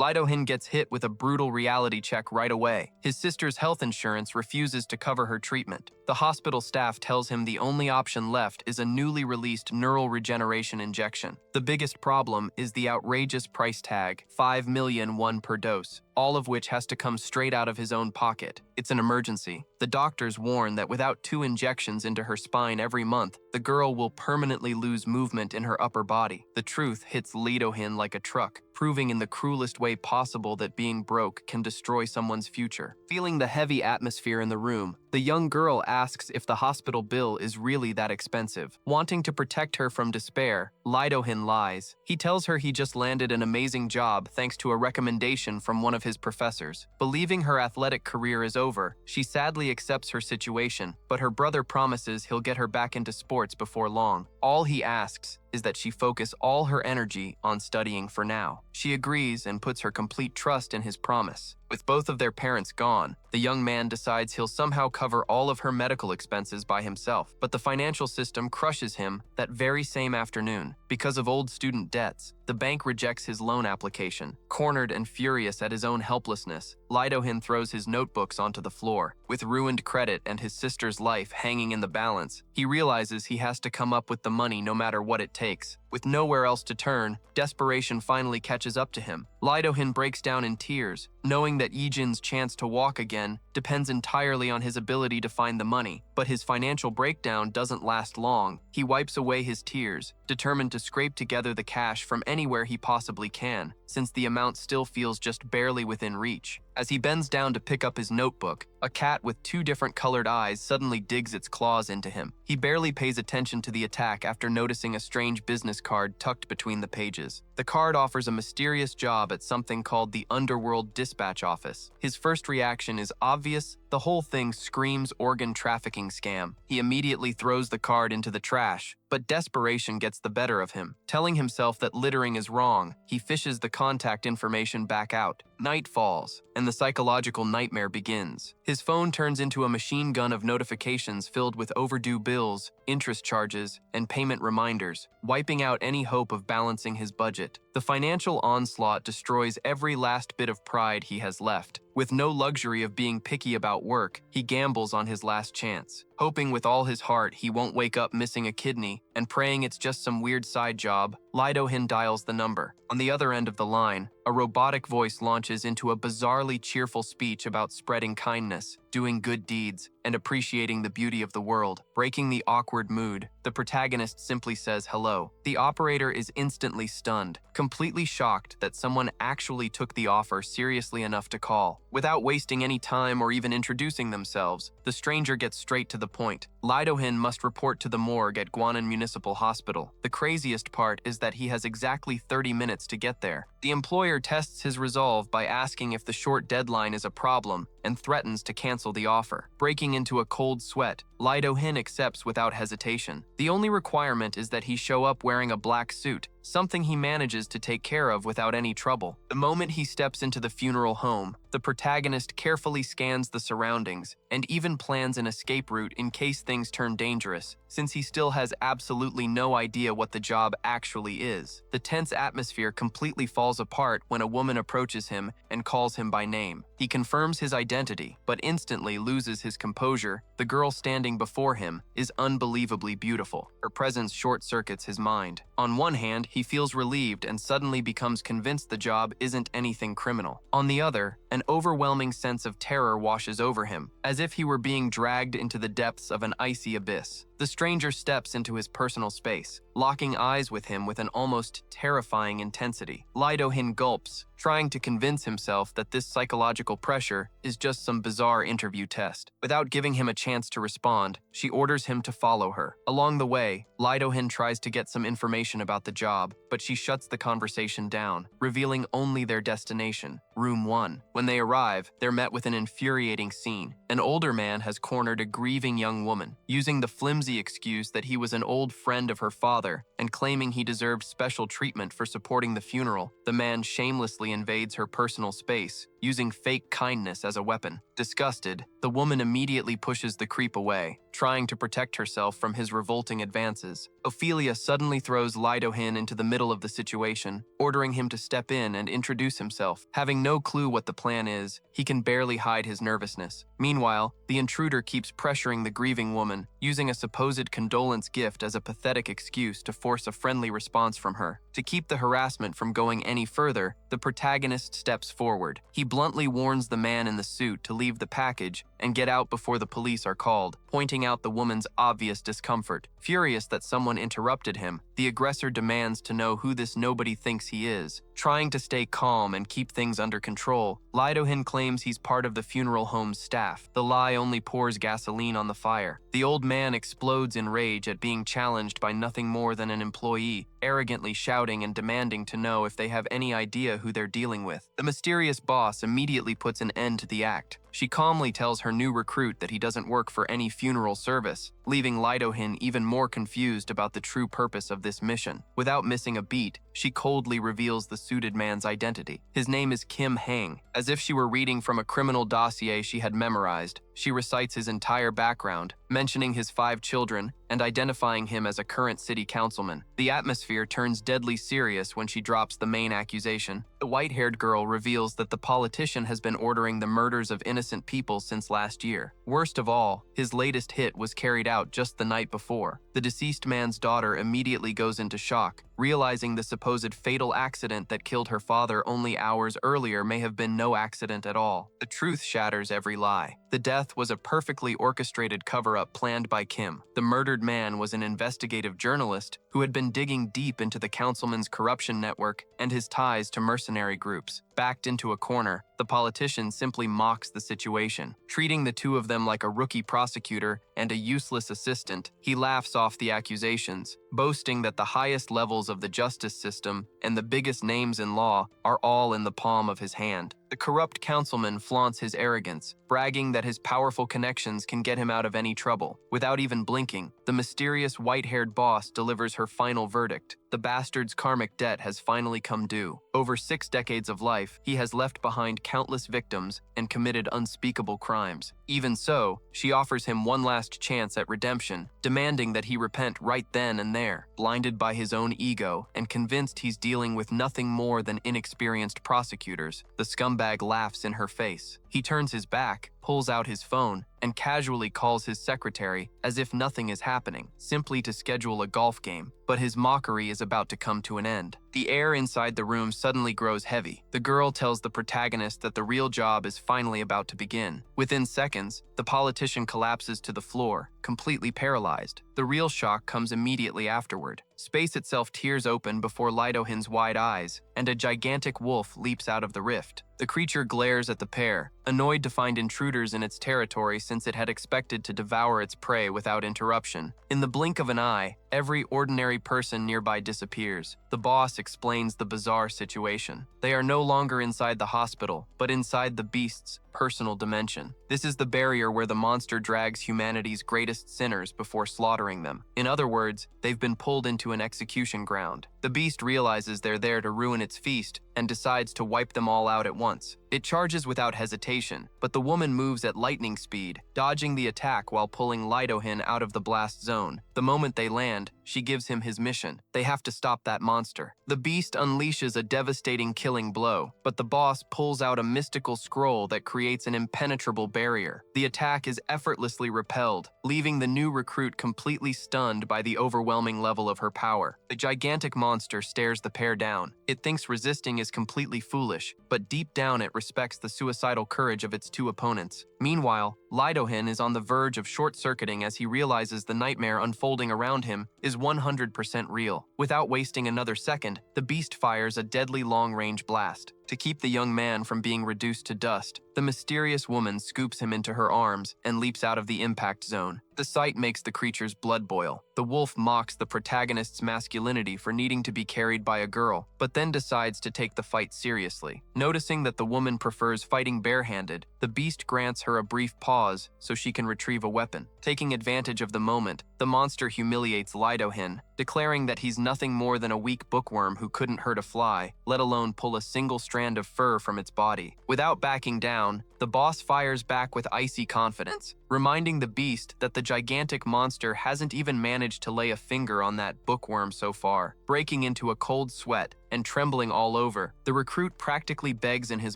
Lido-hin gets hit with a brutal reality check right away. His sister's health insurance refuses to cover her treatment. The hospital staff tells him the only option left is a newly released neural regeneration injection. The biggest problem is the outrageous price tag, 5 million won per dose, all of which has to come straight out of his own pocket. It's an emergency. The doctors warn that without 2 injections into her spine every month, the girl will permanently lose movement in her upper body. The truth hits Lido-hin like a truck, proving in the cruelest way possible that being broke can destroy someone's future. Feeling the heavy atmosphere in the room, the young girl asks if the hospital bill is really that expensive. Wanting to protect her from despair, Lido-hin lies. He tells her he just landed an amazing job thanks to a recommendation from one of his professors. Believing her athletic career is over, she sadly accepts her situation, but her brother promises he'll get her back into sports before long. All he asks is that she focus all her energy on studying for now. She agrees and puts her complete trust in his promise. With both of their parents gone, the young man decides he'll somehow cover all of her medical expenses by himself, but the financial system crushes him that very same afternoon. Because of old student debts, the bank rejects his loan application. Cornered and furious at his own helplessness, Lido-hin throws his notebooks onto the floor. With ruined credit and his sister's life hanging in the balance, he realizes he has to come up with the money no matter what it takes. With nowhere else to turn, desperation finally catches up to him. Lido-hin breaks down in tears, knowing that Yijin's chance to walk again depends entirely on his ability to find the money. But his financial breakdown doesn't last long. He wipes away his tears, determined to scrape together the cash from anywhere he possibly can, since the amount still feels just barely within reach. As he bends down to pick up his notebook, a cat with 2 different colored eyes suddenly digs its claws into him. He barely pays attention to the attack after noticing a strange business card tucked between the pages. The card offers a mysterious job at something called the Underworld Dispatch Office. His first reaction is obvious. The whole thing screams organ trafficking scam. He immediately throws the card into the trash, but desperation gets the better of him. Telling himself that littering is wrong, he fishes the contact information back out. Night falls, and the psychological nightmare begins. His phone turns into a machine gun of notifications filled with overdue bills, interest charges, and payment reminders, wiping out any hope of balancing his budget. The financial onslaught destroys every last bit of pride he has left. With no luxury of being picky about work, he gambles on his last chance, hoping with all his heart he won't wake up missing a kidney and praying it's just some weird side job. Lido-hin dials the number. On the other end of the line, a robotic voice launches into a bizarrely cheerful speech about spreading kindness, doing good deeds, and appreciating the beauty of the world. Breaking the awkward mood, the protagonist simply says hello. The operator is instantly stunned, completely shocked that someone actually took the offer seriously enough to call. Without wasting any time or even introducing themselves, the stranger gets straight to the point. Lido-hin must report to the morgue at Gwanan Municipal Hospital. The craziest part is that he has exactly 30 minutes to get there. The employer tests his resolve by asking if the short deadline is a problem and threatens to cancel the offer. Breaking into a cold sweat, Lido-hin accepts without hesitation. The only requirement is that he show up wearing a black suit, something he manages to take care of without any trouble. The moment he steps into the funeral home, the protagonist carefully scans the surroundings and even plans an escape route in case things turn dangerous, since he still has absolutely no idea what the job actually is. The tense atmosphere completely falls apart when a woman approaches him and calls him by name. He confirms his identity, but instantly loses his composure. The girl standing before him is unbelievably beautiful. Her presence short-circuits his mind. On one hand, he feels relieved and suddenly becomes convinced the job isn't anything criminal. On the other, an overwhelming sense of terror washes over him, as if he were being dragged into the depths of an icy abyss. The stranger steps into his personal space, locking eyes with him with an almost terrifying intensity. Lido-hin gulps, trying to convince himself that this psychological pressure is just some bizarre interview test. Without giving him a chance to respond, she orders him to follow her. Along the way, Lido-hin tries to get some information about the job, but she shuts the conversation down, revealing only their destination, Room 1. When they arrive, they're met with an infuriating scene. An older man has cornered a grieving young woman. Using the flimsy flimsy excuse that he was an old friend of her father and claiming he deserved special treatment for supporting the funeral, the man shamelessly invades her personal space, using fake kindness as a weapon. Disgusted, the woman immediately pushes the creep away, trying to protect herself from his revolting advances. Ophelia suddenly throws Lidohin into the middle of the situation, ordering him to step in and introduce himself. Having no clue what the plan is, he can barely hide his nervousness. Meanwhile, the intruder keeps pressuring the grieving woman, using a supposed condolence gift as a pathetic excuse to force a friendly response from her. To keep the harassment from going any further, the protagonist steps forward. He bluntly warns the man in the suit to leave the package and get out before the police are called, pointing out the woman's obvious discomfort. Furious that someone interrupted him, the aggressor demands to know who this nobody thinks he is. Trying to stay calm and keep things under control, Lidohin claims he's part of the funeral home's staff. The lie only pours gasoline on the fire. The old man explodes in rage at being challenged by nothing more than an employee, arrogantly shouting and demanding to know if they have any idea who they're dealing with. The mysterious boss immediately puts an end to the act. She calmly tells her new recruit that he doesn't work for any funeral service, leaving Lidohin even more confused about the true purpose of this mission. Without missing a beat, she coldly reveals the suited man's identity. His name is Kim Hang. As if she were reading from a criminal dossier she had memorized, she recites his entire background, mentioning his 5 children and identifying him as a current city councilman. The atmosphere turns deadly serious when she drops the main accusation. The white-haired girl reveals that the politician has been ordering the murders of innocent people since last year. Worst of all, his latest hit was carried out just the night before. The deceased man's daughter immediately goes into shock, realizing the supposed fatal accident that killed her father only hours earlier may have been no accident at all. The truth shatters every lie. The death was a perfectly orchestrated cover-up planned by Kim. The murdered man was an investigative journalist who had been digging deep into the councilman's corruption network and his ties to mercenary groups. Backed into a corner, the politician simply mocks the situation. Treating the two of them like a rookie prosecutor and a useless assistant, he laughs off the accusations, boasting that the highest levels of the justice system and the biggest names in law are all in the palm of his hand. The corrupt councilman flaunts his arrogance, bragging that his powerful connections can get him out of any trouble. Without even blinking, the mysterious white-haired boss delivers her final verdict. The bastard's karmic debt has finally come due. Over 6 decades of life, he has left behind countless victims and committed unspeakable crimes. Even so, she offers him one last chance at redemption, demanding that he repent right then and there. Blinded by his own ego and convinced he's dealing with nothing more than inexperienced prosecutors, the scumbag laughs in her face. He turns his back, pulls out his phone, and casually calls his secretary as if nothing is happening, simply to schedule a golf game. But his mockery is about to come to an end. The air inside the room suddenly grows heavy. The girl tells the protagonist that the real job is finally about to begin. Within seconds, the politician collapses to the floor, completely paralyzed. The real shock comes immediately afterward. Space itself tears open before Lidohin's wide eyes, and a gigantic wolf leaps out of the rift. The creature glares at the pair, annoyed to find intruders in its territory since it had expected to devour its prey without interruption. In the blink of an eye, every ordinary person nearby disappears. The boss explains the bizarre situation. They are no longer inside the hospital, but inside the beast's personal dimension. This is the barrier where the monster drags humanity's greatest sinners before slaughtering them. In other words, they've been pulled into an execution ground. The beast realizes they're there to ruin its feast and decides to wipe them all out at once. It charges without hesitation, but the woman moves at lightning speed, dodging the attack while pulling Lidohin out of the blast zone. The moment they land, she gives him his mission. They have to stop that monster. The beast unleashes a devastating killing blow, but the boss pulls out a mystical scroll that creates an impenetrable barrier. The attack is effortlessly repelled, leaving the new recruit completely stunned by the overwhelming level of her power. The gigantic monster stares the pair down. It thinks resisting is completely foolish, but deep down it respects the suicidal courage of its two opponents. Meanwhile, Lidohin is on the verge of short-circuiting as he realizes the nightmare unfolding around him is 100% real. Without wasting another second, the beast fires a deadly long-range blast. To keep the young man from being reduced to dust, the mysterious woman scoops him into her arms and leaps out of the impact zone. The sight makes the creature's blood boil. The wolf mocks the protagonist's masculinity for needing to be carried by a girl, but then decides to take the fight seriously. Noticing that the woman prefers fighting barehanded, the beast grants her a brief pause so she can retrieve a weapon. Taking advantage of the moment, the monster humiliates Lidohin, declaring that he's nothing more than a weak bookworm who couldn't hurt a fly, let alone pull a single strand of fur from its body. Without backing down, the boss fires back with icy confidence, reminding the beast that the gigantic monster hasn't even managed to lay a finger on that bookworm so far. Breaking into a cold sweat and trembling all over, the recruit practically begs in his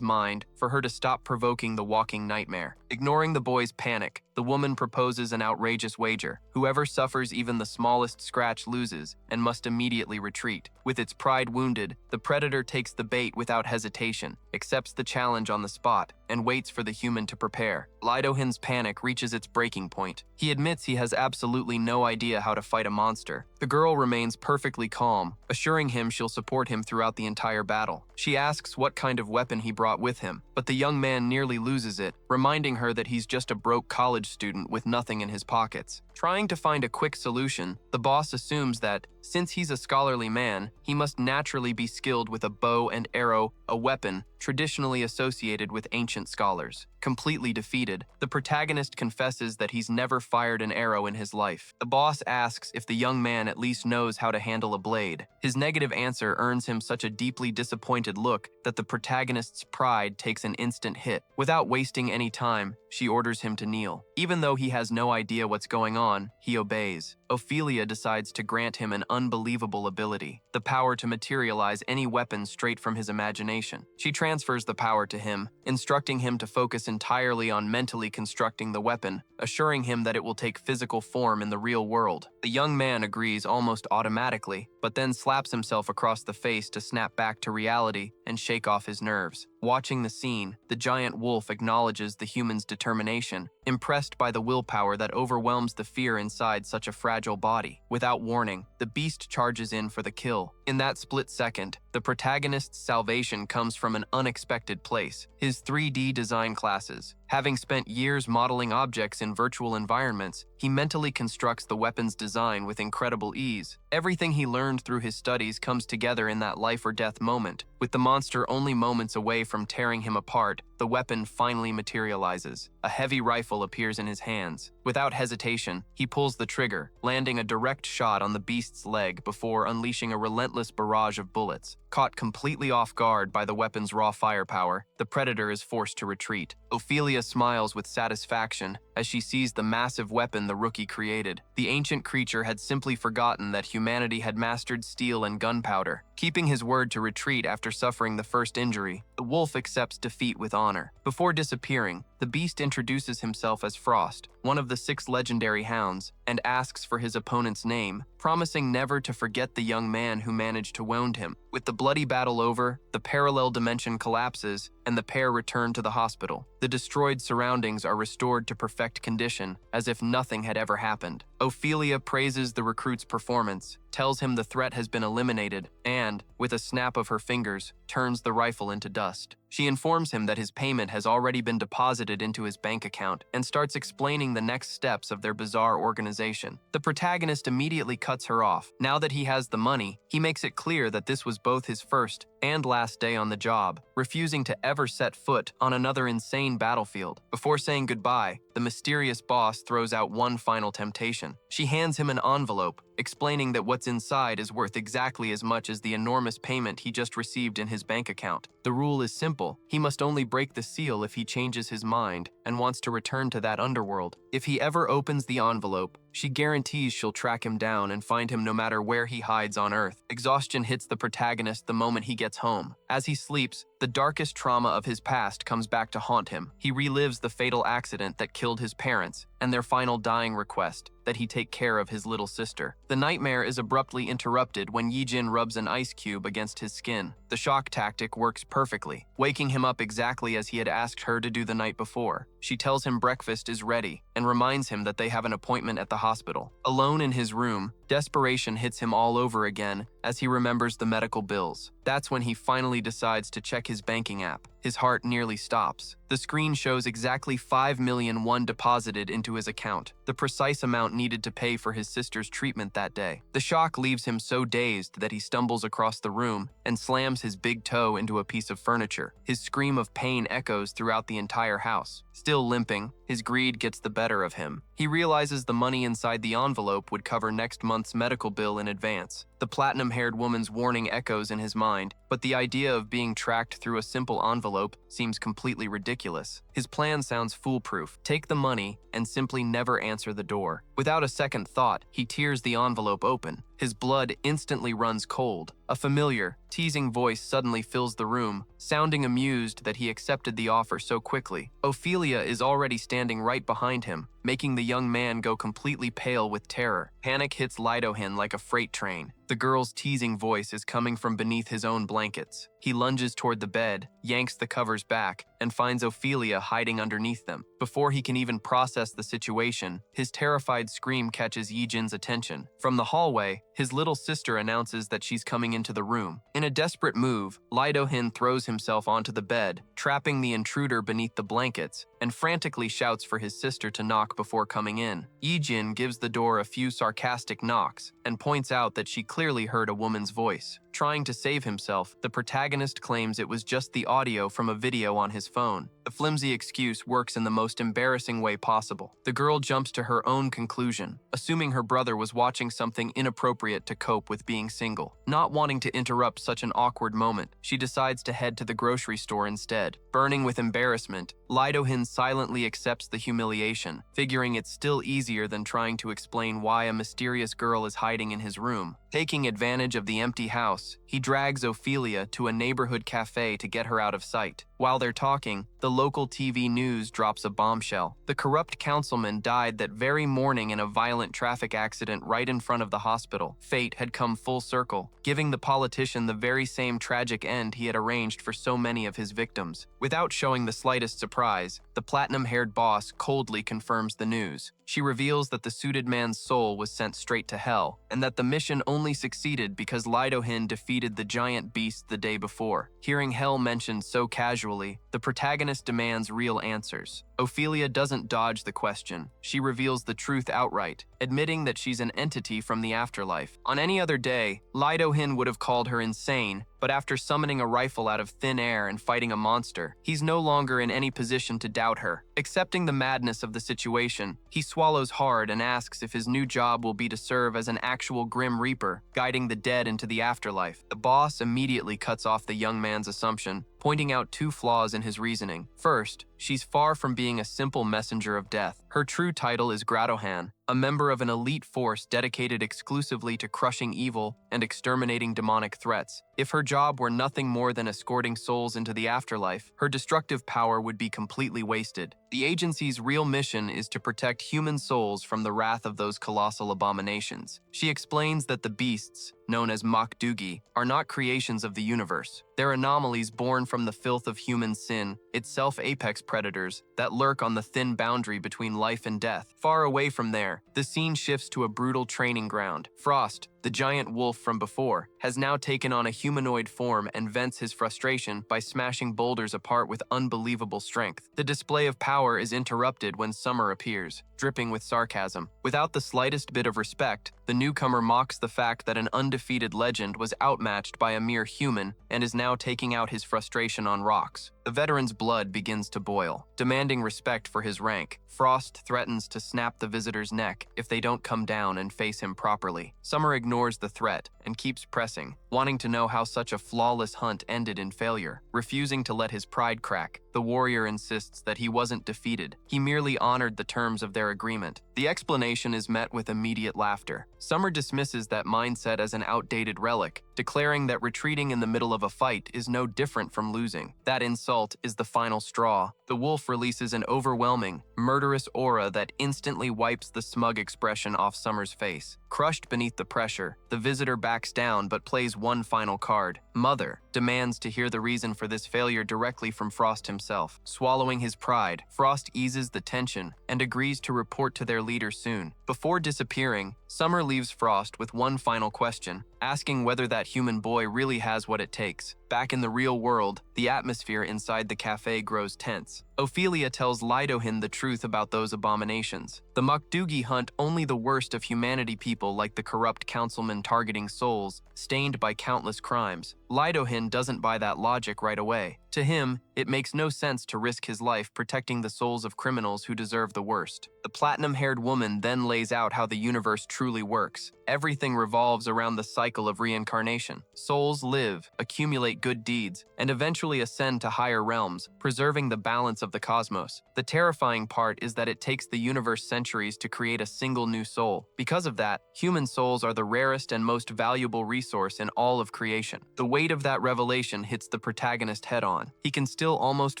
mind for her to stop provoking the walking nightmare. Ignoring the boy's panic, the woman proposes an outrageous wager. Whoever suffers even the smallest scratch loses and must immediately retreat. With its pride wounded, the predator takes the bait without hesitation, accepts the challenge on the spot, and waits for the human to prepare. Lidohin's panic reaches its breaking point. He admits he has absolutely no idea how to fight a monster. The girl remains perfectly calm, assuring him she'll support him throughout the entire battle. She asks what kind of weapon he brought with him, but the young man nearly loses it, reminding her that he's just a broke college student with nothing in his pockets. Trying to find a quick solution, the boss assumes that, since he's a scholarly man, he must naturally be skilled with a bow and arrow, a weapon traditionally associated with ancient scholars. Completely defeated, the protagonist confesses that he's never fired an arrow in his life. The boss asks if the young man at least knows how to handle a blade. His negative answer earns him such a deeply disappointed look that the protagonist's pride takes an instant hit. Without wasting any time, she orders him to kneel. Even though he has no idea what's going on, he obeys. Ophelia decides to grant him an unbelievable ability, the power to materialize any weapon straight from his imagination. She transfers the power to him, instructing him to focus entirely on mentally constructing the weapon, assuring him that it will take physical form in the real world. The young man agrees almost automatically, but then slaps himself across the face to snap back to reality and shake off his nerves. Watching the scene, the giant wolf acknowledges the human's determination, impressed by the willpower that overwhelms the fear inside such a fragile body. Without warning, the beast charges in for the kill. In that split second, the protagonist's salvation comes from an unexpected place: his 3D design classes. Having spent years modeling objects in virtual environments, he mentally constructs the weapon's design with incredible ease. Everything he learned through his studies comes together in that life or death moment. With the monster only moments away from tearing him apart, the weapon finally materializes. A heavy rifle appears in his hands. Without hesitation, he pulls the trigger, landing a direct shot on the beast's leg before unleashing a relentless barrage of bullets. Caught completely off guard by the weapon's raw firepower, the predator is forced to retreat. Ophelia smiles with satisfaction as she sees the massive weapon the rookie created. The ancient creature had simply forgotten that humanity had mastered steel and gunpowder. Keeping his word to retreat after suffering the first injury, the wolf accepts defeat with honor. Before disappearing, the beast introduces himself as Frost, one of the 6 legendary hounds, and asks for his opponent's name, promising never to forget the young man who managed to wound him. With the bloody battle over, the parallel dimension collapses, and the pair return to the hospital. The destroyed surroundings are restored to perfect condition, as if nothing had ever happened. Ophelia praises the recruit's performance, tells him the threat has been eliminated, and, with a snap of her fingers, turns the rifle into dust. She informs him that his payment has already been deposited into his bank account and starts explaining the next steps of their bizarre organization. The protagonist immediately cuts her off. Now that he has the money, he makes it clear that this was both his first and last day on the job, refusing to ever set foot on another insane battlefield. Before saying goodbye, the mysterious boss throws out one final temptation. She hands him an envelope, explaining that what's inside is worth exactly as much as the enormous payment he just received in his bank account. The rule is simple: he must only break the seal if he changes his mind and wants to return to that underworld. If he ever opens the envelope, she guarantees she'll track him down and find him no matter where he hides on Earth. Exhaustion hits the protagonist the moment he gets home. As he sleeps, the darkest trauma of his past comes back to haunt him. He relives the fatal accident that killed his parents and their final dying request that he take care of his little sister. The nightmare is abruptly interrupted when Yijin rubs an ice cube against his skin. The shock tactic works perfectly, waking him up exactly as he had asked her to do the night before. She tells him breakfast is ready and reminds him that they have an appointment at the hospital. Alone in his room, Desperation hits him all over again as he remembers the medical bills. That's when he finally decides to check his banking app. His heart nearly stops. The screen shows exactly 5 million won deposited into his account, the precise amount needed to pay for his sister's treatment that day. The shock leaves him so dazed that he stumbles across the room and slams his big toe into a piece of furniture. His scream of pain echoes throughout the entire house. Still limping, his greed gets the better of him. He realizes the money inside the envelope would cover next month's medical bill in advance. The platinum-haired woman's warning echoes in his mind, but the idea of being tracked through a simple envelope seems completely ridiculous. His plan sounds foolproof. Take the money and simply never answer the door. Without a second thought, he tears the envelope open. His blood instantly runs cold. A familiar, teasing voice suddenly fills the room, sounding amused that he accepted the offer so quickly. Ophelia is already standing right behind him, making the young man go completely pale with terror. Panic hits Lidohin like a freight train. The girl's teasing voice is coming from beneath his own blankets. He lunges toward the bed, yanks the covers back, and finds Ophelia hiding underneath them. Before he can even process the situation, his terrified scream catches Yijin's attention. From the hallway, his little sister announces that she's coming into the room. In a desperate move, Lidohin throws himself onto the bed, trapping the intruder beneath the blankets, and frantically shouts for his sister to knock before coming in. Yijin gives the door a few sarcastic knocks and points out that she clearly heard a woman's voice. Trying to save himself, the protagonist claims it was just the audio from a video on his phone. The flimsy excuse works in the most embarrassing way possible. The girl jumps to her own conclusion, assuming her brother was watching something inappropriate to cope with being single. Not wanting to interrupt such an awkward moment, she decides to head to the grocery store instead. Burning with embarrassment, Lidohin silently accepts the humiliation, figuring it's still easier than trying to explain why a mysterious girl is hiding in his room. Taking advantage of the empty house, he drags Ophelia to a neighborhood cafe to get her out of sight. While they're talking, the local TV news drops a bombshell. The corrupt councilman died that very morning in a violent traffic accident right in front of the hospital. Fate had come full circle, giving the politician the very same tragic end he had arranged for so many of his victims. Without showing the slightest surprise, the platinum-haired boss coldly confirms the news. She reveals that the suited man's soul was sent straight to hell, and that the mission only succeeded because Lidohin defeated the giant beast the day before. Hearing hell mentioned so casually, the protagonist demands real answers. Ophelia doesn't dodge the question. She reveals the truth outright, admitting that she's an entity from the afterlife. On any other day, Lidohin would have called her insane, but after summoning a rifle out of thin air and fighting a monster, he's no longer in any position to doubt her. Accepting the madness of the situation, he swallows hard and asks if his new job will be to serve as an actual Grim Reaper, guiding the dead into the afterlife. The boss immediately cuts off the young man's assumption, pointing out two flaws in his reasoning. First, she's far from being a simple messenger of death. Her true title is Gradohan, a member of an elite force dedicated exclusively to crushing evil and exterminating demonic threats. If her job were nothing more than escorting souls into the afterlife, her destructive power would be completely wasted. The agency's real mission is to protect human souls from the wrath of those colossal abominations. She explains that the beasts, known as Makdugi, are not creations of the universe. They're anomalies born from the filth of human sin, itself apex predators that lurk on the thin boundary between life and death. Far away from there, the scene shifts to a brutal training ground. Frost, the giant wolf from before, has now taken on a humanoid form and vents his frustration by smashing boulders apart with unbelievable strength. The display of power is interrupted when Summer appears, dripping with sarcasm. Without the slightest bit of respect, the newcomer mocks the fact that an undefeated legend was outmatched by a mere human and is now taking out his frustration on rocks. The veteran's blood begins to boil. Demanding respect for his rank, Frost threatens to snap the visitor's neck if they don't come down and face him properly. Summer ignores the threat and keeps pressing, wanting to know how such a flawless hunt ended in failure. Refusing to let his pride crack, the warrior insists that he wasn't defeated. He merely honored the terms of their agreement. The explanation is met with immediate laughter. Summer dismisses that mindset as an outdated relic, declaring that retreating in the middle of a fight is no different from losing. That insult is the final straw. The wolf releases an overwhelming, murderous aura that instantly wipes the smug expression off Summer's face. Crushed beneath the pressure, the visitor backs down but plays one final card. Mother demands to hear the reason for this failure directly from Frost himself. Swallowing his pride, Frost eases the tension and agrees to report to their leader soon. Before disappearing, Summer leaves Frost with one final question, asking whether that human boy really has what it takes. Back in the real world, the atmosphere inside the cafe grows tense. Ophelia tells Lidohin the truth about those abominations. The Mukdugi hunt only the worst of humanity, people like the corrupt councilman targeting souls, stained by countless crimes. Lidohin doesn't buy that logic right away. To him, it makes no sense to risk his life protecting the souls of criminals who deserve the worst. The platinum-haired woman then lays out how the universe truly works. Everything revolves around the cycle of reincarnation. Souls live, accumulate good deeds, and eventually ascend to higher realms, preserving the balance of the cosmos. The terrifying part is that it takes the universe centuries to create a single new soul. Because of that, human souls are the rarest and most valuable resource in all of creation. The weight of that revelation hits the protagonist head-on. He can still almost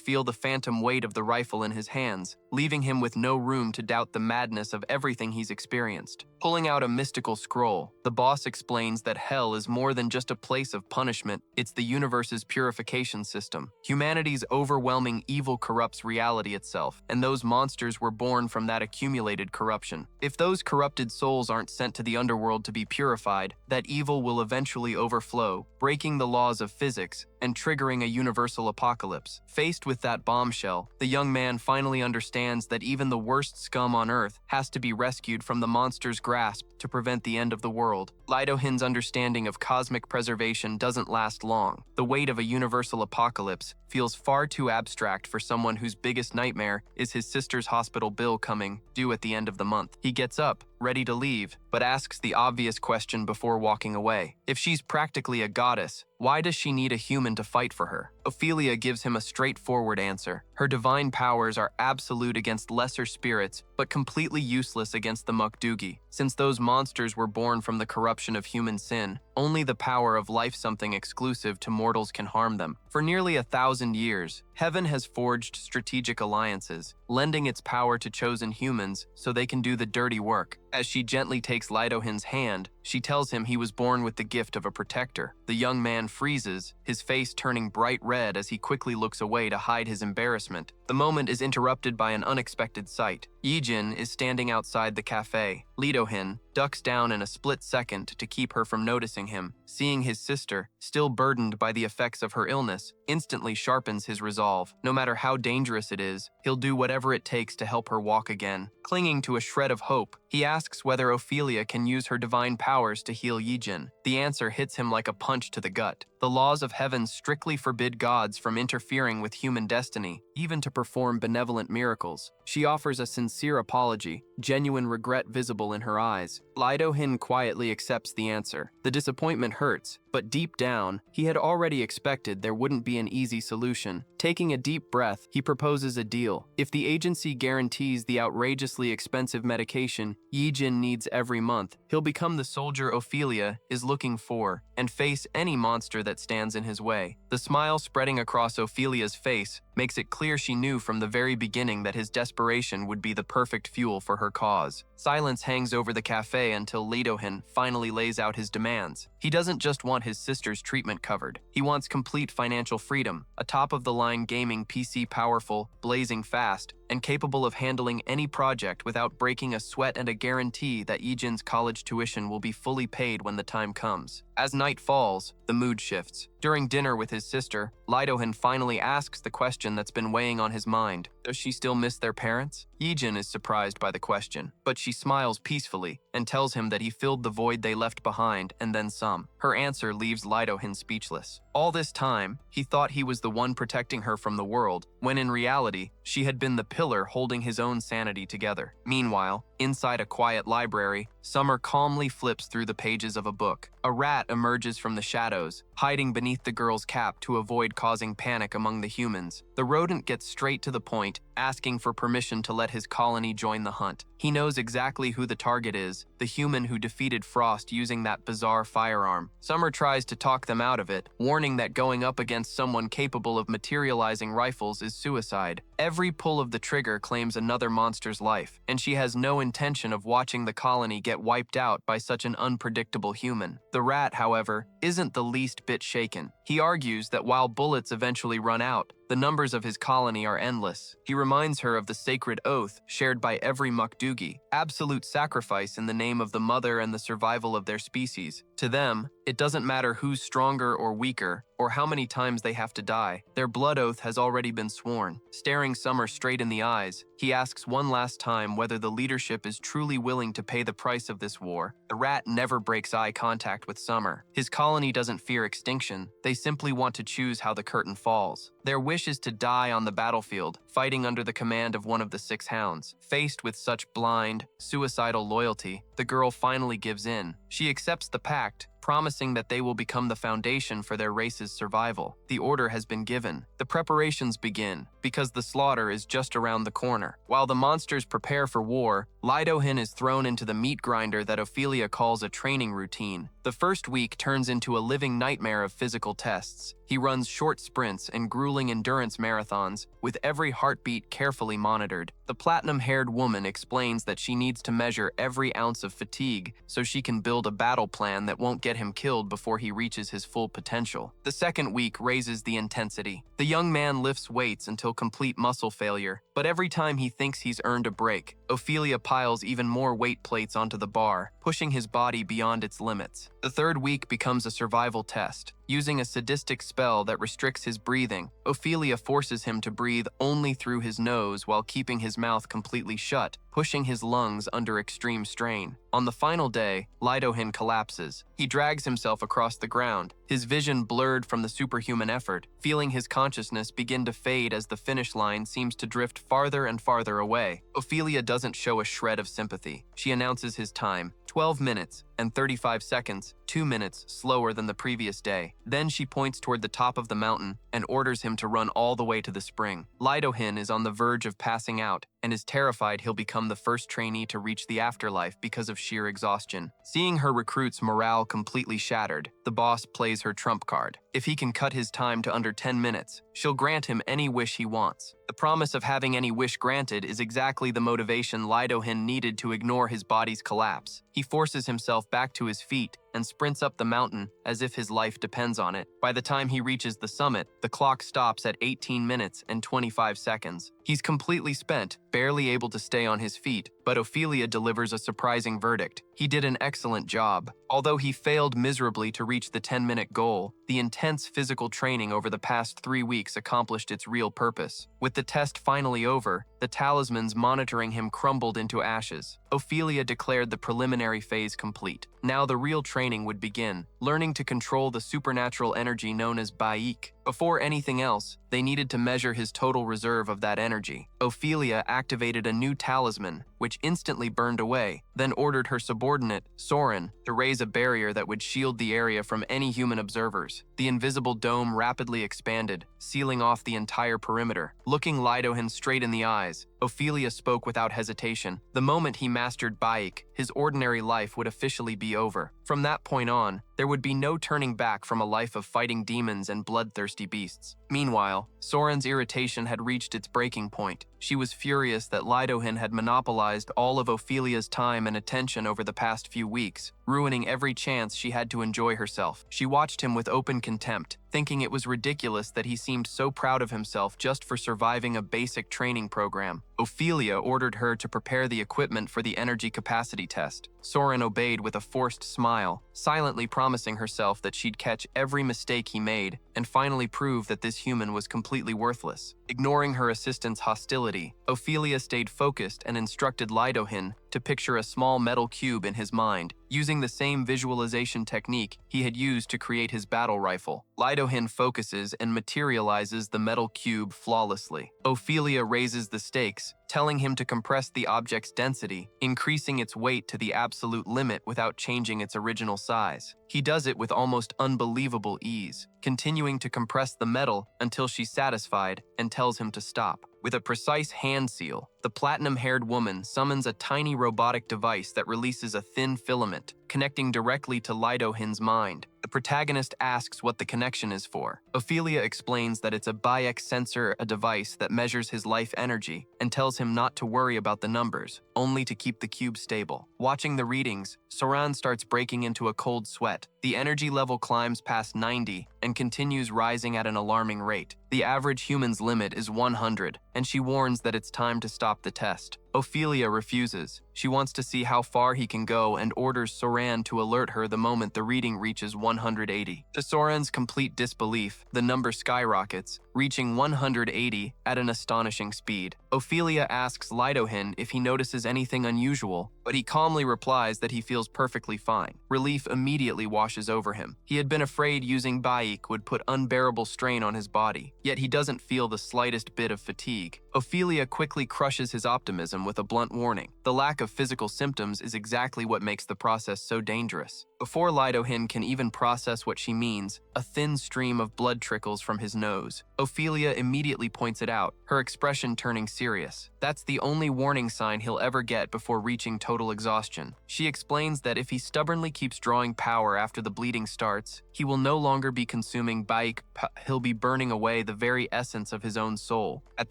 feel the phantom weight of the rifle in his hands, leaving him with no room to doubt the madness of everything he's experienced. Pulling out a mystical scroll, the boss explains that hell is more than just a place of punishment, it's the universe's purification system. Humanity's overwhelming evil corrupts reality itself, and those monsters were born from that accumulated corruption. If those corrupted souls aren't sent to the underworld to be purified, that evil will eventually overflow, breaking the laws of physics and triggering a universal apocalypse. Faced with that bombshell, the young man finally understands that even the worst scum on Earth has to be rescued from the monster's grasp to prevent the end of the world. Lidohin's understanding of cosmic preservation doesn't last long. The weight of a universal apocalypse feels far too abstract for someone whose biggest nightmare is his sister's hospital bill coming due at the end of the month. He gets up, ready to leave, but asks the obvious question before walking away. If she's practically a goddess, why does she need a human to fight for her? Ophelia gives him a straightforward answer. Her divine powers are absolute against lesser spirits, but completely useless against the Mukdugi. Since those monsters were born from the corruption of human sin, only the power of life, something exclusive to mortals, can harm them. For nearly 1,000 years, heaven has forged strategic alliances, lending its power to chosen humans so they can do the dirty work. As she gently takes Lidohin's hand, she tells him he was born with the gift of a protector. The young man freezes, his face turning bright red as he quickly looks away to hide his embarrassment. The moment is interrupted by an unexpected sight. Yijin is standing outside the cafe. Lidohin ducks down in a split second to keep her from noticing him. Seeing his sister, still burdened by the effects of her illness, instantly sharpens his resolve. No matter how dangerous it is, he'll do whatever it takes to help her walk again. Clinging to a shred of hope, he asks whether Ophelia can use her divine powers to heal Yijin. The answer hits him like a punch to the gut. The laws of heaven strictly forbid gods from interfering with human destiny, even to perform benevolent miracles. She offers a sincere apology, genuine regret visible in her eyes. Lidohin quietly accepts the answer. The disappointment hurts, but deep down, he had already expected there wouldn't be an easy solution. Taking a deep breath, he proposes a deal. If the agency guarantees the outrageously expensive medication Yijin needs every month, he'll become the soldier Ophelia is looking for and face any monster that stands in his way. The smile spreading across Ophelia's face makes it clear she knew from the very beginning that his desperation would be the perfect fuel for her cause. Silence hangs over the cafe until Lidohin finally lays out his demands. He doesn't just want his sister's treatment covered. He wants complete financial freedom, a top-of-the-line gaming PC, powerful, blazing fast, and capable of handling any project without breaking a sweat, and a guarantee that Yijin's college tuition will be fully paid when the time comes. As night falls, the mood shifts. During dinner with his sister, Lidohin finally asks the question that's been weighing on his mind. Does she still miss their parents? Yijin is surprised by the question, but she smiles peacefully and tells him that he filled the void they left behind and then some. Her answer leaves Lidohin speechless. All this time, he thought he was the one protecting her from the world, when in reality, she had been the pillar holding his own sanity together. Meanwhile, inside a quiet library, Summer calmly flips through the pages of a book. A rat emerges from the shadows, hiding beneath the girl's cap to avoid causing panic among the humans. The rodent gets straight to the point, asking for permission to let his colony join the hunt. He knows exactly who the target is, the human who defeated Frost using that bizarre firearm. Summer tries to talk them out of it, warning that going up against someone capable of materializing rifles is suicide. Every pull of the trigger claims another monster's life, and she has no intention of watching the colony get wiped out by such an unpredictable human. The rat, however, isn't the least bit shaken. He argues that while bullets eventually run out, the numbers of his colony are endless. He reminds her of the sacred oath shared by every Mukdugi, absolute sacrifice in the name of the mother and the survival of their species. To them, it doesn't matter who's stronger or weaker, or how many times they have to die. Their blood oath has already been sworn. Staring Summer straight in the eyes, he asks one last time whether the leadership is truly willing to pay the price of this war. The rat never breaks eye contact with Summer. His colony doesn't fear extinction. They simply want to choose how the curtain falls. Their wish is to die on the battlefield, fighting under the command of one of the 6 hounds. Faced with such blind, suicidal loyalty, the girl finally gives in. She accepts the pact, promising that they will become the foundation for their race's survival. The order has been given. The preparations begin, because the slaughter is just around the corner. While the monsters prepare for war, Lidohin is thrown into the meat grinder that Ophelia calls a training routine. The first week turns into a living nightmare of physical tests. He runs short sprints and grueling endurance marathons, with every heartbeat carefully monitored. The platinum-haired woman explains that she needs to measure every ounce of fatigue so she can build a battle plan that won't get him killed before he reaches his full potential. The second week raises the intensity. The young man lifts weights until complete muscle failure, but every time he thinks he's earned a break, Ophelia piles even more weight plates onto the bar, pushing his body beyond its limits. The third week becomes a survival test. Using a sadistic spell that restricts his breathing, Ophelia forces him to breathe only through his nose while keeping his mouth completely shut, pushing his lungs under extreme strain. On the final day, Lidohin collapses. He drags himself across the ground, his vision blurred from the superhuman effort, feeling his consciousness begin to fade as the finish line seems to drift farther and farther away. Ophelia doesn't show a shred of sympathy. She announces his time, 12 minutes and 35 seconds, 2 minutes slower than the previous day. Then she points toward the top of the mountain and orders him to run all the way to the spring. Lidohin is on the verge of passing out and is terrified he'll become the first trainee to reach the afterlife because of sheer exhaustion. Seeing her recruit's morale completely shattered, the boss plays her trump card. If he can cut his time to under 10 minutes, she'll grant him any wish he wants. The promise of having any wish granted is exactly the motivation Lidohin needed to ignore his body's collapse. He forces himself back to his feet and sprints up the mountain as if his life depends on it. By the time he reaches the summit, the clock stops at 18 minutes and 25 seconds. He's completely spent, barely able to stay on his feet, but Ophelia delivers a surprising verdict. He did an excellent job. Although he failed miserably to reach the 10-minute goal, the intense physical training over the past 3 weeks accomplished its real purpose. With the test finally over, the talismans monitoring him crumbled into ashes. Ophelia declared the preliminary phase complete. Now the real training would begin, learning to control the supernatural energy known as Baik. Before anything else, they needed to measure his total reserve of that energy. Ophelia activated a new talisman, which instantly burned away, then ordered her subordinate, Soren, to raise a barrier that would shield the area from any human observers. The invisible dome rapidly expanded, sealing off the entire perimeter. Looking Lidohin straight in the eyes, Ophelia spoke without hesitation. The moment he mastered Baik, his ordinary life would officially be over. From that point on, there would be no turning back from a life of fighting demons and bloodthirsty beasts. Meanwhile, Soren's irritation had reached its breaking point. She was furious that Lidohin had monopolized all of Ophelia's time and attention over the past few weeks, ruining every chance she had to enjoy herself. She watched him with open contempt, thinking it was ridiculous that he seemed so proud of himself just for surviving a basic training program. Ophelia ordered her to prepare the equipment for the energy capacity test. Soren obeyed with a forced smile, silently promising herself that she'd catch every mistake he made and finally prove that this human was completely worthless. Ignoring her assistant's hostility, Ophelia stayed focused and instructed Lidohin to picture a small metal cube in his mind, using the same visualization technique he had used to create his battle rifle. Lidohin focuses and materializes the metal cube flawlessly. Ophelia raises the stakes, telling him to compress the object's density, increasing its weight to the absolute limit without changing its original size. He does it with almost unbelievable ease, continuing to compress the metal until she's satisfied and tells him to stop. With a precise hand seal, the platinum-haired woman summons a tiny robotic device that releases a thin filament, connecting directly to Lidohin's mind. The protagonist asks what the connection is for. Ophelia explains that it's a Bayek sensor, a device that measures his life energy, and tells him not to worry about the numbers, only to keep the cube stable. Watching the readings, Soran starts breaking into a cold sweat. The energy level climbs past 90 and continues rising at an alarming rate. The average human's limit is 100, and she warns that it's time to stop the test. Ophelia refuses. She wants to see how far he can go and orders Soran to alert her the moment the reading reaches 180. To Soran's complete disbelief, the number skyrockets, reaching 180 at an astonishing speed. Ophelia asks Lidohin if he notices anything unusual, but he calmly replies that he feels perfectly fine. Relief immediately washes over him. He had been afraid using Bayek would put unbearable strain on his body, yet he doesn't feel the slightest bit of fatigue. Ophelia quickly crushes his optimism with a blunt warning. The lack of physical symptoms is exactly what makes the process so dangerous. Before Lidohin can even process what she means, a thin stream of blood trickles from his nose. Ophelia immediately points it out, her expression turning serious. That's the only warning sign he'll ever get before reaching total exhaustion. She explains that if he stubbornly keeps drawing power after the bleeding starts, he will no longer be consuming Bayek, he'll be burning away the very essence of his own soul. At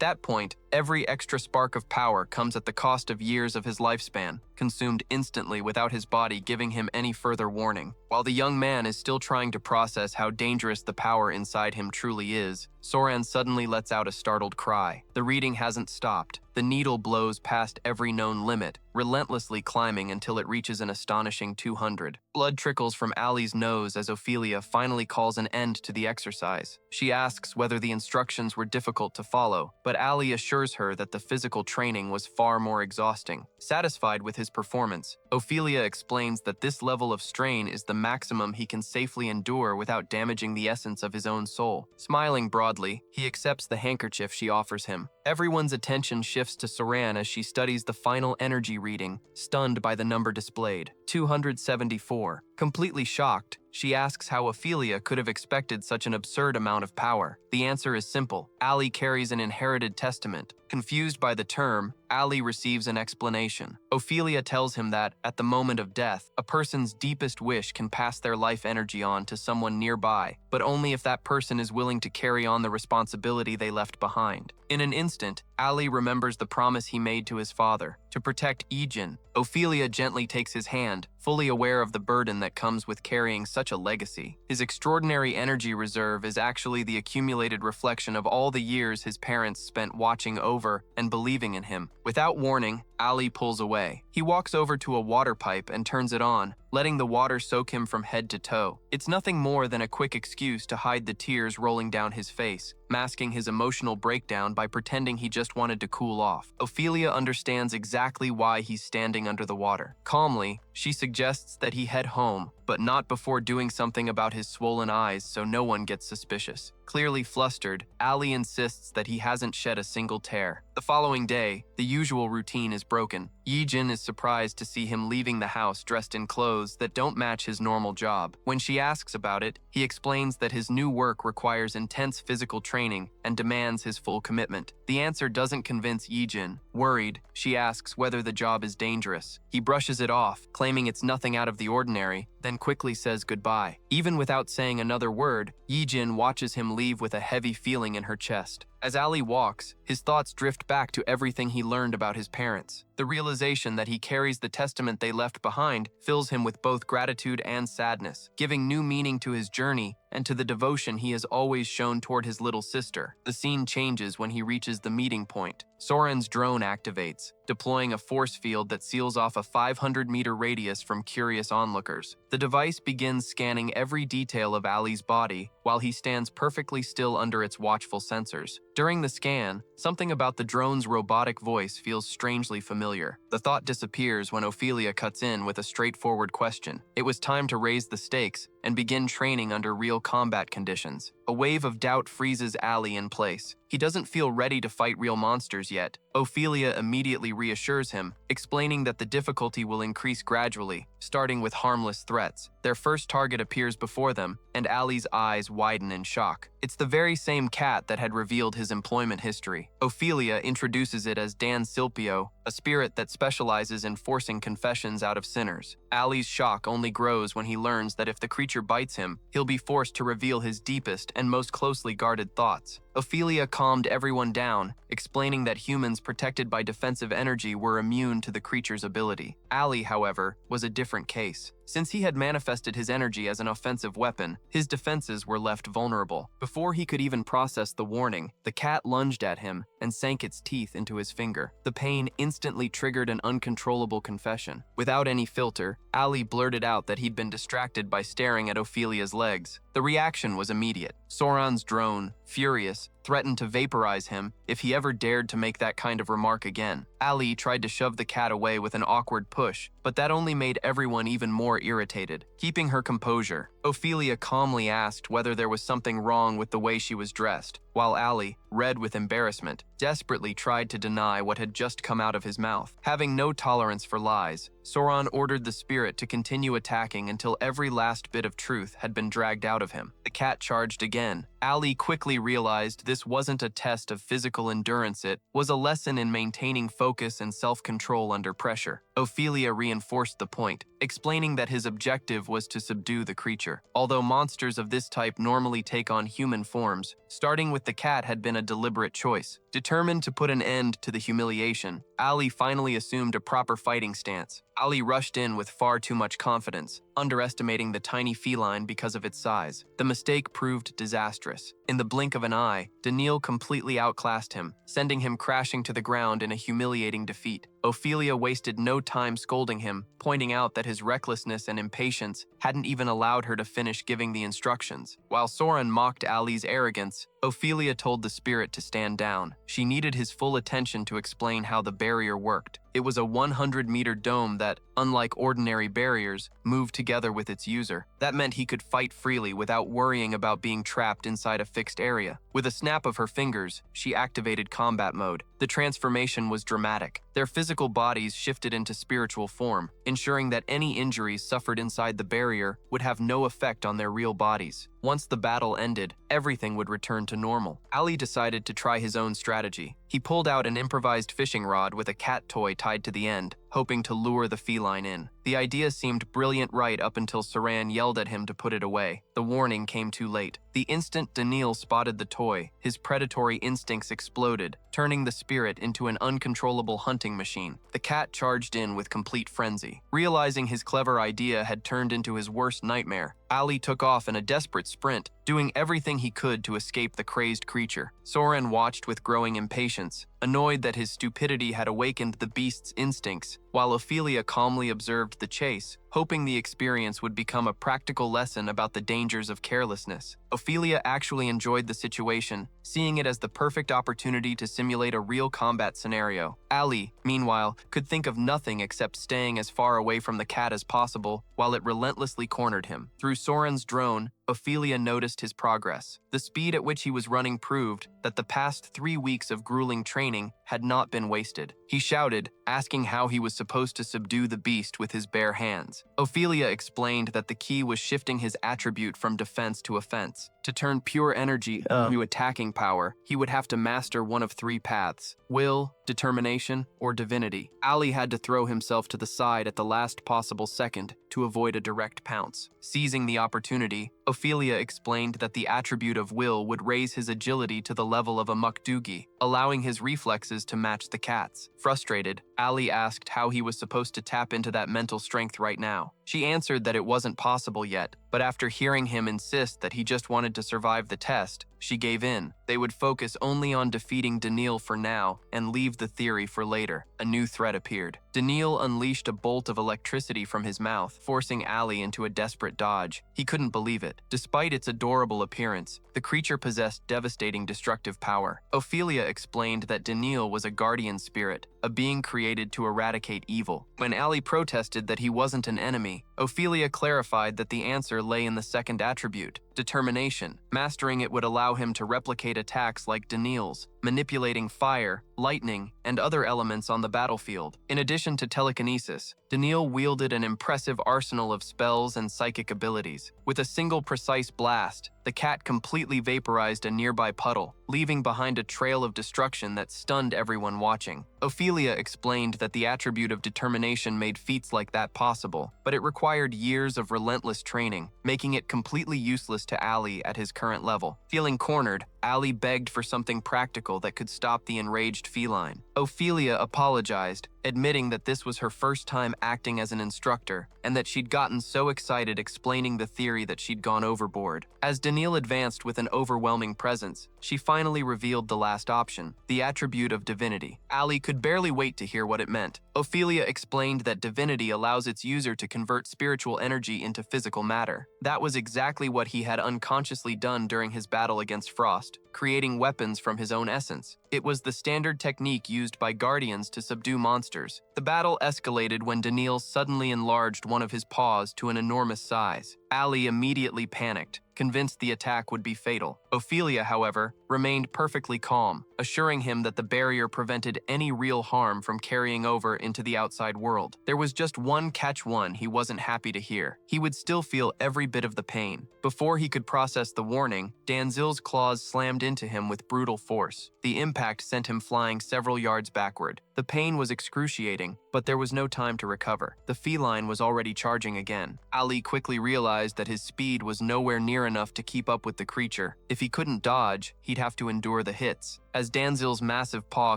that point, every extra spark of power comes at the cost of years of his lifespan, consumed instantly without his body giving him any further warning. While the young man is still trying to process how dangerous the power inside him truly is, Soran suddenly lets out a startled cry. The reading hasn't stopped. The needle blows past every known limit, relentlessly climbing until it reaches an astonishing 200. Blood trickles from Ali's nose as Ophelia finally calls an end to the exercise. She asks whether the instructions were difficult to follow, but Ali assures her that the physical training was far more exhausting. Satisfied with his performance, Ophelia explains that this level of strain is the maximum he can safely endure without damaging the essence of his own soul. Smiling broadly, he accepts the handkerchief she offers him. Everyone's attention shifts to Soran as she studies the final energy reading, stunned by the number displayed, 274. Completely shocked, she asks how Ophelia could have expected such an absurd amount of power. The answer is simple. Ali carries an inherited testament. Confused by the term, Ali receives an explanation. Ophelia tells him that, at the moment of death, a person's deepest wish can pass their life energy on to someone nearby, but only if that person is willing to carry on the responsibility they left behind. In an instant, Ali remembers the promise he made to his father, to protect Ijin. Ophelia gently takes his hand, fully aware of the burden that comes with carrying such a legacy. His extraordinary energy reserve is actually the accumulated reflection of all the years his parents spent watching over and believing in him. Without warning, Ali pulls away. He walks over to a water pipe and turns it on, letting the water soak him from head to toe. It's nothing more than a quick excuse to hide the tears rolling down his face, masking his emotional breakdown by pretending he just wanted to cool off. Ophelia understands exactly why he's standing under the water. Calmly, she suggests that he head home, but not before doing something about his swollen eyes so no one gets suspicious. Clearly flustered, Ali insists that he hasn't shed a single tear. The following day, the usual routine is broken. Yijin is surprised to see him leaving the house dressed in clothes that don't match his normal job. When she asks about it, he explains that his new work requires intense physical training and demands his full commitment. The answer doesn't convince Yijin. Worried, she asks whether the job is dangerous. He brushes it off, claiming it's nothing out of the ordinary, then quickly says goodbye. Even without saying another word, Yijin watches him leave with a heavy feeling in her chest. As Ali walks, his thoughts drift back to everything he learned about his parents. The realization that he carries the testament they left behind fills him with both gratitude and sadness, giving new meaning to his journey and to the devotion he has always shown toward his little sister. The scene changes when he reaches the meeting point. Soran's drone activates, deploying a force field that seals off a 500-meter radius from curious onlookers. The device begins scanning every detail of Ali's body while he stands perfectly still under its watchful sensors. During the scan, something about the drone's robotic voice feels strangely familiar. The thought disappears when Ophelia cuts in with a straightforward question. It was time to raise the stakes and begin training under real combat conditions. A wave of doubt freezes Ali in place. He doesn't feel ready to fight real monsters yet. Ophelia immediately reassures him, explaining that the difficulty will increase gradually, starting with harmless threats. Their first target appears before them, and Ali's eyes widen in shock. It's the very same cat that had revealed his employment history. Ophelia introduces it as Dan Silpio, a spirit that specializes in forcing confessions out of sinners. Ali's shock only grows when he learns that if the creature bites him, he'll be forced to reveal his deepest and most closely guarded thoughts. Ophelia calmed everyone down, explaining that humans protected by defensive energy were immune to the creature's ability. Ali, however, was a different case. Since he had manifested his energy as an offensive weapon, his defenses were left vulnerable. Before he could even process the warning, the cat lunged at him and sank its teeth into his finger. The pain instantly triggered an uncontrollable confession. Without any filter, Ali blurted out that he'd been distracted by staring at Ophelia's legs. The reaction was immediate. Sauron's drone, furious, threatened to vaporize him if he ever dared to make that kind of remark again. Ali tried to shove the cat away with an awkward push, but that only made everyone even more irritated. Keeping her composure, Ophelia calmly asked whether there was something wrong with the way she was dressed, while Ali, red with embarrassment, desperately tried to deny what had just come out of his mouth. Having no tolerance for lies, Sauron ordered the spirit to continue attacking until every last bit of truth had been dragged out of him. The cat charged again. Ali quickly realized this wasn't a test of physical endurance, it was a lesson in maintaining focus and self-control under pressure. Ophelia reinforced the point, explaining that his objective was to subdue the creature. Although monsters of this type normally take on human forms, starting with the cat had been a deliberate choice. Determined to put an end to the humiliation, Ali finally assumed a proper fighting stance. Ali rushed in with far too much confidence, underestimating the tiny feline because of its size. The mistake proved disastrous. In the blink of an eye, Daniil completely outclassed him, sending him crashing to the ground in a humiliating defeat. Ophelia wasted no time scolding him, pointing out that his recklessness and impatience hadn't even allowed her to finish giving the instructions. While Sauron mocked Ali's arrogance, Ophelia told the spirit to stand down. She needed his full attention to explain how the barrier worked. It was a 100-meter dome that, unlike ordinary barriers, moved together with its user. That meant he could fight freely without worrying about being trapped inside a fixed area. With a snap of her fingers, she activated combat mode. The transformation was dramatic. Their physical bodies shifted into spiritual form, ensuring that any injuries suffered inside the barrier would have no effect on their real bodies. Once the battle ended, everything would return to normal. Ali decided to try his own strategy. He pulled out an improvised fishing rod with a cat toy tied to the end, hoping to lure the feline in. The idea seemed brilliant right up until Saran yelled at him to put it away. The warning came too late. The instant Daniil spotted the toy, his predatory instincts exploded, turning the spirit into an uncontrollable hunting machine. The cat charged in with complete frenzy. Realizing his clever idea had turned into his worst nightmare, Ali took off in a desperate sprint, doing everything he could to escape the crazed creature. Soren watched with growing impatience, annoyed that his stupidity had awakened the beast's instincts, while Ophelia calmly observed the chase, hoping the experience would become a practical lesson about the dangers of carelessness. Ophelia actually enjoyed the situation, seeing it as the perfect opportunity to simulate a real combat scenario. Ali, meanwhile, could think of nothing except staying as far away from the cat as possible while it relentlessly cornered him. Through Soren's drone, Ophelia noticed his progress. The speed at which he was running proved that the past 3 weeks of grueling training had not been wasted. He shouted, asking how he was supposed to subdue the beast with his bare hands. Ophelia explained that the key was shifting his attribute from defense to offense. To turn pure energy into attacking power, he would have to master one of 3 paths: will, determination, or divinity. Ali had to throw himself to the side at the last possible second to avoid a direct pounce. Seizing the opportunity, Ophelia explained that the attribute of will would raise his agility to the level of a Mukdugi, allowing his reflexes to match the cat's. Frustrated, Ali asked how he was supposed to tap into that mental strength right now. She answered that it wasn't possible yet, but after hearing him insist that he just wanted to survive the test, she gave in. They would focus only on defeating Daniil for now and leave the theory for later. A new threat appeared. Daniil unleashed a bolt of electricity from his mouth, forcing Ali into a desperate dodge. He couldn't believe it. Despite its adorable appearance, the creature possessed devastating destructive power. Ophelia explained that Daniil was a guardian spirit, a being created to eradicate evil. When Ali protested that he wasn't an enemy, Ophelia clarified that the answer lay in the second attribute, determination. Mastering it would allow him to replicate attacks like Daniil's, manipulating fire, lightning, and other elements on the battlefield. In addition to telekinesis, Daniil wielded an impressive arsenal of spells and psychic abilities. With a single precise blast, the cat completely vaporized a nearby puddle, leaving behind a trail of destruction that stunned everyone watching. Ophelia explained that the attribute of determination made feats like that possible, but it required years of relentless training, making it completely useless to Ali at his current level. Feeling cornered, Ali begged for something practical that could stop the enraged feline. Ophelia apologized, admitting that this was her first time acting as an instructor and that she'd gotten so excited explaining the theory that she'd gone overboard. As Daniil advanced with an overwhelming presence, she finally revealed the last option, the attribute of divinity. Ali could barely wait to hear what it meant. Ophelia explained that divinity allows its user to convert spiritual energy into physical matter. That was exactly what he had unconsciously done during his battle against Frost, creating weapons from his own essence. It was the standard technique used by guardians to subdue monsters. The battle escalated when Daniil suddenly enlarged one of his paws to an enormous size. Ali immediately panicked, convinced the attack would be fatal. Ophelia, however, remained perfectly calm, assuring him that the barrier prevented any real harm from carrying over into the outside world. There was just one catch-one he wasn't happy to hear. He would still feel every bit of the pain. Before he could process the warning, Danzil's claws slammed into him with brutal force. The impact sent him flying several yards backward. The pain was excruciating, but there was no time to recover. The feline was already charging again. Ali quickly realized that his speed was nowhere near enough to keep up with the creature. If he couldn't dodge, he'd have to endure the hits. As Danzil's massive paw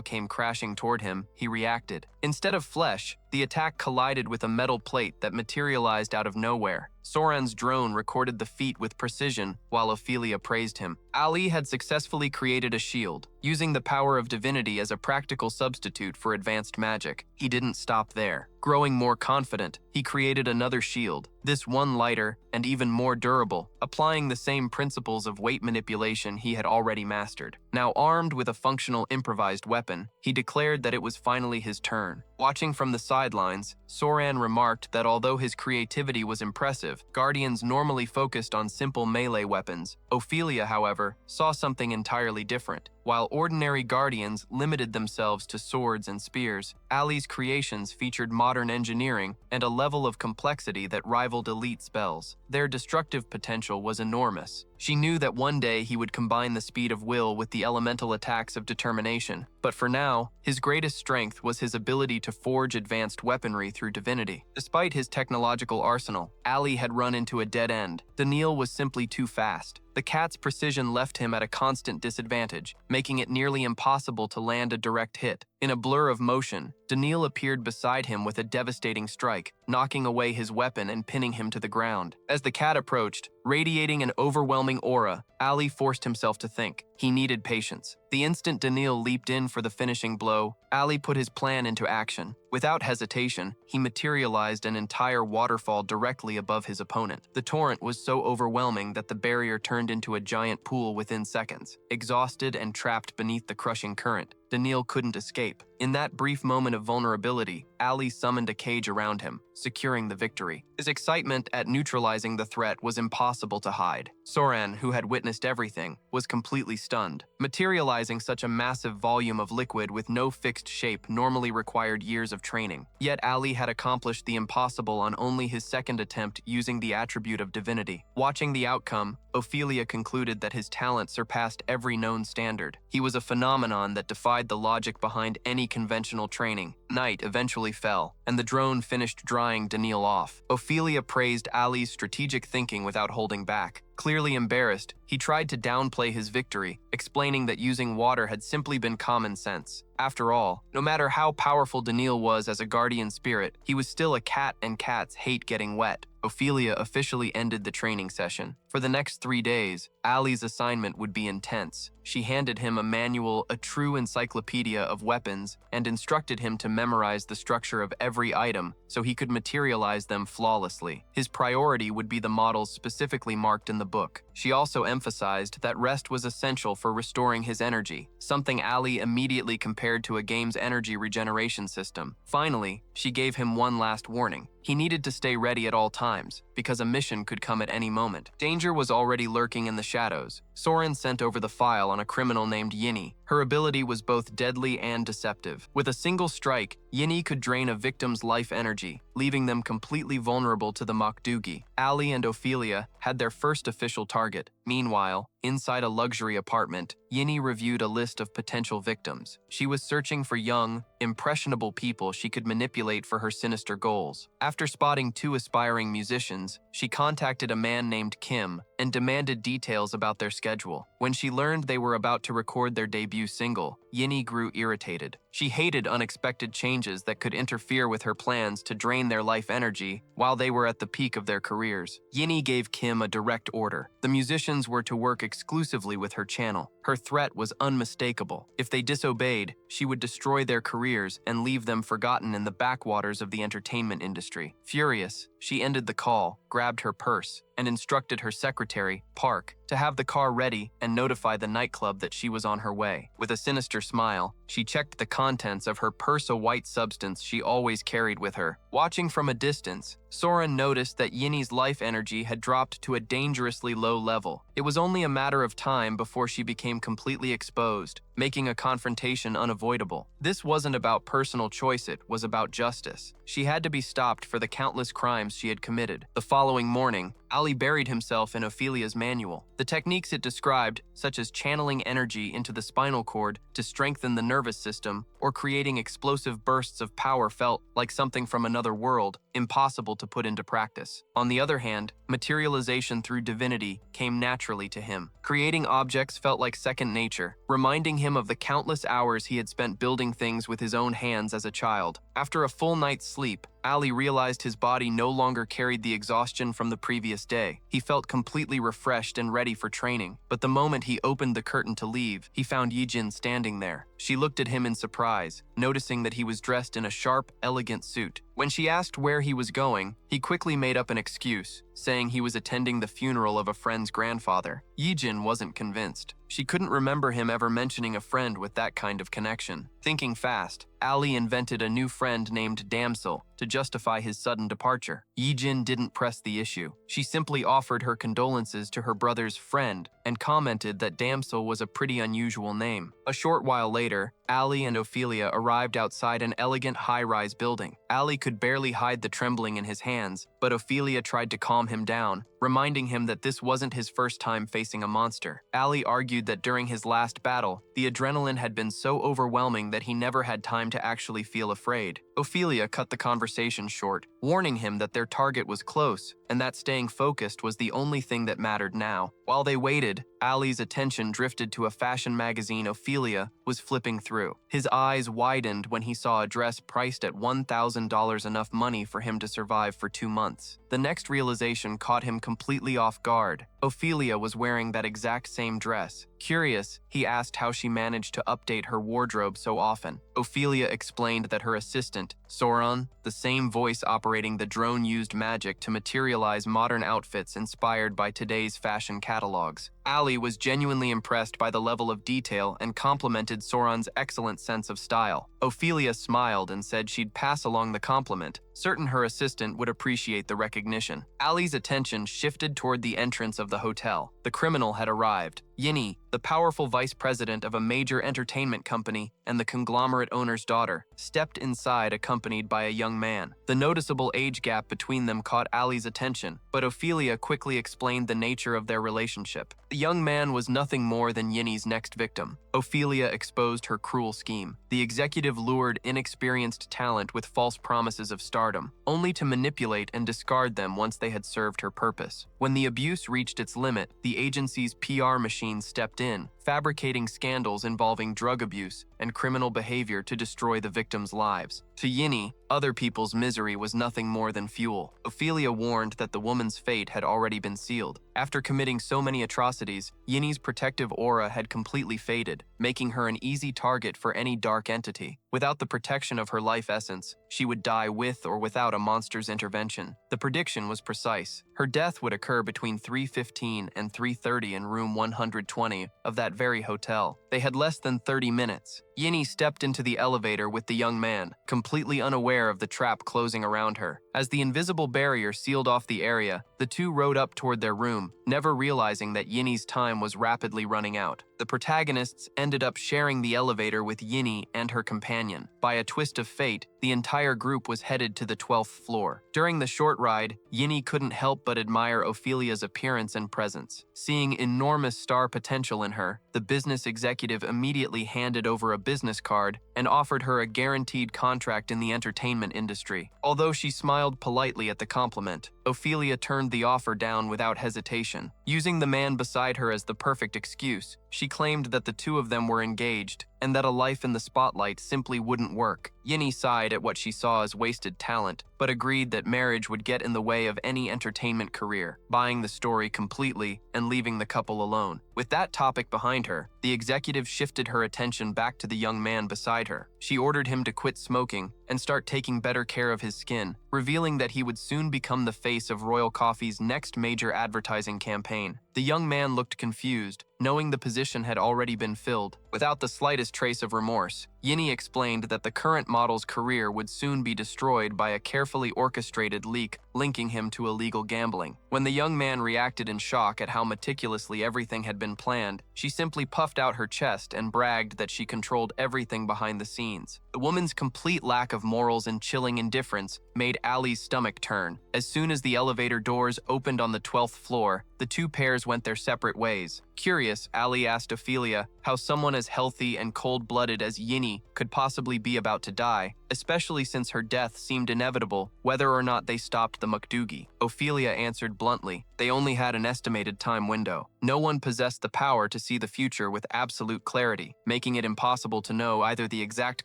came crashing toward him, he reacted. Instead of flesh, the attack collided with a metal plate that materialized out of nowhere. Soran's drone recorded the feat with precision while Ophelia praised him. Ali had successfully created a shield, using the power of divinity as a practical substitute for advanced magic. He didn't stop there. Growing more confident, he created another shield, this one lighter and even more durable, applying the same principles of weight manipulation he had already mastered. Now armed with a functional improvised weapon, he declared that it was finally his turn. Watching from the sidelines, Soran remarked that although his creativity was impressive, guardians normally focused on simple melee weapons. Ophelia, however, saw something entirely different. While ordinary guardians limited themselves to swords and spears, Ali's creations featured modern engineering and a level of complexity that rivaled elite spells. Their destructive potential was enormous. She knew that one day he would combine the speed of will with the elemental attacks of determination, but for now, his greatest strength was his ability to forge advanced weaponry through divinity. Despite his technological arsenal, Ali had run into a dead end. Daniil was simply too fast. The cat's precision left him at a constant disadvantage, making it nearly impossible to land a direct hit. In a blur of motion, Daniil appeared beside him with a devastating strike, knocking away his weapon and pinning him to the ground. As the cat approached, radiating an overwhelming aura, Ali forced himself to think. He needed patience. The instant Daniil leaped in for the finishing blow, Ali put his plan into action. Without hesitation, he materialized an entire waterfall directly above his opponent. The torrent was so overwhelming that the barrier turned into a giant pool within seconds. Exhausted and trapped beneath the crushing current, Daniil couldn't escape. In that brief moment of vulnerability, Ali summoned a cage around him, securing the victory. His excitement at neutralizing the threat was impossible to hide. Soran, who had witnessed everything, was completely stunned. Materializing such a massive volume of liquid with no fixed shape normally required years of training. Yet Ali had accomplished the impossible on only his second attempt using the attribute of divinity. Watching the outcome, Ophelia concluded that his talent surpassed every known standard. He was a phenomenon that defied the logic behind any conventional training. Night eventually fell, and the drone finished drying Daniil off. Ophelia praised Ali's strategic thinking without holding back. Clearly embarrassed, he tried to downplay his victory, explaining that using water had simply been common sense. After all, no matter how powerful Daniil was as a guardian spirit, he was still a cat and cats hate getting wet. Ophelia officially ended the training session. For the next 3 days, Ali's assignment would be intense. She handed him a manual, a true encyclopedia of weapons, and instructed him to memorize the structure of every item so he could materialize them flawlessly. His priority would be the models specifically marked in the book. She also emphasized that rest was essential for restoring his energy, something Ali immediately compared to a game's energy regeneration system. Finally, she gave him one last warning. He needed to stay ready at all times, because a mission could come at any moment. Danger danger was already lurking in the shadows. Soren sent over the file on a criminal named Yini. Her ability was both deadly and deceptive. With a single strike, Yini could drain a victim's life energy, leaving them completely vulnerable to the Makdugi. Ali and Ophelia had their first official target. Meanwhile, inside a luxury apartment, Yini reviewed a list of potential victims. She was searching for young, impressionable people she could manipulate for her sinister goals. After spotting 2 aspiring musicians, she contacted a man named Kim and demanded details about their schedule. When she learned they were about to record their debut single, Yini grew irritated. She hated unexpected changes that could interfere with her plans to drain their life energy while they were at the peak of their careers. Yini gave Kim a direct order. The musicians were to work exclusively with her channel. Her threat was unmistakable. If they disobeyed, she would destroy their careers and leave them forgotten in the backwaters of the entertainment industry. Furious, she ended the call, grabbed her purse, and instructed her secretary, Park, to have the car ready and notify the nightclub that she was on her way. With a sinister smile, she checked the contents of her purse, a white substance she always carried with her. Watching from a distance, Soren noticed that Yini's life energy had dropped to a dangerously low level. It was only a matter of time before she became completely exposed, making a confrontation unavoidable. This wasn't about personal choice, it was about justice. She had to be stopped for the countless crimes she had committed. The following morning, Ali buried himself in Ophelia's manual. The techniques it described, such as channeling energy into the spinal cord to strengthen the nervous system or creating explosive bursts of power, felt like something from another world, impossible to put into practice. On the other hand, materialization through divinity came naturally to him. Creating objects felt like second nature, reminding him of the countless hours he had spent building things with his own hands as a child. After a full night's sleep, Ali realized his body no longer carried the exhaustion from the previous day. He felt completely refreshed and ready for training, but the moment he opened the curtain to leave, he found Yijin standing there. She looked at him in surprise, noticing that he was dressed in a sharp, elegant suit. When she asked where he was going, he quickly made up an excuse, saying he was attending the funeral of a friend's grandfather. Yijin wasn't convinced. She couldn't remember him ever mentioning a friend with that kind of connection. Thinking fast, Ali invented a new friend named Damsel to justify his sudden departure. Yijin didn't press the issue. She simply offered her condolences to her brother's friend and commented that Damsel was a pretty unusual name. A short while later, Ali and Ophelia arrived outside an elegant high-rise building. Ali could barely hide the trembling in his hands, but Ophelia tried to calm him down, reminding him that this wasn't his first time facing a monster. Ali argued that during his last battle, the adrenaline had been so overwhelming that he never had time to actually feel afraid. Ophelia cut the conversation short, warning him that their target was close and that staying focused was the only thing that mattered now. While they waited, Ali's attention drifted to a fashion magazine Ophelia was flipping through. His eyes widened when he saw a dress priced at $1,000, enough money for him to survive for 2 months. The next realization caught him completely off guard. Ophelia was wearing that exact same dress. Curious, he asked how she managed to update her wardrobe so often. Ophelia explained that her assistant, Soren, the same voice operating the drone, used magic to materialize modern outfits inspired by today's fashion catalogs. Ali was genuinely impressed by the level of detail and complimented Soren's excellent sense of style. Ophelia smiled and said she'd pass along the compliment, certain her assistant would appreciate the recognition. Ali's attention shifted toward the entrance of the hotel. The criminal had arrived. Yini, the powerful vice president of a major entertainment company and the conglomerate owner's daughter, stepped inside accompanied by a young man. The noticeable age gap between them caught Ali's attention, but Ophelia quickly explained the nature of their relationship. The young man was nothing more than Yini's next victim. Ophelia exposed her cruel scheme. The executive lured inexperienced talent with false promises of stardom, only to manipulate and discard them once they had served her purpose. When the abuse reached its limit, the agency's PR machine stepped in, fabricating scandals involving drug abuse and criminal behavior to destroy the victims' lives. To Yini, other people's misery was nothing more than fuel. Ophelia warned that the woman's fate had already been sealed. After committing so many atrocities, Yini's protective aura had completely faded, making her an easy target for any dark entity. Without the protection of her life essence, she would die with or without a monster's intervention. The prediction was precise. Her death would occur between 3:15 and 3:30 in room 120 of that very hotel. They had less than 30 minutes. Yini stepped into the elevator with the young man, completely unaware of the trap closing around her. As the invisible barrier sealed off the area, the The two rode up toward their room, never realizing that Yinny's time was rapidly running out. The protagonists ended up sharing the elevator with Yinny and her companion. By a twist of fate, the entire group was headed to the 12th floor. During the short ride, Yinny couldn't help but admire Ophelia's appearance and presence. Seeing enormous star potential in her, the business executive immediately handed over a business card and offered her a guaranteed contract in the entertainment industry. Although she smiled politely at the compliment, Ophelia turned the offer down without hesitation. Using the man beside her as the perfect excuse, she claimed that the two of them were engaged and that a life in the spotlight simply wouldn't work. Yinny sighed at what she saw as wasted talent, but agreed that marriage would get in the way of any entertainment career, buying the story completely and leaving the couple alone. With that topic behind her, the executive shifted her attention back to the young man beside her. She ordered him to quit smoking and start taking better care of his skin, revealing that he would soon become the face of Royal Coffee's next major advertising campaign. The young man looked confused, knowing the position had already been filled. Without the slightest trace of remorse, Yinny explained that the current model's career would soon be destroyed by a carefully orchestrated leak linking him to illegal gambling. When the young man reacted in shock at how meticulously everything had been planned, she simply puffed out her chest and bragged that she controlled everything behind the scenes. The woman's complete lack of morals and chilling indifference made Ali's stomach turn. As soon as the elevator doors opened on the 12th floor, the two pairs went their separate ways. Curious, Ali asked Ophelia how someone as healthy and cold-blooded as Yinny could possibly be about to die, especially since her death seemed inevitable, whether or not they stopped the Mukdugi. Ophelia answered bluntly, they only had an estimated time window. No one possessed the power to see the future with absolute clarity, making it impossible to know either the exact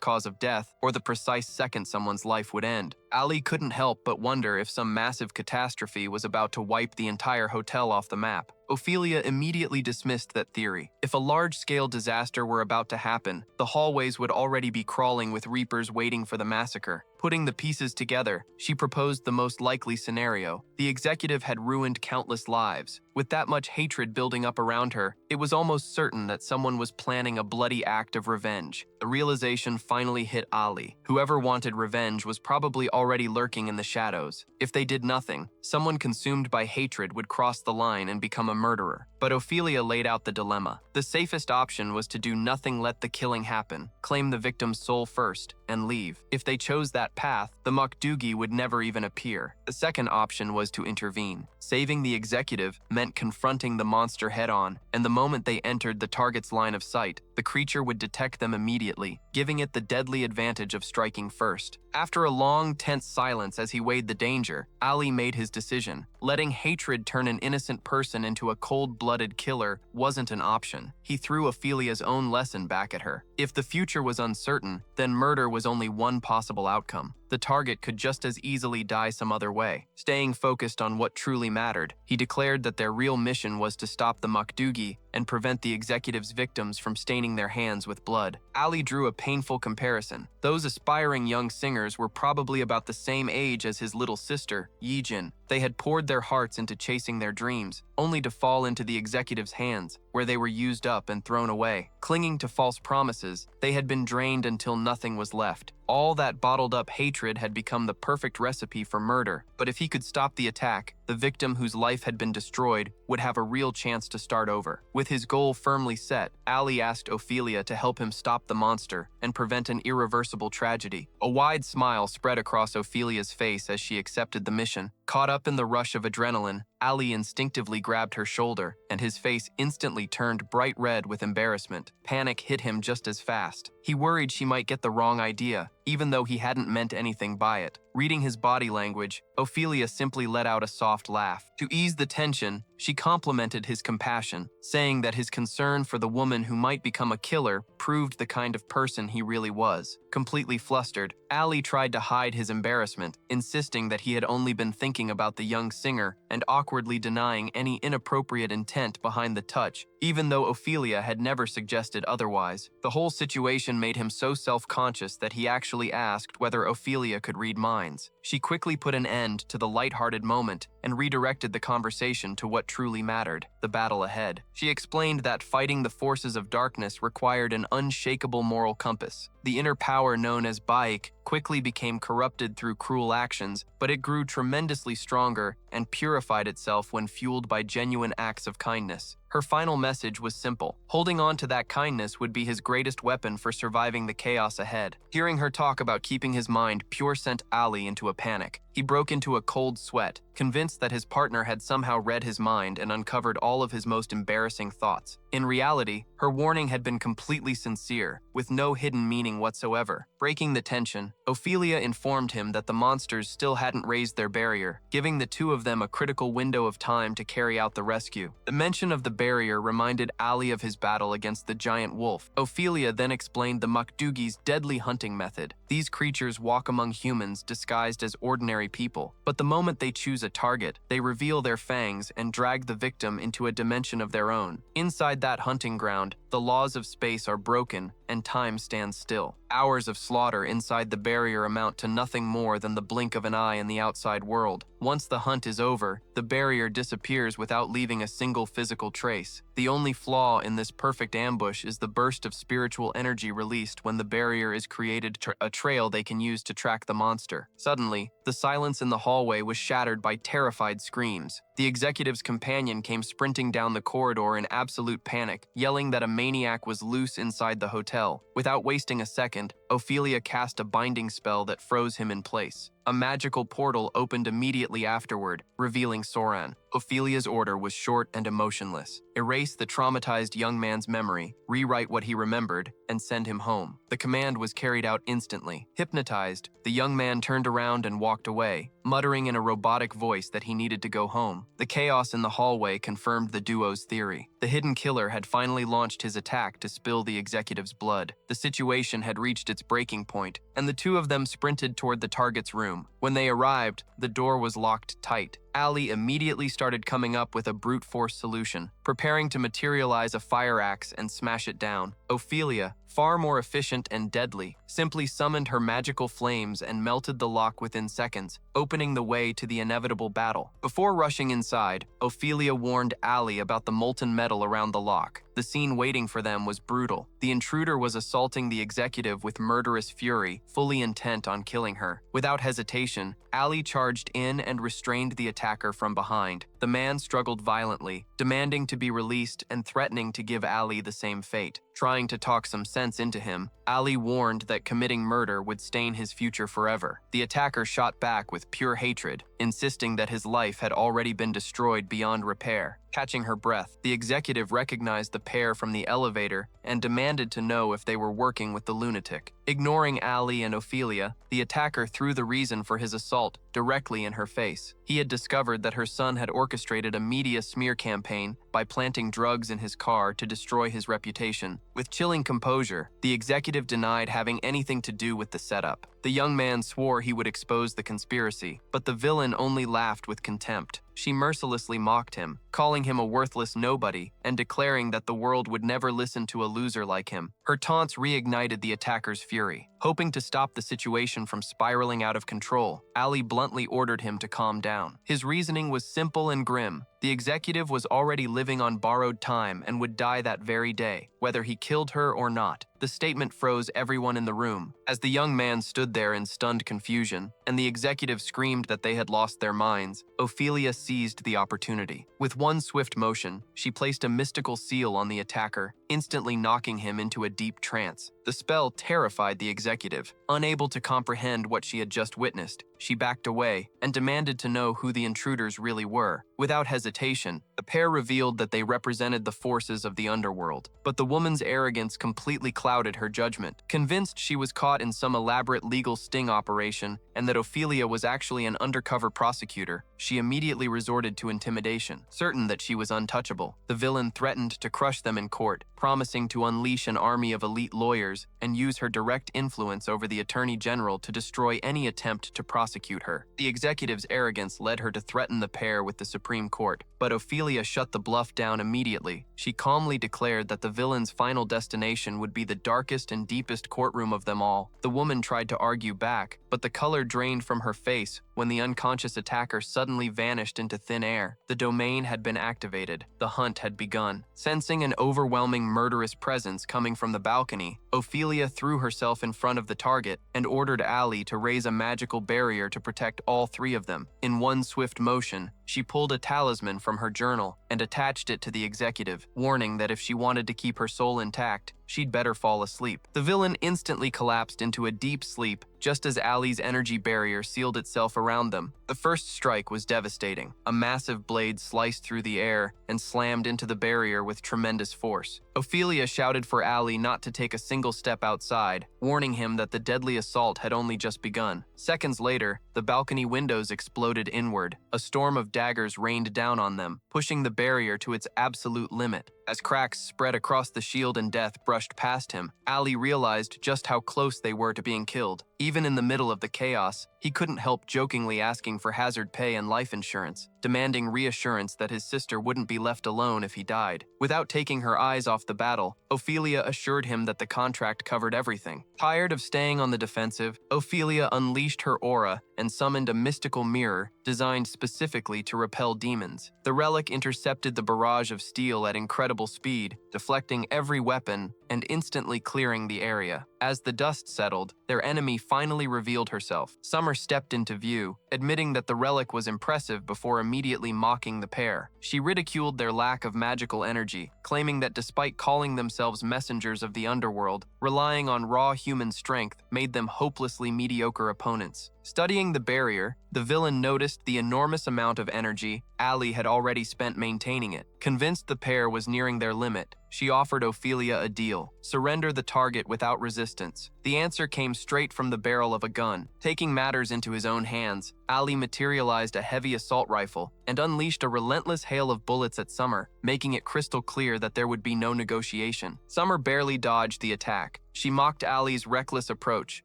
cause of death or the precise second someone's life would end. Ali couldn't help but wonder if some massive catastrophe was about to wipe the entire hotel off the map. Ophelia immediately dismissed that theory. If a large-scale disaster were about to happen, the hallways would already be crawling with reapers waiting for the massacre. Putting the pieces together, she proposed the most likely scenario. The executive had ruined countless lives. With that much hatred building up around her, it was almost certain that someone was planning a bloody act of revenge. The realization finally hit Ali. Whoever wanted revenge was probably already lurking in the shadows. If they did nothing, someone consumed by hatred would cross the line and become a murderer. But Ophelia laid out the dilemma. The safest option was to do nothing, let the killing happen, claim the victim's soul first, and leave. If they chose that path, the Mukdugi would never even appear. The second option was to intervene. Saving the executive meant confronting the monster head-on, and the moment they entered the target's line of sight, the creature would detect them immediately, giving it the deadly advantage of striking first. After a long, tense silence as he weighed the danger, Ali made his decision. Letting hatred turn an innocent person into a cold-blooded killer wasn't an option. He threw Ophelia's own lesson back at her. If the future was uncertain, then murder was only one possible outcome. The target could just as easily die some other way. Staying focused on what truly mattered, he declared that their real mission was to stop the Mukdugi and prevent the executive's victims from staining their hands with blood. Ali drew a painful comparison. Those aspiring young singers were probably about the same age as his little sister, Yijin. They had poured their hearts into chasing their dreams, only to fall into the executive's hands, where they were used up and thrown away. Clinging to false promises, they had been drained until nothing was left. All that bottled-up hatred had become the perfect recipe for murder. But if he could stop the attack, the victim whose life had been destroyed would have a real chance to start over. With his goal firmly set, Ali asked Ophelia to help him stop the monster and prevent an irreversible tragedy. A wide smile spread across Ophelia's face as she accepted the mission. Caught up in the rush of adrenaline, Ali instinctively grabbed her shoulder, and his face instantly turned bright red with embarrassment. Panic hit him just as fast. He worried she might get the wrong idea, even though he hadn't meant anything by it. Reading his body language, Ophelia simply let out a soft laugh. To ease the tension, she complimented his compassion, saying that his concern for the woman who might become a killer proved the kind of person he really was. Completely flustered, Ali tried to hide his embarrassment, insisting that he had only been thinking about the young singer and awkwardly denying any inappropriate intent behind the touch, even though Ophelia had never suggested otherwise. The whole situation made him so self-conscious that he actually asked whether Ophelia could read minds. She quickly put an end to the lighthearted moment and redirected the conversation to what truly mattered, the battle ahead. She explained that fighting the forces of darkness required an unshakable moral compass. The inner power known as Baik quickly became corrupted through cruel actions, but it grew tremendously stronger and purified itself when fueled by genuine acts of kindness. Her final message was simple. Holding on to that kindness would be his greatest weapon for surviving the chaos ahead. Hearing her talk about keeping his mind pure sent Ali into a panic. He broke into a cold sweat, convinced that his partner had somehow read his mind and uncovered all of his most embarrassing thoughts. In reality, her warning had been completely sincere, with no hidden meaning whatsoever. Breaking the tension, Ophelia informed him that the monsters still hadn't raised their barrier, giving the two of them a critical window of time to carry out the rescue. The mention of the barrier reminded Ali of his battle against the giant wolf. Ophelia then explained the Makdugi's deadly hunting method. These creatures walk among humans disguised as ordinary people, but the moment they choose a target, they reveal their fangs and drag the victim into a dimension of their own. Inside that hunting ground, the laws of space are broken and time stands still. Hours of slaughter inside the barrier amount to nothing more than the blink of an eye in the outside world. Once the hunt is over, the barrier disappears without leaving a single physical trace. The only flaw in this perfect ambush is the burst of spiritual energy released when the barrier is created, a trail they can use to track the monster. Suddenly, the silence in the hallway was shattered by terrified screams. The executive's companion came sprinting down the corridor in absolute panic, yelling that a maniac was loose inside the hotel. Without wasting a second, Ophelia cast a binding spell that froze him in place. A magical portal opened immediately afterward, revealing Soran. Ophelia's order was short and emotionless. Erase the traumatized young man's memory, rewrite what he remembered, and send him home. The command was carried out instantly. Hypnotized, the young man turned around and walked away, muttering in a robotic voice that he needed to go home. The chaos in the hallway confirmed the duo's theory. The hidden killer had finally launched his attack to spill the executive's blood. The situation had reached its breaking point, and the two of them sprinted toward the target's room. When they arrived, the door was locked tight. Ali immediately started coming up with a brute force solution, preparing to materialize a fire axe and smash it down. Ophelia, far more efficient and deadly, simply summoned her magical flames and melted the lock within seconds, opening the way to the inevitable battle. Before rushing inside, Ophelia warned Ali about the molten metal around the lock. The scene waiting for them was brutal. The intruder was assaulting the executive with murderous fury, fully intent on killing her. Without hesitation, Ali charged in and restrained the attacker from behind. The man struggled violently, demanding to be released and threatening to give Ali the same fate. Trying to talk some sense into him, Ali warned that committing murder would stain his future forever. The attacker shot back with pure hatred, insisting that his life had already been destroyed beyond repair. Catching her breath, the executive recognized the pair from the elevator and demanded to know if they were working with the lunatic. Ignoring Ali and Ophelia, the attacker threw the reason for his assault directly in her face. He had discovered that her son had orchestrated a media smear campaign by planting drugs in his car to destroy his reputation. With chilling composure, the executive denied having anything to do with the setup. The young man swore he would expose the conspiracy, but the villain only laughed with contempt. She mercilessly mocked him, calling him a worthless nobody and declaring that the world would never listen to a loser like him. Her taunts reignited the attacker's fury. Hoping to stop the situation from spiraling out of control, Ali bluntly ordered him to calm down. His reasoning was simple and grim. The executive was already living on borrowed time and would die that very day, whether he killed her or not. The statement froze everyone in the room. As the young man stood there in stunned confusion, and the executive screamed that they had lost their minds, Ophelia seized the opportunity. With one swift motion, she placed a mystical seal on the attacker, instantly knocking him into a deep trance. The spell terrified the executive. Unable to comprehend what she had just witnessed, she backed away and demanded to know who the intruders really were. Without hesitation, the pair revealed that they represented the forces of the underworld. But the woman's arrogance completely clouded her judgment. Convinced she was caught in some elaborate legal sting operation and that Ophelia was actually an undercover prosecutor, she immediately resorted to intimidation. Certain that she was untouchable, the villain threatened to crush them in court, promising to unleash an army of elite lawyers and use her direct influence over the attorney general to destroy any attempt to prosecute her. The executive's arrogance led her to threaten the pair with the Supreme Court, but Ophelia shut the bluff down immediately. She calmly declared that the villain's final destination would be the darkest and deepest courtroom of them all. The woman tried to argue back, but the color drained from her face when the unconscious attacker suddenly vanished into thin air. The domain had been activated. The hunt had begun. Sensing an overwhelming murderous presence coming from the balcony, Ophelia threw herself in front of the target and ordered Ali to raise a magical barrier to protect all three of them. In one swift motion, she pulled a talisman from her journal and attached it to the executive, warning that if she wanted to keep her soul intact, she'd better fall asleep. The villain instantly collapsed into a deep sleep just as Ali's energy barrier sealed itself around them. The first strike was devastating. A massive blade sliced through the air and slammed into the barrier with tremendous force. Ophelia shouted for Ali not to take a single step outside, warning him that the deadly assault had only just begun. Seconds later, the balcony windows exploded inward. A storm of daggers rained down on them, pushing the barrier to its absolute limit. As cracks spread across the shield and death brushed past him, Ali realized just how close they were to being killed. Even in the middle of the chaos, he couldn't help jokingly asking for hazard pay and life insurance, demanding reassurance that his sister wouldn't be left alone if he died. Without taking her eyes off the battle, Ophelia assured him that the contract covered everything. Tired of staying on the defensive, Ophelia unleashed her aura and summoned a mystical mirror designed specifically to repel demons. The relic intercepted the barrage of steel at incredible speed, deflecting every weapon and instantly clearing the area. As the dust settled, their enemy finally revealed herself. Summer stepped into view, admitting that the relic was impressive before immediately mocking the pair. She ridiculed their lack of magical energy, claiming that despite calling themselves messengers of the underworld, relying on raw human strength made them hopelessly mediocre opponents. Studying the barrier, the villain noticed the enormous amount of energy Ali had already spent maintaining it. Convinced the pair was nearing their limit, she offered Ophelia a deal: surrender the target without resistance. The answer came straight from the barrel of a gun. Taking matters into his own hands, Ali materialized a heavy assault rifle and unleashed a relentless hail of bullets at Summer, making it crystal clear that there would be no negotiation. Summer barely dodged the attack. She mocked Ali's reckless approach,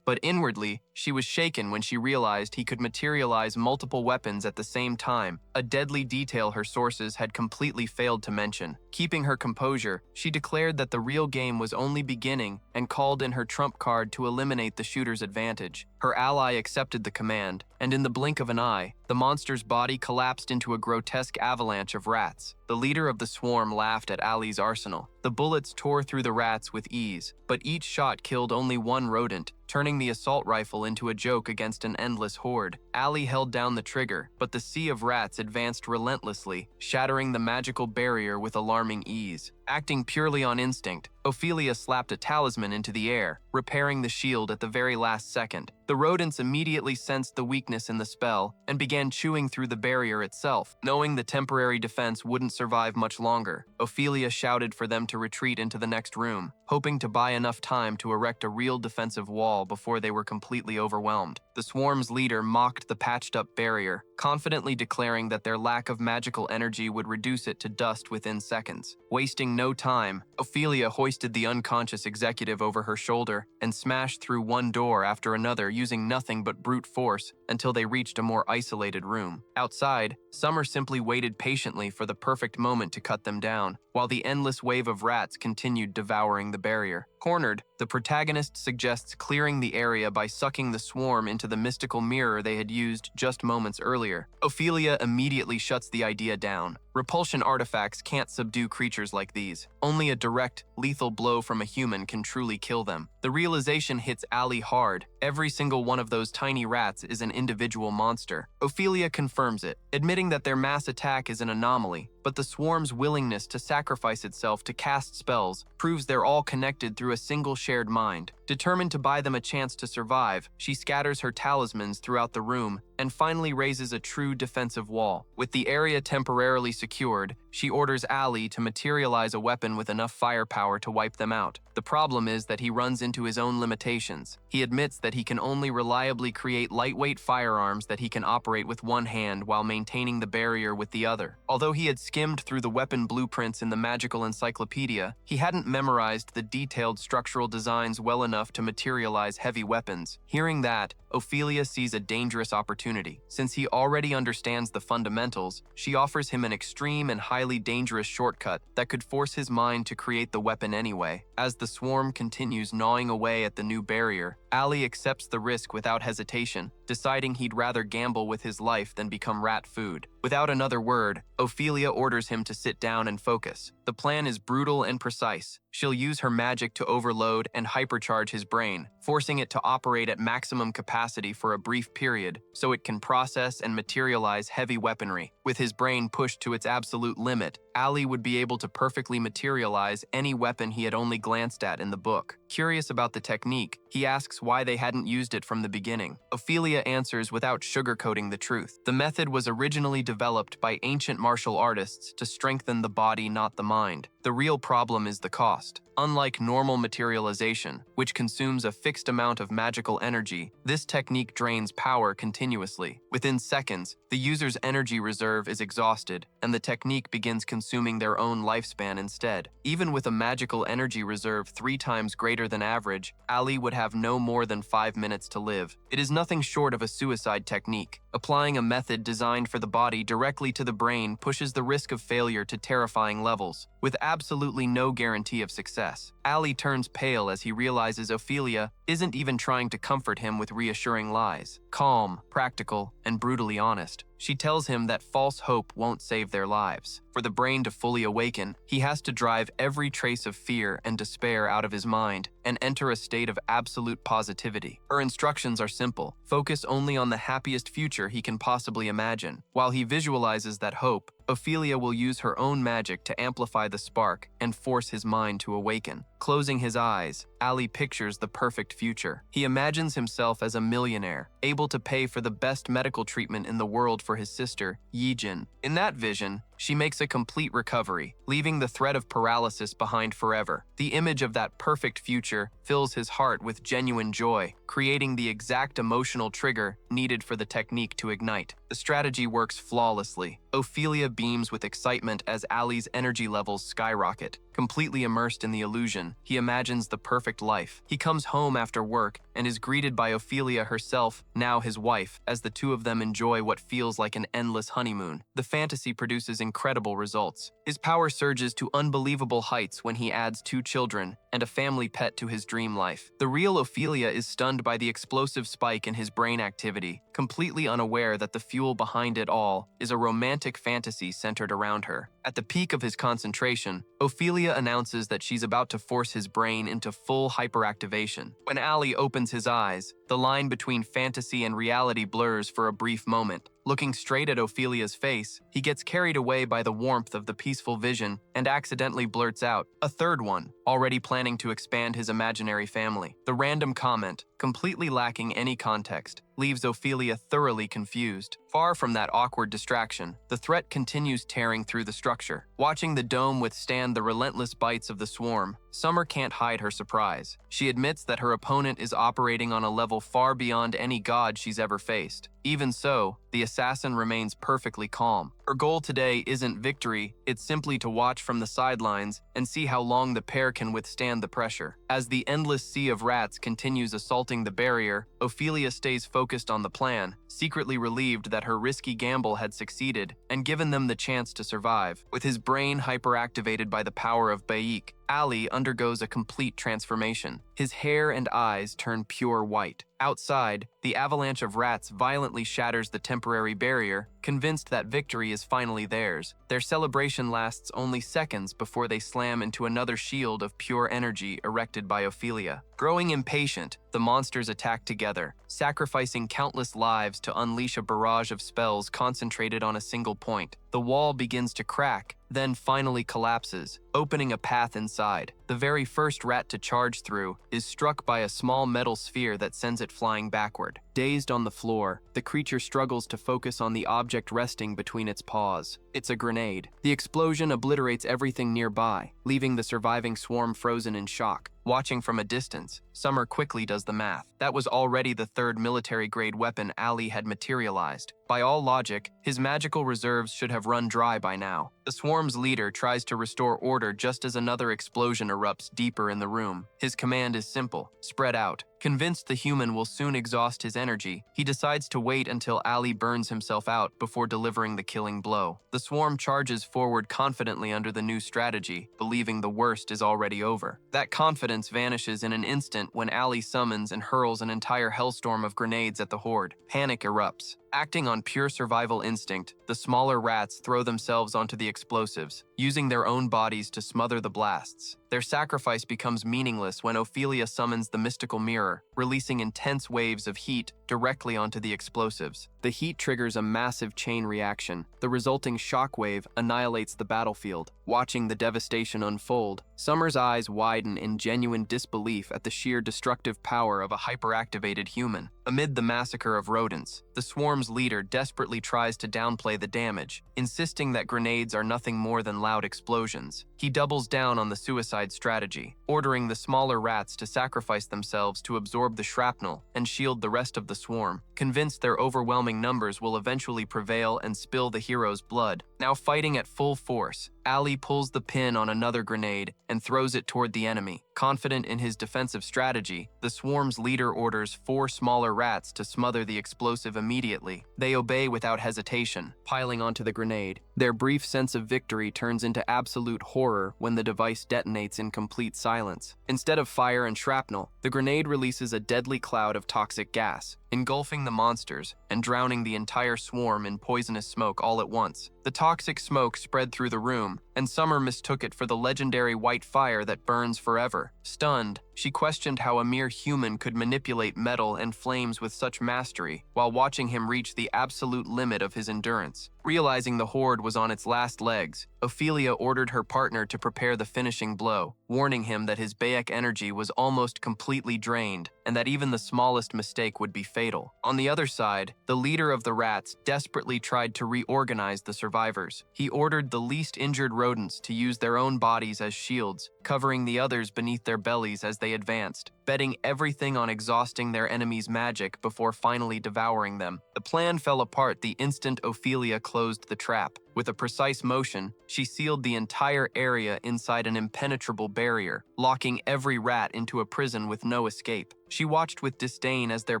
but inwardly, she was shaken when she realized he could materialize multiple weapons at the same time, a deadly detail her sources had completely failed to mention. Keeping her composure, she declared that the real game was only beginning and called in her trump card to eliminate the shooter's advantage. Her ally accepted the command, and in the blink of an eye, the monster's body collapsed into a grotesque avalanche of rats. The leader of the swarm laughed at Ali's arsenal. The bullets tore through the rats with ease, but each shot killed only one rodent, turning the assault rifle into a joke against an endless horde. Ali held down the trigger, but the sea of rats advanced relentlessly, shattering the magical barrier with alarming ease. Acting purely on instinct, Ophelia slapped a talisman into the air, repairing the shield at the very last second. The rodents immediately sensed the weakness in the spell and began chewing through the barrier itself. Knowing the temporary defense wouldn't survive much longer, Ophelia shouted for them to retreat into the next room, hoping to buy enough time to erect a real defensive wall before they were completely overwhelmed. The swarm's leader mocked the patched-up barrier, confidently declaring that their lack of magical energy would reduce it to dust within seconds. Wasting no time, Ophelia hoisted the unconscious executive over her shoulder and smashed through one door after another using nothing but brute force until they reached a more isolated room. Outside, Summer simply waited patiently for the perfect moment to cut them down, while the endless wave of rats continued devouring the barrier. Cornered, the protagonist suggests clearing the area by sucking the swarm into the mystical mirror they had used just moments earlier. Ophelia immediately shuts the idea down. Repulsion artifacts can't subdue creatures like these. Only a direct, lethal blow from a human can truly kill them. The realization hits Ali hard. Every single one of those tiny rats is an individual monster. Ophelia confirms it, admitting that their mass attack is an anomaly, but the swarm's willingness to sacrifice itself to cast spells proves they're all connected through a single shared mind. Determined to buy them a chance to survive, she scatters her talismans throughout the room and finally raises a true defensive wall. With the area temporarily secured, she orders Ali to materialize a weapon with enough firepower to wipe them out. The problem is that he runs into his own limitations. He admits that he can only reliably create lightweight firearms that he can operate with one hand while maintaining the barrier with the other. Although he had skimmed through the weapon blueprints in the magical encyclopedia, he hadn't memorized the detailed structural designs well enough to materialize heavy weapons. Hearing that, Ophelia sees a dangerous opportunity. Since he already understands the fundamentals, she offers him an extreme and highly dangerous shortcut that could force his mind to create the weapon anyway. As the swarm continues gnawing away at the new barrier, Ali accepts the risk without hesitation, deciding he'd rather gamble with his life than become rat food. Without another word, Ophelia orders him to sit down and focus. The plan is brutal and precise. She'll use her magic to overload and hypercharge his brain, forcing it to operate at maximum capacity for a brief period so it can process and materialize heavy weaponry. With his brain pushed to its absolute limit, Ali would be able to perfectly materialize any weapon he had only glanced at in the book. Curious about the technique, he asks why they hadn't used it from the beginning. Ophelia answers without sugarcoating the truth. The method was originally developed by ancient martial artists to strengthen the body, not the mind. The real problem is the cost. Unlike normal materialization, which consumes a fixed amount of magical energy, this technique drains power continuously. Within seconds, the user's energy reserve is exhausted, and the technique begins consuming their own lifespan instead. Even with a magical energy reserve 3 times greater than average, Ali would have no more than 5 minutes to live. It is nothing short of a suicide technique. Applying a method designed for the body directly to the brain pushes the risk of failure to terrifying levels, with absolutely no guarantee of success. Ali turns pale as he realizes Ophelia isn't even trying to comfort him with reassuring lies. Calm, practical, and brutally honest, she tells him that false hope won't save their lives. For the brain to fully awaken, he has to drive every trace of fear and despair out of his mind and enter a state of absolute positivity. Her instructions are simple. Focus only on the happiest future he can possibly imagine. While he visualizes that hope, Ophelia will use her own magic to amplify the spark and force his mind to awaken. Closing his eyes, Ali pictures the perfect future. He imagines himself as a millionaire, able to pay for the best medical treatment in the world for his sister, Yijin. In that vision, she makes a complete recovery, leaving the threat of paralysis behind forever. The image of that perfect future fills his heart with genuine joy, creating the exact emotional trigger needed for the technique to ignite. The strategy works flawlessly. Ophelia beams with excitement as Ali's energy levels skyrocket. Completely immersed in the illusion, he imagines the perfect life. He comes home after work and is greeted by Ophelia herself, now his wife, as the two of them enjoy what feels like an endless honeymoon. The fantasy produces incredible results. His power surges to unbelievable heights when he adds 2 children and a family pet to his dream life. The real Ophelia is stunned by the explosive spike in his brain activity, completely unaware that the fuel behind it all is a romantic fantasy centered around her. At the peak of his concentration, Ophelia announces that she's about to force his brain into full hyperactivation. When Ali opens his eyes, the line between fantasy and reality blurs for a brief moment. Looking straight at Ophelia's face, he gets carried away by the warmth of the peaceful vision and accidentally blurts out a third one, already planning to expand his imaginary family. The random comment, completely lacking any context, leaves Ophelia thoroughly confused. Far from that awkward distraction, the threat continues tearing through the structure. Watching the dome withstand the relentless bites of the swarm, Summer can't hide her surprise. She admits that her opponent is operating on a level far beyond any god she's ever faced. Even so, the assassin remains perfectly calm. Her goal today isn't victory, it's simply to watch from the sidelines and see how long the pair can withstand the pressure. As the endless sea of rats continues assaulting the barrier, Ophelia stays focused on the plan, secretly relieved that her risky gamble had succeeded and given them the chance to survive. With his brain hyperactivated by the power of Baik, Ali undergoes a complete transformation. His hair and eyes turn pure white. Outside, the avalanche of rats violently shatters the temporary barrier, convinced that victory is finally theirs. Their celebration lasts only seconds before they slam into another shield of pure energy erected by Ophelia. Growing impatient, the monsters attack together, sacrificing countless lives to unleash a barrage of spells concentrated on a single point. The wall begins to crack, then finally collapses, opening a path inside. The very first rat to charge through is struck by a small metal sphere that sends it flying backward. Dazed on the floor, the creature struggles to focus on the object resting between its paws. It's a grenade. The explosion obliterates everything nearby, leaving the surviving swarm frozen in shock. Watching from a distance, Summer quickly does the math. That was already the 3rd military-grade weapon Ali had materialized. By all logic, his magical reserves should have run dry by now. The swarm's leader tries to restore order just as another explosion erupts deeper in the room. His command is simple: spread out. Convinced the human will soon exhaust his energy, he decides to wait until Ali burns himself out before delivering the killing blow. The swarm charges forward confidently under the new strategy, believing the worst is already over. That confidence vanishes in an instant when Ali summons and hurls an entire hellstorm of grenades at the horde. Panic erupts. Acting on pure survival instinct, the smaller rats throw themselves onto the explosives, using their own bodies to smother the blasts. Their sacrifice becomes meaningless when Ophelia summons the mystical mirror, releasing intense waves of heat directly onto the explosives. The heat triggers a massive chain reaction. The resulting shockwave annihilates the battlefield. Watching the devastation unfold, Summer's eyes widen in genuine disbelief at the sheer destructive power of a hyperactivated human. Amid the massacre of rodents, the swarm's leader desperately tries to downplay the damage, insisting that grenades are nothing more than loud explosions. He doubles down on the suicide strategy, ordering the smaller rats to sacrifice themselves to absorb the shrapnel and shield the rest of the swarm, convinced their overwhelming numbers will eventually prevail and spill the hero's blood. Now fighting at full force, Ali pulls the pin on another grenade and throws it toward the enemy. Confident in his defensive strategy, the swarm's leader orders 4 smaller rats to smother the explosive immediately. They obey without hesitation, piling onto the grenade. Their brief sense of victory turns into absolute horror when the device detonates in complete silence. Instead of fire and shrapnel, the grenade releases a deadly cloud of toxic gas, engulfing the monsters and drowning the entire swarm in poisonous smoke all at once. The toxic smoke spread through the room, and Summer mistook it for the legendary white fire that burns forever. Stunned, she questioned how a mere human could manipulate metal and flames with such mastery, while watching him reach the absolute limit of his endurance. Realizing the horde was on its last legs, Ophelia ordered her partner to prepare the finishing blow, warning him that his Bayek energy was almost completely drained, and that even the smallest mistake would be fatal. On the other side, the leader of the rats desperately tried to reorganize the survivors. He ordered the least injured rodents to use their own bodies as shields, covering the others beneath their bellies as they advanced, betting everything on exhausting their enemy's magic before finally devouring them. The plan fell apart the instant Ophelia closed the trap. With a precise motion, she sealed the entire area inside an impenetrable barrier, locking every rat into a prison with no escape. She watched with disdain as their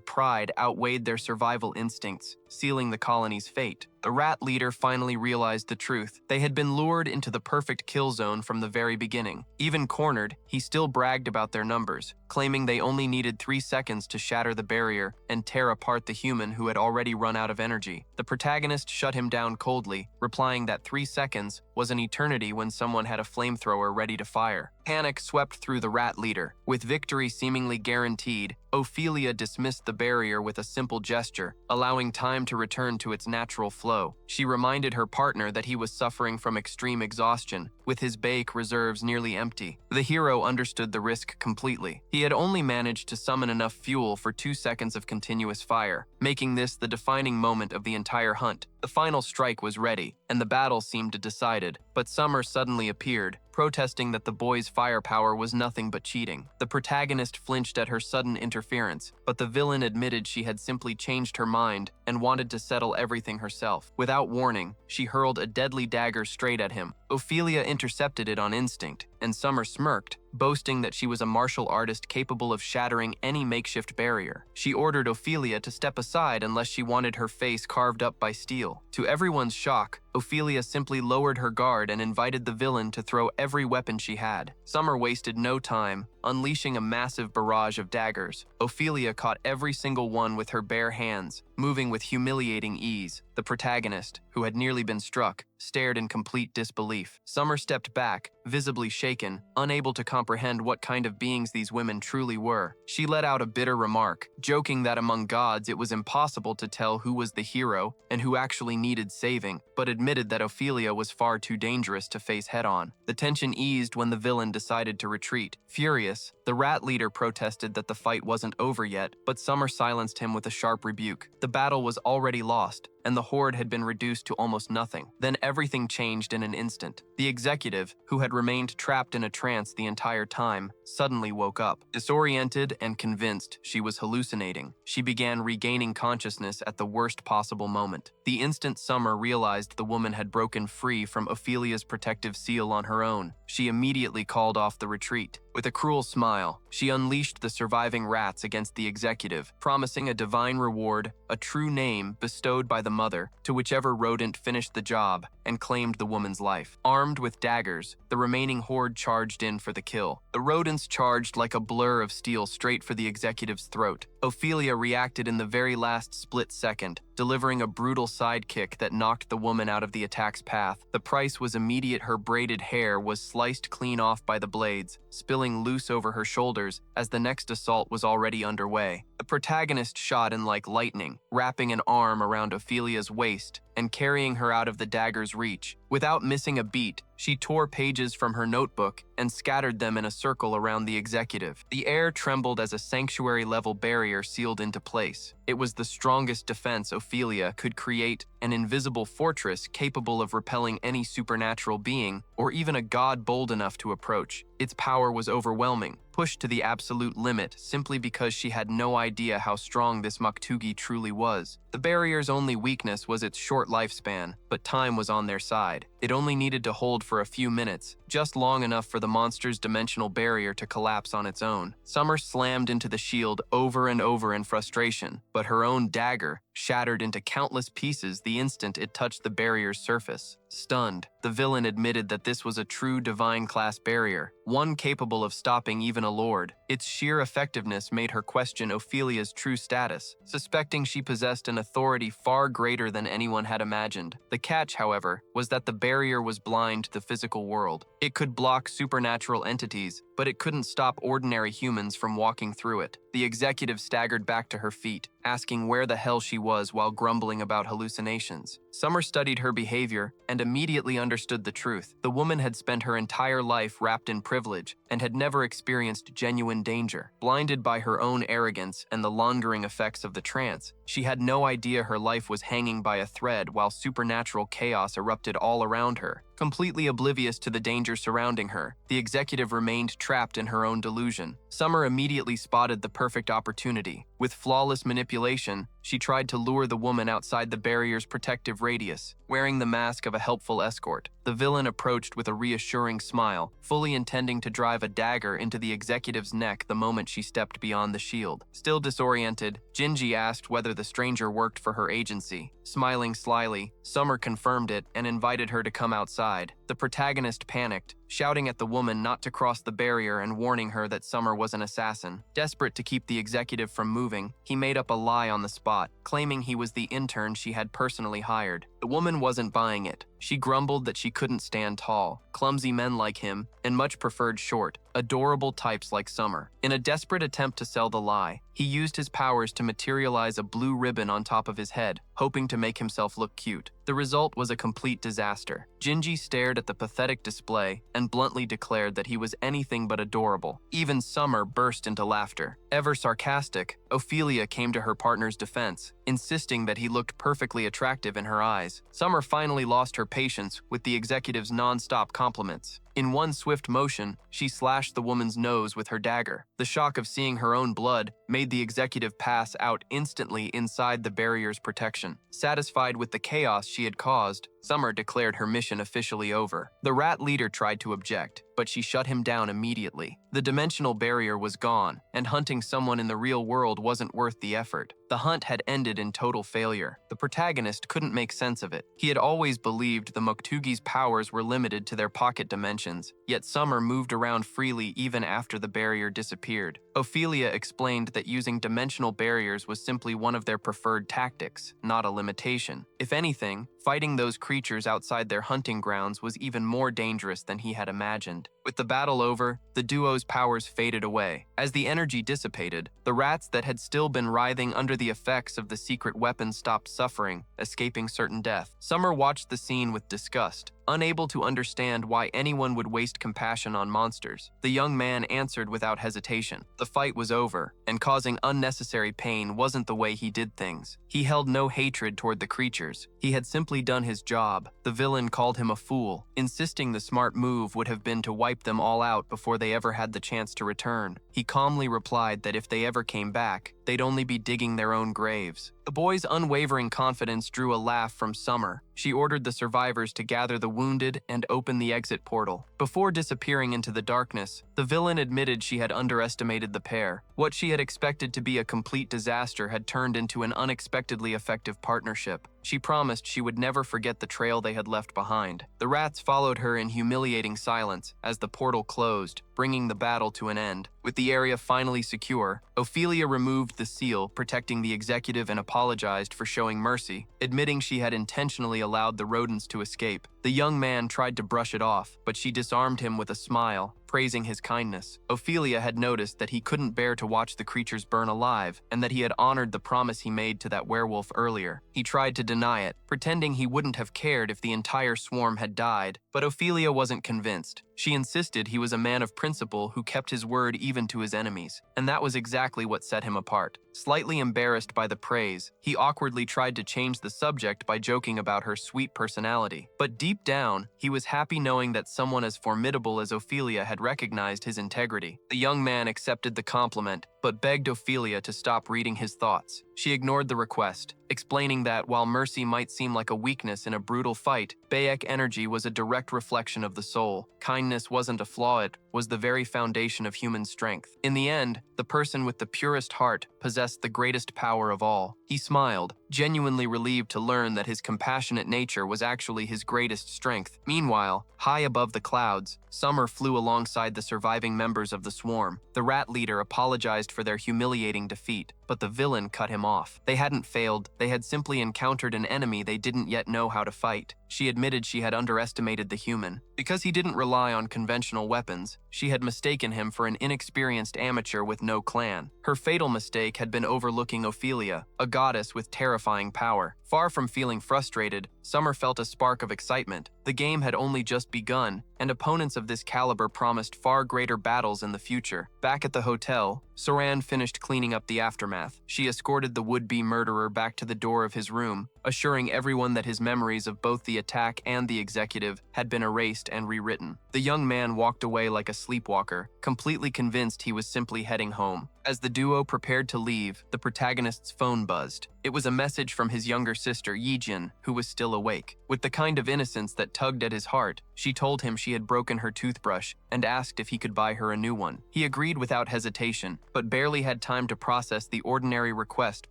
pride outweighed their survival instincts, sealing the colony's fate. The rat leader finally realized the truth. They had been lured into the perfect kill zone from the very beginning. Even cornered, he still bragged about their numbers, claiming they only needed 3 seconds to shatter the barrier and tear apart the human who had already run out of energy. The protagonist shut him down coldly, replying that 3 seconds was an eternity when someone had a flamethrower ready to fire. Panic swept through the rat leader. With victory seemingly guaranteed, Ophelia dismissed the barrier with a simple gesture, allowing time to return to its natural flow. She reminded her partner that he was suffering from extreme exhaustion, with his Bayek reserves nearly empty. The hero understood the risk completely. He had only managed to summon enough fuel for 2 seconds of continuous fire, making this the defining moment of the entire hunt. The final strike was ready, and the battle seemed decided, but Summer suddenly appeared, protesting that the boy's firepower was nothing but cheating. The protagonist flinched at her sudden interference, but the villain admitted she had simply changed her mind and wanted to settle everything herself. Without warning, she hurled a deadly dagger straight at him. Ophelia intercepted it on instinct, and Summer smirked, boasting that she was a martial artist capable of shattering any makeshift barrier. She ordered Ophelia to step aside unless she wanted her face carved up by steel. To everyone's shock, Ophelia simply lowered her guard and invited the villain to throw every weapon she had. Summer wasted no time, unleashing a massive barrage of daggers. Ophelia caught every single one with her bare hands, moving with humiliating ease. The protagonist, who had nearly been struck, stared in complete disbelief. Summer stepped back, visibly shaken, unable to comprehend what kind of beings these women truly were. She let out a bitter remark, joking that among gods it was impossible to tell who was the hero and who actually needed saving, but admitted that Ophelia was far too dangerous to face head-on. The tension eased when the villain decided to retreat. Furious, the rat leader protested that the fight wasn't over yet, but Summer silenced him with a sharp rebuke. The battle was already lost, and the horde had been reduced to almost nothing. Then everything changed in an instant. The executive, who had remained trapped in a trance the entire time, suddenly woke up. Disoriented and convinced she was hallucinating, she began regaining consciousness at the worst possible moment. The instant Summer realized the woman had broken free from Ophelia's protective seal on her own, she immediately called off the retreat. With a cruel smile, she unleashed the surviving rats against the executive, promising a divine reward, a true name bestowed by the mother, to whichever rodent finished the job and claimed the woman's life. Armed with daggers, the remaining horde charged in for the kill. The rodents charged like a blur of steel straight for the executive's throat. Ophelia reacted in the very last split second, delivering a brutal sidekick that knocked the woman out of the attack's path. The price was immediate. Her braided hair was sliced clean off by the blades, spilling loose over her shoulders as the next assault was already underway. The protagonist shot in like lightning, wrapping an arm around Ophelia's waist and carrying her out of the dagger's reach. Without missing a beat, she tore pages from her notebook and scattered them in a circle around the executive. The air trembled as a sanctuary-level barrier sealed into place. It was the strongest defense Ophelia could create, an invisible fortress capable of repelling any supernatural being or even a god bold enough to approach. Its power was overwhelming, pushed to the absolute limit simply because she had no idea how strong this Maktugi truly was. The barrier's only weakness was its short lifespan, but time was on their side. It only needed to hold for a few minutes, just long enough for the monster's dimensional barrier to collapse on its own. Summer slammed into the shield over and over in frustration, but her own dagger shattered into countless pieces the instant it touched the barrier's surface. Stunned, the villain admitted that this was a true divine-class barrier, one capable of stopping even a lord. Its sheer effectiveness made her question Ophelia's true status, suspecting she possessed an authority far greater than anyone had imagined. The catch, however, was that the barrier was blind to the physical world. It could block supernatural entities, but it couldn't stop ordinary humans from walking through it. The executive staggered back to her feet, asking where the hell she was while grumbling about hallucinations. Summer studied her behavior and immediately understood the truth. The woman had spent her entire life wrapped in privilege and had never experienced genuine danger. Blinded by her own arrogance and the lingering effects of the trance, she had no idea her life was hanging by a thread while supernatural chaos erupted all around her. Completely oblivious to the danger surrounding her, the executive remained trapped in her own delusion. Summer immediately spotted the perfect opportunity. With flawless manipulation, she tried to lure the woman outside the barrier's protective radius, wearing the mask of a helpful escort. The villain approached with a reassuring smile, fully intending to drive a dagger into the executive's neck the moment she stepped beyond the shield. Still disoriented, Jinji asked whether the stranger worked for her agency. Smiling slyly, Summer confirmed it and invited her to come outside. The protagonist panicked, shouting at the woman not to cross the barrier and warning her that Summer was an assassin. Desperate to keep the executive from moving, he made up a lie on the spot, claiming he was the intern she had personally hired. The woman wasn't buying it. She grumbled that she couldn't stand tall, clumsy men like him, and much preferred short, adorable types like Summer. In a desperate attempt to sell the lie, he used his powers to materialize a blue ribbon on top of his head, hoping to make himself look cute. The result was a complete disaster. Jinji stared at the pathetic display and bluntly declared that he was anything but adorable. Even Summer burst into laughter. Ever sarcastic, Ophelia came to her partner's defense, insisting that he looked perfectly attractive in her eyes. Summer finally lost her patience with the executive's non-stop compliments. In one swift motion, she slashed the woman's nose with her dagger. The shock of seeing her own blood made the executive pass out instantly inside the barrier's protection. Satisfied with the chaos she had caused, Summer declared her mission officially over. The rat leader tried to object, but she shut him down immediately. The dimensional barrier was gone, and hunting someone in the real world wasn't worth the effort. The hunt had ended in total failure. The protagonist couldn't make sense of it. He had always believed the Moktugi's powers were limited to their pocket dimensions, yet Summer moved around freely even after the barrier disappeared. Ophelia explained that using dimensional barriers was simply one of their preferred tactics, not a limitation. If anything, fighting those creatures outside their hunting grounds was even more dangerous than he had imagined. With the battle over, the duo's powers faded away. As the energy dissipated, the rats that had still been writhing under the effects of the secret weapon stopped suffering, escaping certain death. Summer watched the scene with disgust, Unable to understand why anyone would waste compassion on monsters, the young man answered without hesitation. The fight was over, and causing unnecessary pain wasn't the way he did things. He held no hatred toward the creatures. He had simply done his job. The villain called him a fool, insisting the smart move would have been to wipe them all out before they ever had the chance to return. He calmly replied that if they ever came back, they'd only be digging their own graves. The boy's unwavering confidence drew a laugh from Summer. She ordered the survivors to gather the wounded and open the exit portal. Before disappearing into the darkness, the villain admitted she had underestimated the pair. What she had expected to be a complete disaster had turned into an unexpectedly effective partnership. She promised she would never forget the trail they had left behind. The rats followed her in humiliating silence as the portal closed, bringing the battle to an end. With the area finally secure, Ophelia removed the seal protecting the executive and apologized for showing mercy, admitting she had intentionally allowed the rodents to escape. The young man tried to brush it off, but she disarmed him with a smile, praising his kindness. Ophelia had noticed that he couldn't bear to watch the creatures burn alive, and that he had honored the promise he made to that werewolf earlier. He tried to deny it, pretending he wouldn't have cared if the entire swarm had died, but Ophelia wasn't convinced. She insisted he was a man of principle who kept his word even to his enemies, and that was exactly what set him apart. Slightly embarrassed by the praise, he awkwardly tried to change the subject by joking about her sweet personality. But deep down, he was happy knowing that someone as formidable as Ophelia had recognized his integrity. The young man accepted the compliment, but begged Ophelia to stop reading his thoughts. She ignored the request, explaining that while mercy might seem like a weakness in a brutal fight, Bayek energy was a direct reflection of the soul. Kindness wasn't a flaw, it was the very foundation of human strength. In the end, the person with the purest heart possessed the greatest power of all. He smiled, genuinely relieved to learn that his compassionate nature was actually his greatest strength. Meanwhile, high above the clouds, Summer flew alongside the surviving members of the swarm. The rat leader apologized for their humiliating defeat, but the villain cut him off. They hadn't failed, they had simply encountered an enemy they didn't yet know how to fight. She admitted she had underestimated the human. Because he didn't rely on conventional weapons, she had mistaken him for an inexperienced amateur with no clan. Her fatal mistake had been overlooking Ophelia, a goddess with terrifying power. Far from feeling frustrated, Summer felt a spark of excitement. The game had only just begun, and opponents of this caliber promised far greater battles in the future. Back at the hotel, Soran finished cleaning up the aftermath. She escorted the would-be murderer back to the door of his room, assuring everyone that his memories of both the attack and the executive had been erased and rewritten. The young man walked away like a sleepwalker, completely convinced he was simply heading home. As the duo prepared to leave, the protagonist's phone buzzed. It was a message from his younger sister, Yijin, who was still awake. With the kind of innocence that tugged at his heart, she told him she had broken her toothbrush and asked if he could buy her a new one. He agreed without hesitation, but barely had time to process the ordinary request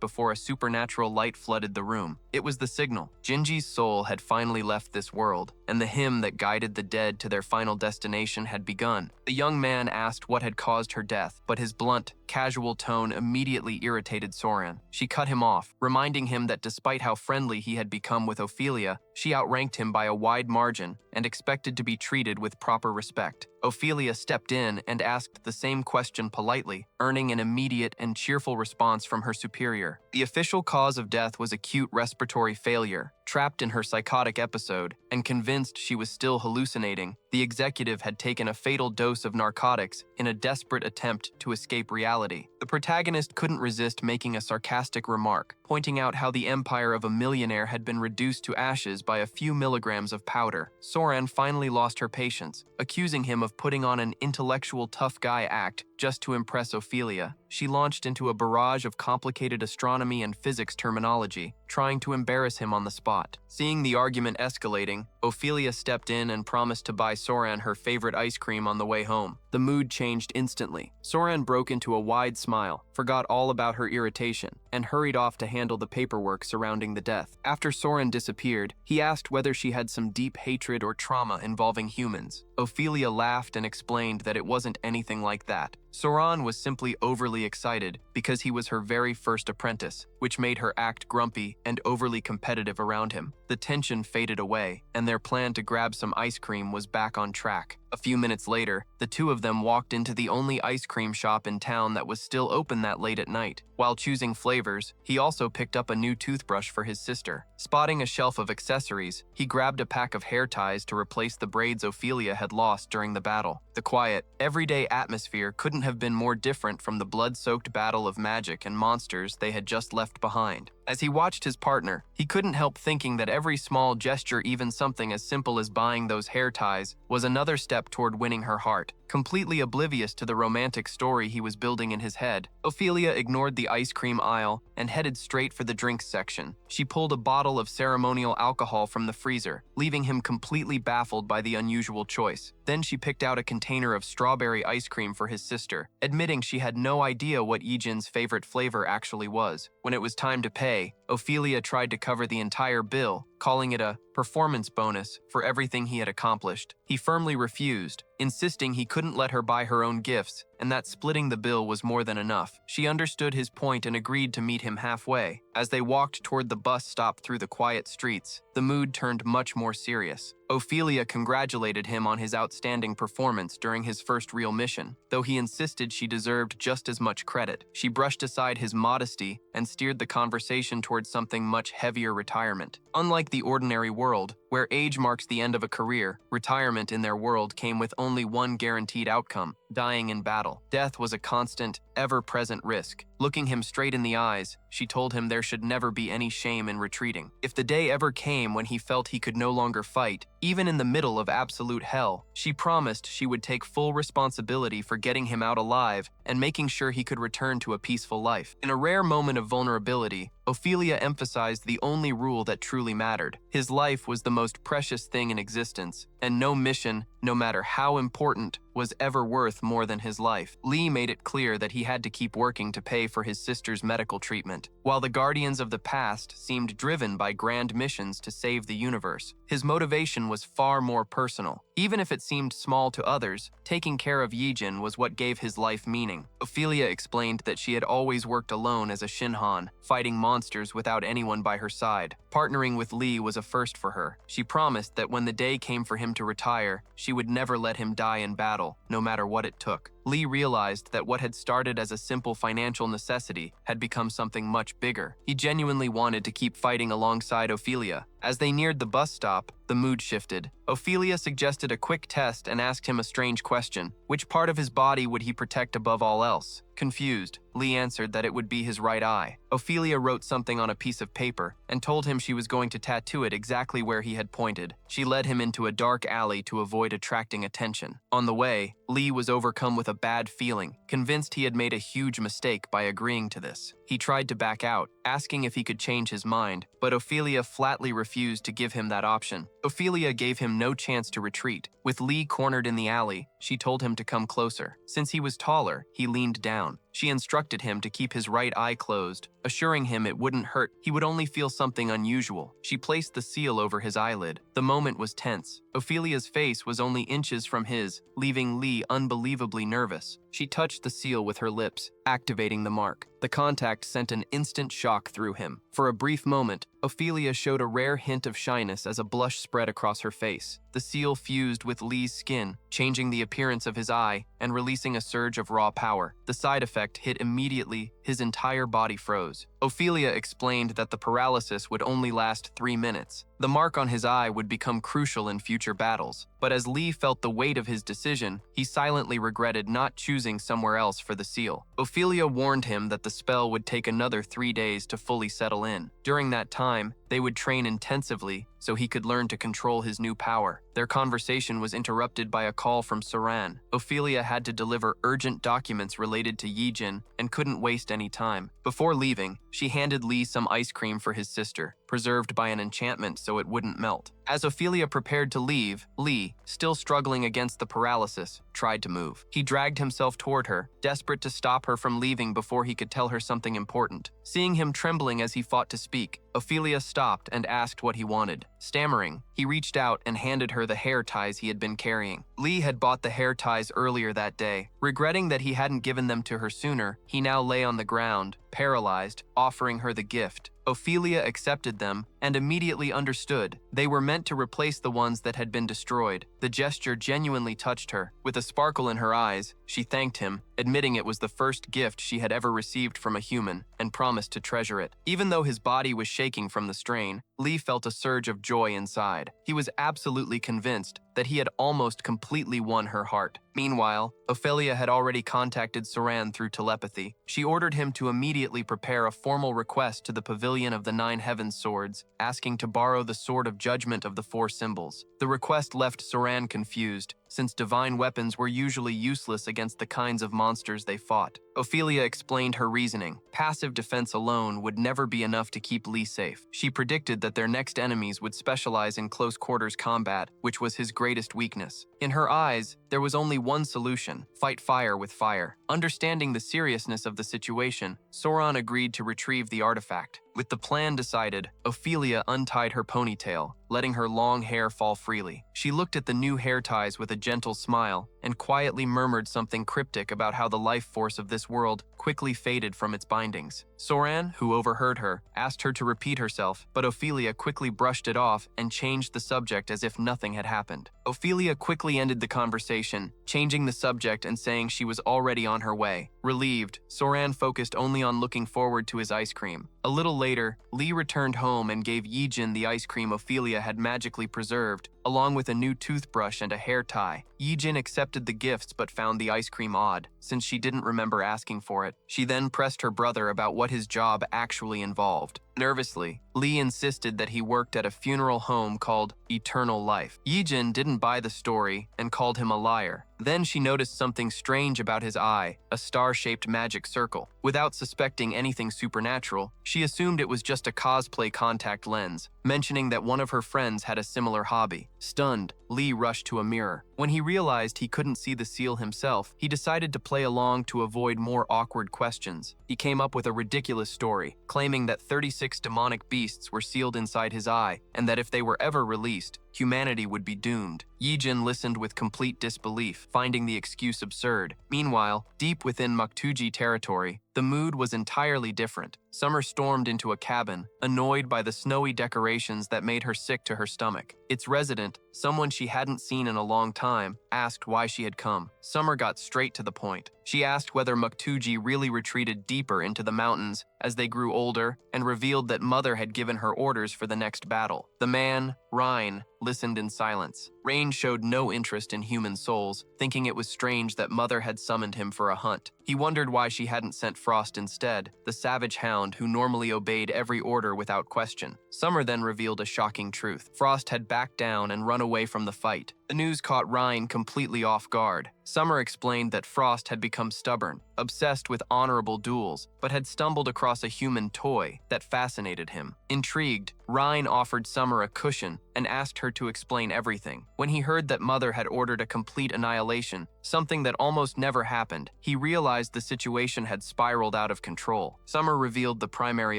before a supernatural light flooded the room. It was the signal. Jinji's soul had finally left this world, and the hymn that guided the dead to their final destination had begun. The young man asked what had caused her death, but his blunt, casual tone immediately irritated Soran. She cut him off, reminding him that despite how friendly he had become with Ophelia, she outranked him by a wide margin and expected to be treated with proper respect. Ophelia stepped in and asked the same question politely, earning an immediate and cheerful response from her superior. The official cause of death was acute respiratory failure. Trapped in her psychotic episode and convinced she was still hallucinating, the executive had taken a fatal dose of narcotics in a desperate attempt to escape reality. The protagonist couldn't resist making a sarcastic remark, pointing out how the empire of a millionaire had been reduced to ashes by a few milligrams of powder. Soran finally lost her patience, accusing him of putting on an intellectual tough guy act just to impress Ophelia. She launched into a barrage of complicated astronomy and physics terminology, trying to embarrass him on the spot. Seeing the argument escalating, Ophelia stepped in and promised to buy Soran her favorite ice cream on the way home. The mood changed instantly. Soran broke into a wide smile, forgot all about her irritation, and hurried off to handle the paperwork surrounding the death. After Soran disappeared, he asked whether she had some deep hatred or trauma involving humans. Ophelia laughed and explained that it wasn't anything like that. Soran was simply overly excited because he was her very first apprentice, which made her act grumpy and overly competitive around him. The tension faded away, and their plan to grab some ice cream was back on track. A few minutes later, the two of them walked into the only ice cream shop in town that was still open that late at night. While choosing flavors, he also picked up a new toothbrush for his sister. Spotting a shelf of accessories, he grabbed a pack of hair ties to replace the braids Ophelia had lost during the battle. The quiet, everyday atmosphere couldn't have been more different from the blood-soaked battle of magic and monsters they had just left behind. As he watched his partner, he couldn't help thinking that every small gesture, even something as simple as buying those hair ties, was another step toward winning her heart. Completely oblivious to the romantic story he was building in his head, Ophelia ignored the ice cream aisle and headed straight for the drinks section. She pulled a bottle of ceremonial alcohol from the freezer, leaving him completely baffled by the unusual choice. Then she picked out a container of strawberry ice cream for his sister, admitting she had no idea what Yijin's favorite flavor actually was. When it was time to pay, Ophelia tried to cover the entire bill, calling it a performance bonus for everything he had accomplished. He firmly refused, insisting he couldn't let her buy her own gifts and that splitting the bill was more than enough. She understood his point and agreed to meet him halfway. As they walked toward the bus stop through the quiet streets, the mood turned much more serious. Ophelia congratulated him on his outstanding performance during his first real mission, though he insisted she deserved just as much credit. She brushed aside his modesty and steered the conversation towards something much heavier: retirement. Unlike the ordinary world, where age marks the end of a career, retirement in their world came with only one guaranteed outcome: dying in battle. Death was a constant, ever-present risk. Looking him straight in the eyes, she told him there should never be any shame in retreating. If the day ever came when he felt he could no longer fight, even in the middle of absolute hell, she promised she would take full responsibility for getting him out alive and making sure he could return to a peaceful life. In a rare moment of vulnerability, Ophelia emphasized the only rule that truly mattered. His life was the most precious thing in existence, and no mission, no matter how important, was ever worth more than his life. Lee made it clear that he had to keep working to pay for his sister's medical treatment. While the Guardians of the Past seemed driven by grand missions to save the universe, his motivation was far more personal. Even if it seemed small to others, taking care of Yijin was what gave his life meaning. Ophelia explained that she had always worked alone as a Shinhan, fighting monsters without anyone by her side. Partnering with Lee was a first for her. She promised that when the day came for him to retire, she would never let him die in battle, no matter what it took. Lee realized that what had started as a simple financial necessity had become something much bigger. He genuinely wanted to keep fighting alongside Ophelia. As they neared the bus stop, the mood shifted. Ophelia suggested a quick test and asked him a strange question. Which part of his body would he protect above all else? Confused, Lee answered that it would be his right eye. Ophelia wrote something on a piece of paper and told him she was going to tattoo it exactly where he had pointed. She led him into a dark alley to avoid attracting attention. On the way, Lee was overcome with a bad feeling, convinced he had made a huge mistake by agreeing to this. He tried to back out, asking if he could change his mind, but Ophelia flatly refused to give him that option. Ophelia gave him no chance to retreat. With Lee cornered in the alley, she told him to come closer. Since he was taller, he leaned down. She instructed him to keep his right eye closed, assuring him it wouldn't hurt, he would only feel something unusual. She placed the seal over his eyelid. The moment was tense. Ophelia's face was only inches from his, leaving Lee unbelievably nervous. She touched the seal with her lips, activating the mark. The contact sent an instant shock through him. For a brief moment, Ophelia showed a rare hint of shyness as a blush spread across her face. The seal fused with Lee's skin, changing the appearance of his eye and releasing a surge of raw power. The side effect hit immediately. His entire body froze. Ophelia explained that the paralysis would only last 3 minutes. The mark on his eye would become crucial in future battles. But as Lee felt the weight of his decision, he silently regretted not choosing somewhere else for the seal. Ophelia warned him that the spell would take another 3 days to fully settle in. During that time, they would train intensively so he could learn to control his new power. Their conversation was interrupted by a call from Saran. Ophelia had to deliver urgent documents related to Yijin and couldn't waste any time. Before leaving, she handed Lee some ice cream for his sister, preserved by an enchantment so it wouldn't melt. As Ophelia prepared to leave, Lee, still struggling against the paralysis, tried to move. He dragged himself toward her, desperate to stop her from leaving before he could tell her something important. Seeing him trembling as he fought to speak, Ophelia stopped and asked what he wanted. Stammering, he reached out and handed her the hair ties he had been carrying. Lee had bought the hair ties earlier that day. Regretting that he hadn't given them to her sooner, he now lay on the ground, paralyzed, offering her the gift. Ophelia accepted them and immediately understood. They were meant to replace the ones that had been destroyed. The gesture genuinely touched her. With a sparkle in her eyes, she thanked him, admitting it was the first gift she had ever received from a human, and promised to treasure it. Even though his body was shaking from the strain, Lee felt a surge of joy inside. He was absolutely convinced that he had almost completely won her heart. Meanwhile, Ophelia had already contacted Soran through telepathy. She ordered him to immediately prepare a formal request to the Pavilion of the Nine Heavens Swords, asking to borrow the Sword of Judgment of the Four Symbols. The request left Soran confused, since divine weapons were usually useless against the kinds of monsters they fought. Ophelia explained her reasoning. Passive defense alone would never be enough to keep Lee safe. She predicted that their next enemies would specialize in close-quarters combat, which was his greatest weakness. In her eyes, there was only one solution: fight fire with fire. Understanding the seriousness of the situation, Soran agreed to retrieve the artifact. With the plan decided, Ophelia untied her ponytail, letting her long hair fall freely. She looked at the new hair ties with a gentle smile and quietly murmured something cryptic about how the life force of this world quickly faded from its bindings. Soran, who overheard her, asked her to repeat herself, but Ophelia quickly brushed it off and changed the subject as if nothing had happened. Ophelia quickly ended the conversation, changing the subject and saying she was already on her way. Relieved, Soran focused only on looking forward to his ice cream. A little later, Lee returned home and gave Yijin the ice cream Ophelia had magically preserved, along with a new toothbrush and a hair tie. Yijin accepted the gifts but found the ice cream odd, since she didn't remember asking for it. She then pressed her brother about what his job actually involved. Nervously, Lee insisted that he worked at a funeral home called Eternal Life. Yijin didn't buy the story and called him a liar. Then she noticed something strange about his eye, a star-shaped magic circle. Without suspecting anything supernatural, she assumed it was just a cosplay contact lens, mentioning that one of her friends had a similar hobby. Stunned, Lee rushed to a mirror. When he realized he couldn't see the seal himself, he decided to play along to avoid more awkward questions. He came up with a ridiculous story, claiming that 36 demonic beasts were sealed inside his eye, and that if they were ever released, humanity would be doomed. Yijin listened with complete disbelief, finding the excuse absurd. Meanwhile, deep within Maktuji territory, the mood was entirely different. Summer stormed into a cabin, annoyed by the snowy decorations that made her sick to her stomach. Its resident, someone she hadn't seen in a long time, asked why she had come. Summer got straight to the point. She asked whether Maktuji really retreated deeper into the mountains as they grew older, and revealed that Mother had given her orders for the next battle. The man, Rhine, listened in silence. Rain showed no interest in human souls, thinking it was strange that Mother had summoned him for a hunt. He wondered why she hadn't sent Frost instead, the savage hound who normally obeyed every order without question. Summer then revealed a shocking truth. Frost had backed down and run away from the fight. The news caught Rhine completely off guard. Summer explained that Frost had become stubborn, obsessed with honorable duels, but had stumbled across a human toy that fascinated him. Intrigued, Rhine offered Summer a cushion and asked her to explain everything. When he heard that Mother had ordered a complete annihilation, something that almost never happened, he realized the situation had spiraled out of control. Summer revealed the primary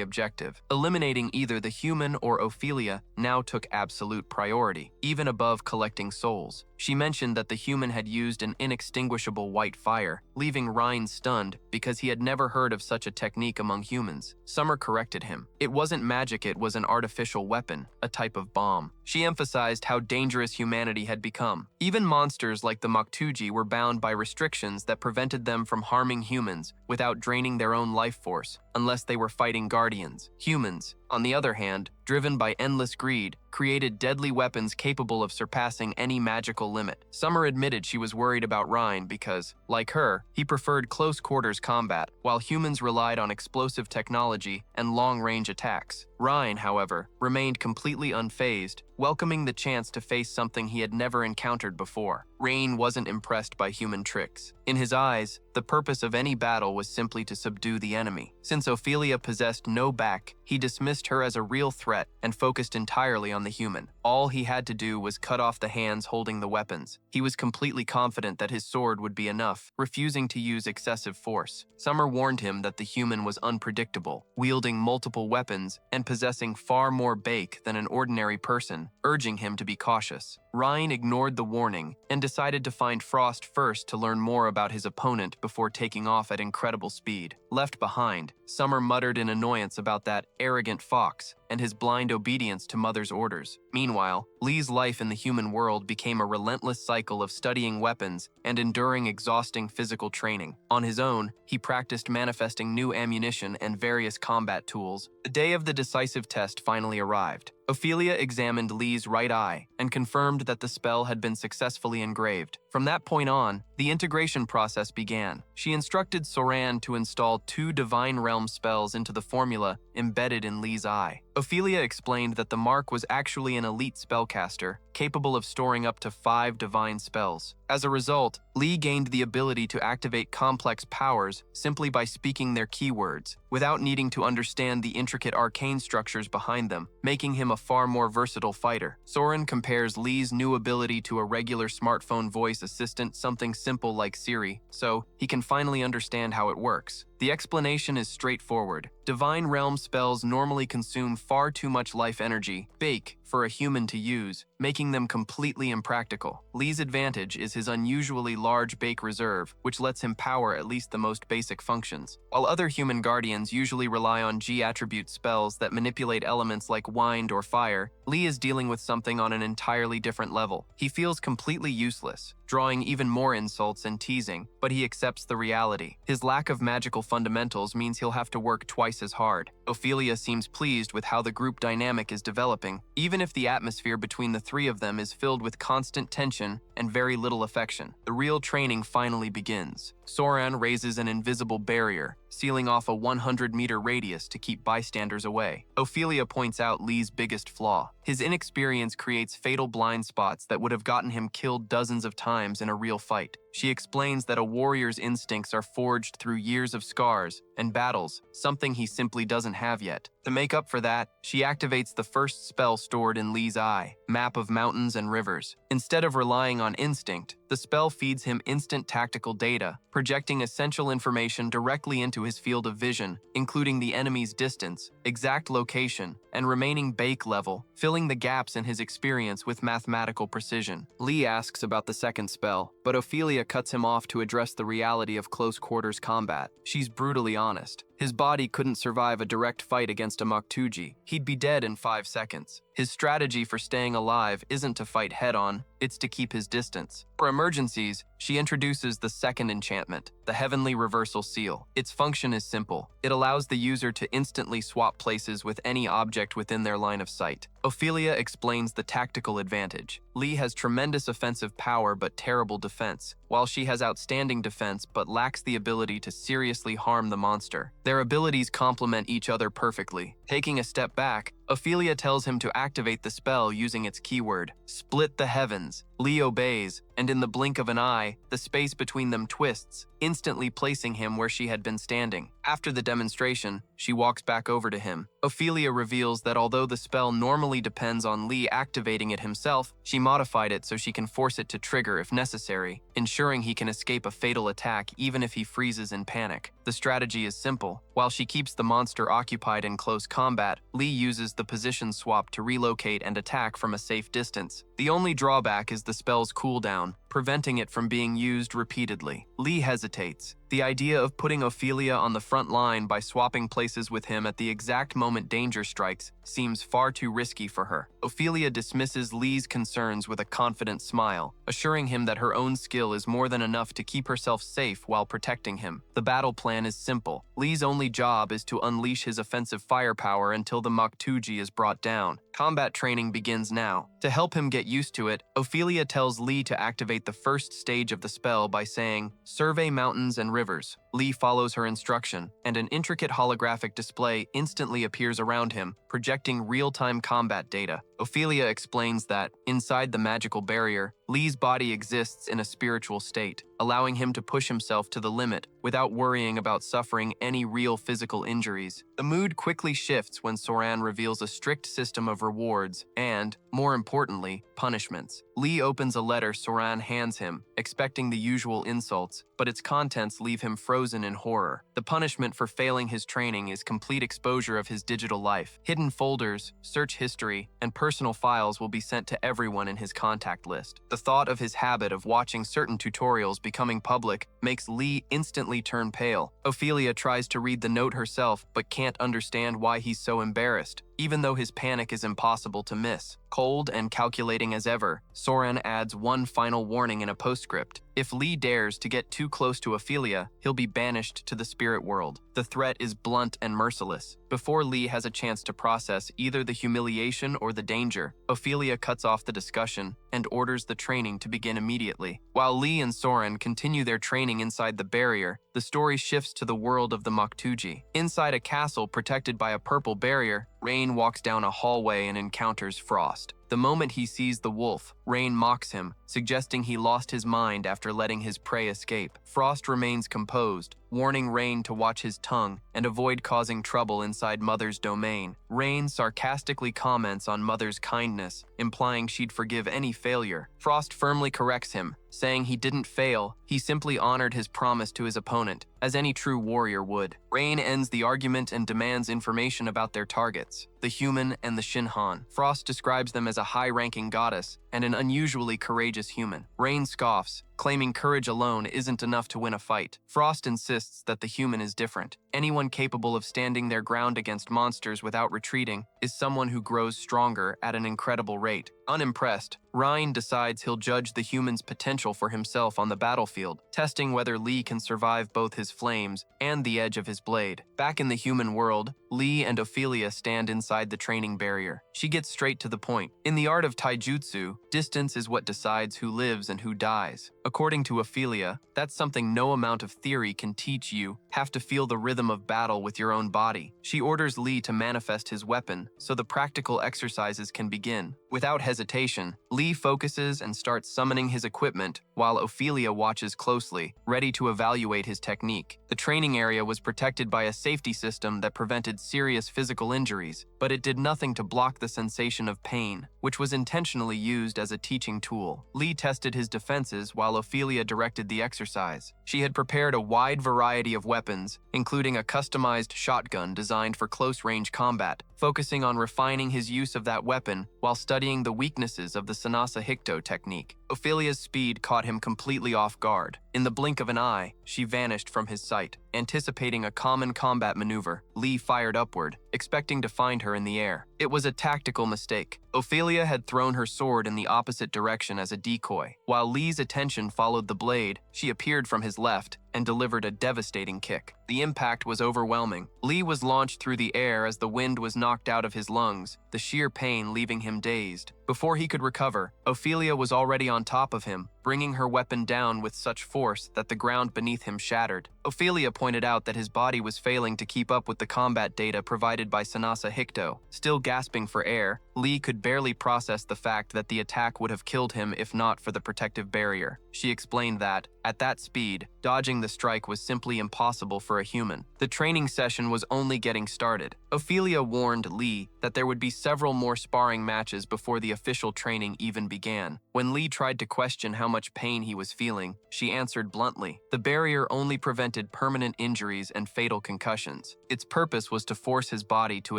objective. Eliminating either the human or Ophelia now took absolute priority, even above collecting souls. She mentioned that the human had used an inextinguishable white fire, leaving Rhine stunned because he had never heard of such a technique among humans. Summer corrected him. It wasn't magic, it was an artificial weapon, a type of bomb. She emphasized how dangerous humanity had become. Even monsters like the Maktuji were bound by restrictions that prevented them from harming humans without draining their own life force, unless they were fighting guardians. Humans, on the other hand, driven by endless greed, created deadly weapons capable of surpassing any magical limit. Summer admitted she was worried about Rhine because, like her, he preferred close-quarters combat, while humans relied on explosive technology and long-range attacks. Rhine, however, remained completely unfazed, welcoming the chance to face something he had never encountered before. Rain wasn't impressed by human tricks. In his eyes, the purpose of any battle was simply to subdue the enemy. Since Ophelia possessed no back, he dismissed her as a real threat and focused entirely on the human. All he had to do was cut off the hands holding the weapons. He was completely confident that his sword would be enough, refusing to use excessive force. Summer warned him that the human was unpredictable, wielding multiple weapons and possessing far more bake than an ordinary person, urging him to be cautious. Ryan ignored the warning and decided to find Frost first to learn more about his opponent before taking off at incredible speed. Left behind, Summer muttered in annoyance about that arrogant fox and his blind obedience to Mother's orders. Meanwhile, Lee's life in the human world became a relentless cycle of studying weapons and enduring exhausting physical training. On his own, he practiced manifesting new ammunition and various combat tools. The day of the decisive test finally arrived. Ophelia examined Lee's right eye and confirmed that the spell had been successfully engraved. From that point on, the integration process began. She instructed Soran to install 2 Divine Realm spells into the formula embedded in Lee's eye. Ophelia explained that the mark was actually an elite spellcaster, capable of storing up to 5 divine spells. As a result, Lee gained the ability to activate complex powers simply by speaking their keywords, without needing to understand the intricate arcane structures behind them, making him a far more versatile fighter. Soren compares Lee's new ability to a regular smartphone voice assistant, something simple like Siri, so he can finally understand how it works. The explanation is straightforward. Divine Realm spells normally consume far too much life energy, bake, for a human to use, making them completely impractical. Lee's advantage is his unusually large bake reserve, which lets him power at least the most basic functions. While other human guardians usually rely on G-attribute spells that manipulate elements like wind or fire, Lee is dealing with something on an entirely different level. He feels completely useless, drawing even more insults and teasing, but he accepts the reality. His lack of magical fundamentals means he'll have to work twice as hard. Ophelia seems pleased with how the group dynamic is developing, even if the atmosphere between the 3 of them is filled with constant tension and very little affection. The real training finally begins. Soran raises an invisible barrier, sealing off a 100-meter radius to keep bystanders away. Ophelia points out Lee's biggest flaw. His inexperience creates fatal blind spots that would have gotten him killed dozens of times in a real fight. She explains that a warrior's instincts are forged through years of scars and battles, something he simply doesn't have yet. To make up for that, she activates the first spell stored in Lee's eye, Map of Mountains and Rivers. Instead of relying on instinct, the spell feeds him instant tactical data, projecting essential information directly into his field of vision, including the enemy's distance, exact location, and remaining bake level, filling the gaps in his experience with mathematical precision. Lee asks about the second spell, but Ophelia cuts him off to address the reality of close-quarters combat. She's brutally honest. His body couldn't survive a direct fight against a Moktuji. He'd be dead in 5 seconds. His strategy for staying alive isn't to fight head-on, it's to keep his distance. For emergencies, she introduces the second enchantment, the Heavenly Reversal Seal. Its function is simple. It allows the user to instantly swap places with any object within their line of sight. Ophelia explains the tactical advantage. Lee has tremendous offensive power but terrible defense, while she has outstanding defense but lacks the ability to seriously harm the monster. Their abilities complement each other perfectly. Taking a step back, Ophelia tells him to activate the spell using its keyword, Split the Heavens. Lee obeys, and in the blink of an eye, the space between them twists, instantly placing him where she had been standing. After the demonstration, she walks back over to him. Ophelia reveals that although the spell normally depends on Lee activating it himself, she modified it so she can force it to trigger if necessary, ensuring he can escape a fatal attack even if he freezes in panic. The strategy is simple. While she keeps the monster occupied in close combat, Lee uses the position swap to relocate and attack from a safe distance. The only drawback is the spell's cooldown, preventing it from being used repeatedly. Lee hesitates. The idea of putting Ophelia on the front line by swapping places with him at the exact moment danger strikes seems far too risky for her. Ophelia dismisses Lee's concerns with a confident smile, assuring him that her own skill is more than enough to keep herself safe while protecting him. The battle plan is simple. Lee's only job is to unleash his offensive firepower until the Moktuji is brought down. Combat training begins now. To help him get used to it, Ophelia tells Lee to activate the first stage of the spell by saying, Survey mountains and rivers. Lee follows her instruction, and an intricate holographic display instantly appears around him, projecting real-time combat data. Ophelia explains that, inside the magical barrier, Lee's body exists in a spiritual state, allowing him to push himself to the limit without worrying about suffering any real physical injuries. The mood quickly shifts when Soran reveals a strict system of rewards and, more importantly, punishments. Lee opens a letter Soran hands him, expecting the usual insults, but its contents leave him frozen in horror. The punishment for failing his training is complete exposure of his digital life. Hidden folders, search history, and personal files will be sent to everyone in his contact list. The thought of his habit of watching certain tutorials becoming public makes Lee instantly turn pale. Ophelia tries to read the note herself, but can't understand why he's so embarrassed, even though his panic is impossible to miss. Cold and calculating as ever, Soren adds one final warning in a postscript. If Lee dares to get too close to Ophelia, he'll be banished to the spirit world. The threat is blunt and merciless. Before Lee has a chance to process either the humiliation or the danger, Ophelia cuts off the discussion and orders the training to begin immediately. While Lee and Soren continue their training inside the barrier, the story shifts to the world of the Maktuji. Inside a castle protected by a purple barrier, Rain walks down a hallway and encounters Frost. The moment he sees the wolf, Rain mocks him, suggesting he lost his mind after letting his prey escape. Frost remains composed, warning Rain to watch his tongue and avoid causing trouble inside Mother's domain. Rain sarcastically comments on Mother's kindness, implying she'd forgive any failure. Frost firmly corrects him, saying he didn't fail, he simply honored his promise to his opponent, as any true warrior would. Rain ends the argument and demands information about their targets, the human and the Shinhan. Frost describes them as a high-ranking goddess and an unusually courageous human. Rain scoffs, claiming courage alone isn't enough to win a fight. Frost insists that the human is different. Anyone capable of standing their ground against monsters without retreating is someone who grows stronger at an incredible rate. Unimpressed, Rain decides he'll judge the human's potential for himself on the battlefield, testing whether Lee can survive both his flames and the edge of his blade. Back in the human world, Lee and Ophelia stand inside the training barrier. She gets straight to the point. In the art of taijutsu, distance is what decides who lives and who dies. According to Ophelia, that's something no amount of theory can teach you. Have to feel the rhythm of battle with your own body. She orders Lee to manifest his weapon so the practical exercises can begin. Without hesitation, Lee focuses and starts summoning his equipment while Ophelia watches closely, ready to evaluate his technique. The training area was protected by a safety system that prevented serious physical injuries, but it did nothing to block the sensation of pain, which was intentionally used as a teaching tool. Lee tested his defenses while Ophelia directed the exercise. She had prepared a wide variety of weapons, including a customized shotgun designed for close-range combat, focusing on refining his use of that weapon while studying the weaknesses of the Sanasa Hikto technique. Ophelia's speed caught him completely off guard. In the blink of an eye, she vanished from his sight. Anticipating a common combat maneuver, Lee fired upward, expecting to find her in the air. It was a tactical mistake. Ophelia had thrown her sword in the opposite direction as a decoy. While Lee's attention followed the blade, she appeared from his left and delivered a devastating kick. The impact was overwhelming. Lee was launched through the air as the wind was knocked out of his lungs, the sheer pain leaving him dazed. Before he could recover, Ophelia was already on top of him, bringing her weapon down with such force that the ground beneath him shattered. Ophelia pointed out that his body was failing to keep up with the combat data provided by Sanasa Hikto. Still gasping for air, Lee could barely process the fact that the attack would have killed him if not for the protective barrier. She explained that, at that speed, dodging the strike was simply impossible for a human. The training session was only getting started. Ophelia warned Lee that there would be several more sparring matches before the official training even began. When Lee tried to question how much pain he was feeling, she answered bluntly, the barrier only prevented permanent injuries and fatal concussions. Its purpose was to force his body to